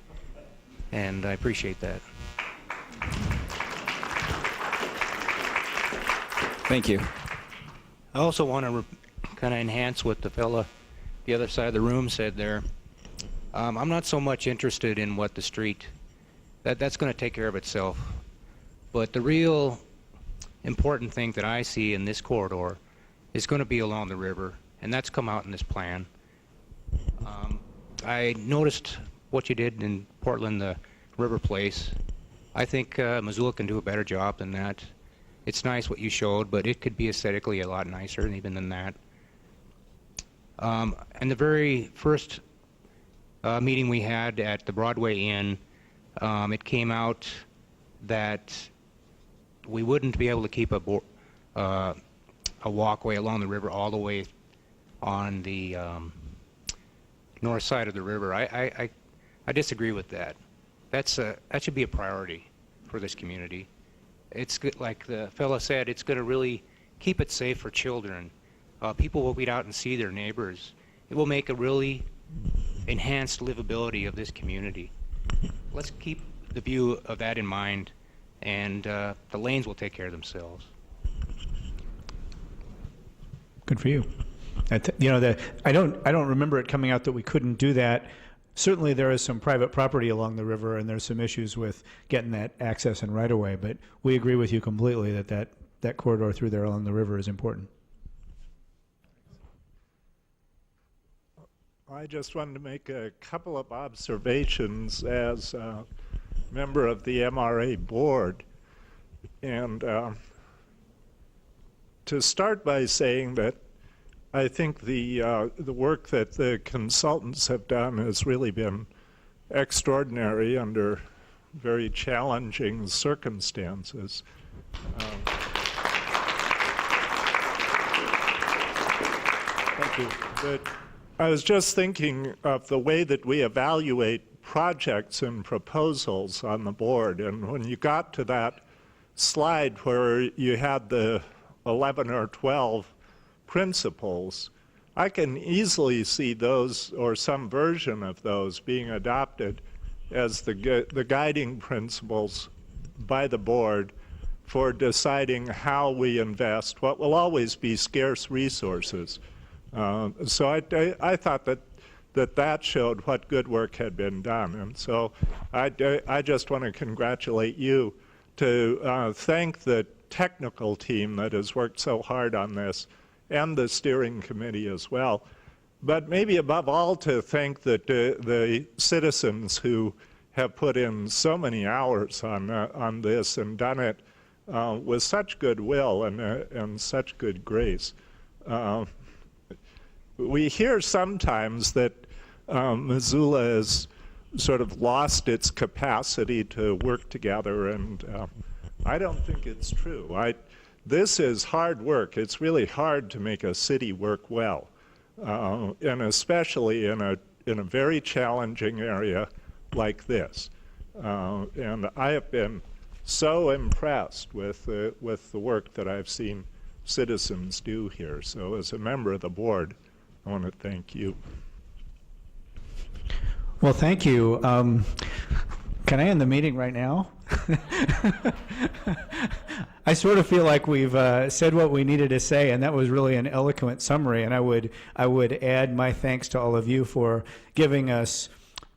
and I appreciate that. Thank you. I also want to kind of enhance what the fella the other side of the room said there. I'm not so much interested in what the street, that's going to take care of itself, but the real important thing that I see in this corridor is going to be along the river, and that's come out in this plan. I noticed what you did in Portland, the river place. I think Missoula can do a better job than that. It's nice what you showed, but it could be aesthetically a lot nicer even than that. And the very first meeting we had at the Broadway Inn, it came out that we wouldn't be able to keep a walkway along the river all the way on the north side of the river. I disagree with that. That should be a priority for this community. It's good, like the fellow said, it's going to really keep it safe for children. People will get out and see their neighbors. It will make a really enhanced livability of this community. Let's keep the view of that in mind, and the lanes will take care of themselves. Good for you. I don't remember it coming out that we couldn't do that. Certainly there is some private property along the river, and there's some issues with getting that access and right of way, but we agree with you completely that corridor through there along the river is important. I just wanted to make a couple of observations as a member of the MRA board. And to start by saying that I think the work that the consultants have done has really been extraordinary under very challenging circumstances. Thank you. But I was just thinking of the way that we evaluate projects and proposals on the board, and when you got to that slide where you had the 11 or 12 principles, I can easily see those or some version of those being adopted as the guiding principles by the board for deciding how we invest what will always be scarce resources. So I thought that showed what good work had been done. And so I just want to congratulate you, to thank the technical team that has worked so hard on this, and the steering committee as well. But maybe above all to thank the citizens who have put in so many hours on this and done it with such goodwill and such good grace. We hear sometimes that Missoula has sort of lost its capacity to work together, and I don't think it's true. This is hard work. It's really hard to make a city work well, and especially in a very challenging area like this. And I have been so impressed with the work that I've seen citizens do here. So as a member of the board, I want to thank you. Well, thank you. Can I end the meeting right now? I sort of feel like we've said what we needed to say, and that was really an eloquent summary. And I would add my thanks to all of you for giving us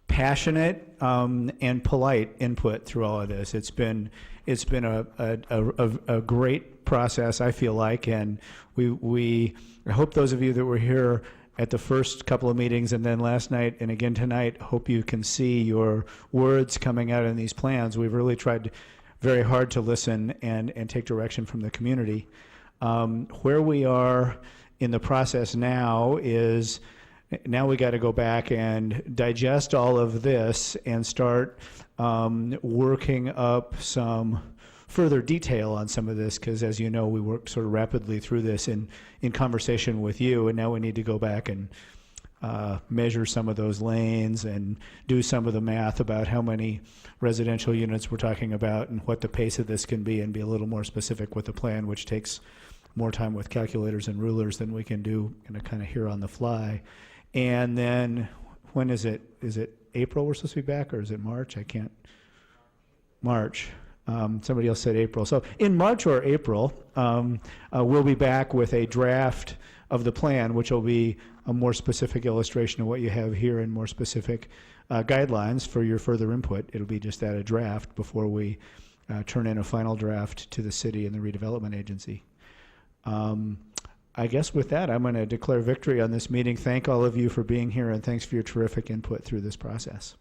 passionate and polite input through all of this. It's been a great process, I feel like, and I hope those of you that were here at the first couple of meetings and then last night and again tonight, hope you can see your words coming out in these plans. We've really tried very hard to listen and take direction from the community. Where we are in the process now is, now we got to go back and digest all of this and start working up some further detail on some of this, because as you know, we worked sort of rapidly through this in conversation with you, and now we need to go back and measure some of those lanes and do some of the math about how many residential units we're talking about and what the pace of this can be, and be a little more specific with the plan, which takes more time with calculators and rulers than we can do kind of here on the fly. And then when is it? Is it April we're supposed to be back, or is it March? I can't. March. Somebody else said April. So in March or April, we'll be back with a draft of the plan, which will be a more specific illustration of what you have here and more specific guidelines for your further input. It'll be just that, a draft, before we turn in a final draft to the city and the redevelopment agency. I guess with that, I'm going to declare victory on this meeting. Thank all of you for being here, and thanks for your terrific input through this process.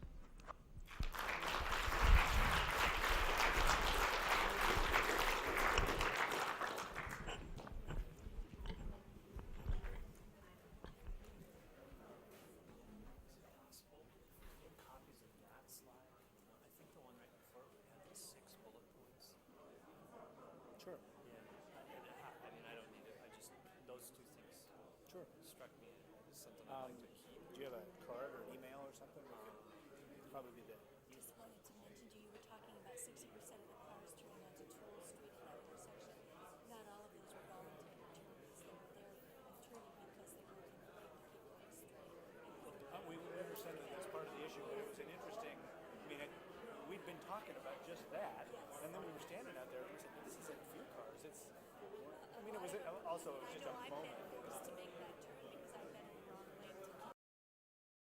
Do you have a card or email or something? Probably be the. Just wanted to mention to you, you were talking about 60% of the cars turning onto Tool Street for that intersection. Not all of those were voluntary turns. They were there turning because they were looking for people on the street. We understand that that's part of the issue, but it was an interesting. I mean, we'd been talking about just that, and then we were standing out there and we said, "This isn't a few cars. It's." I mean, it was also just a moment.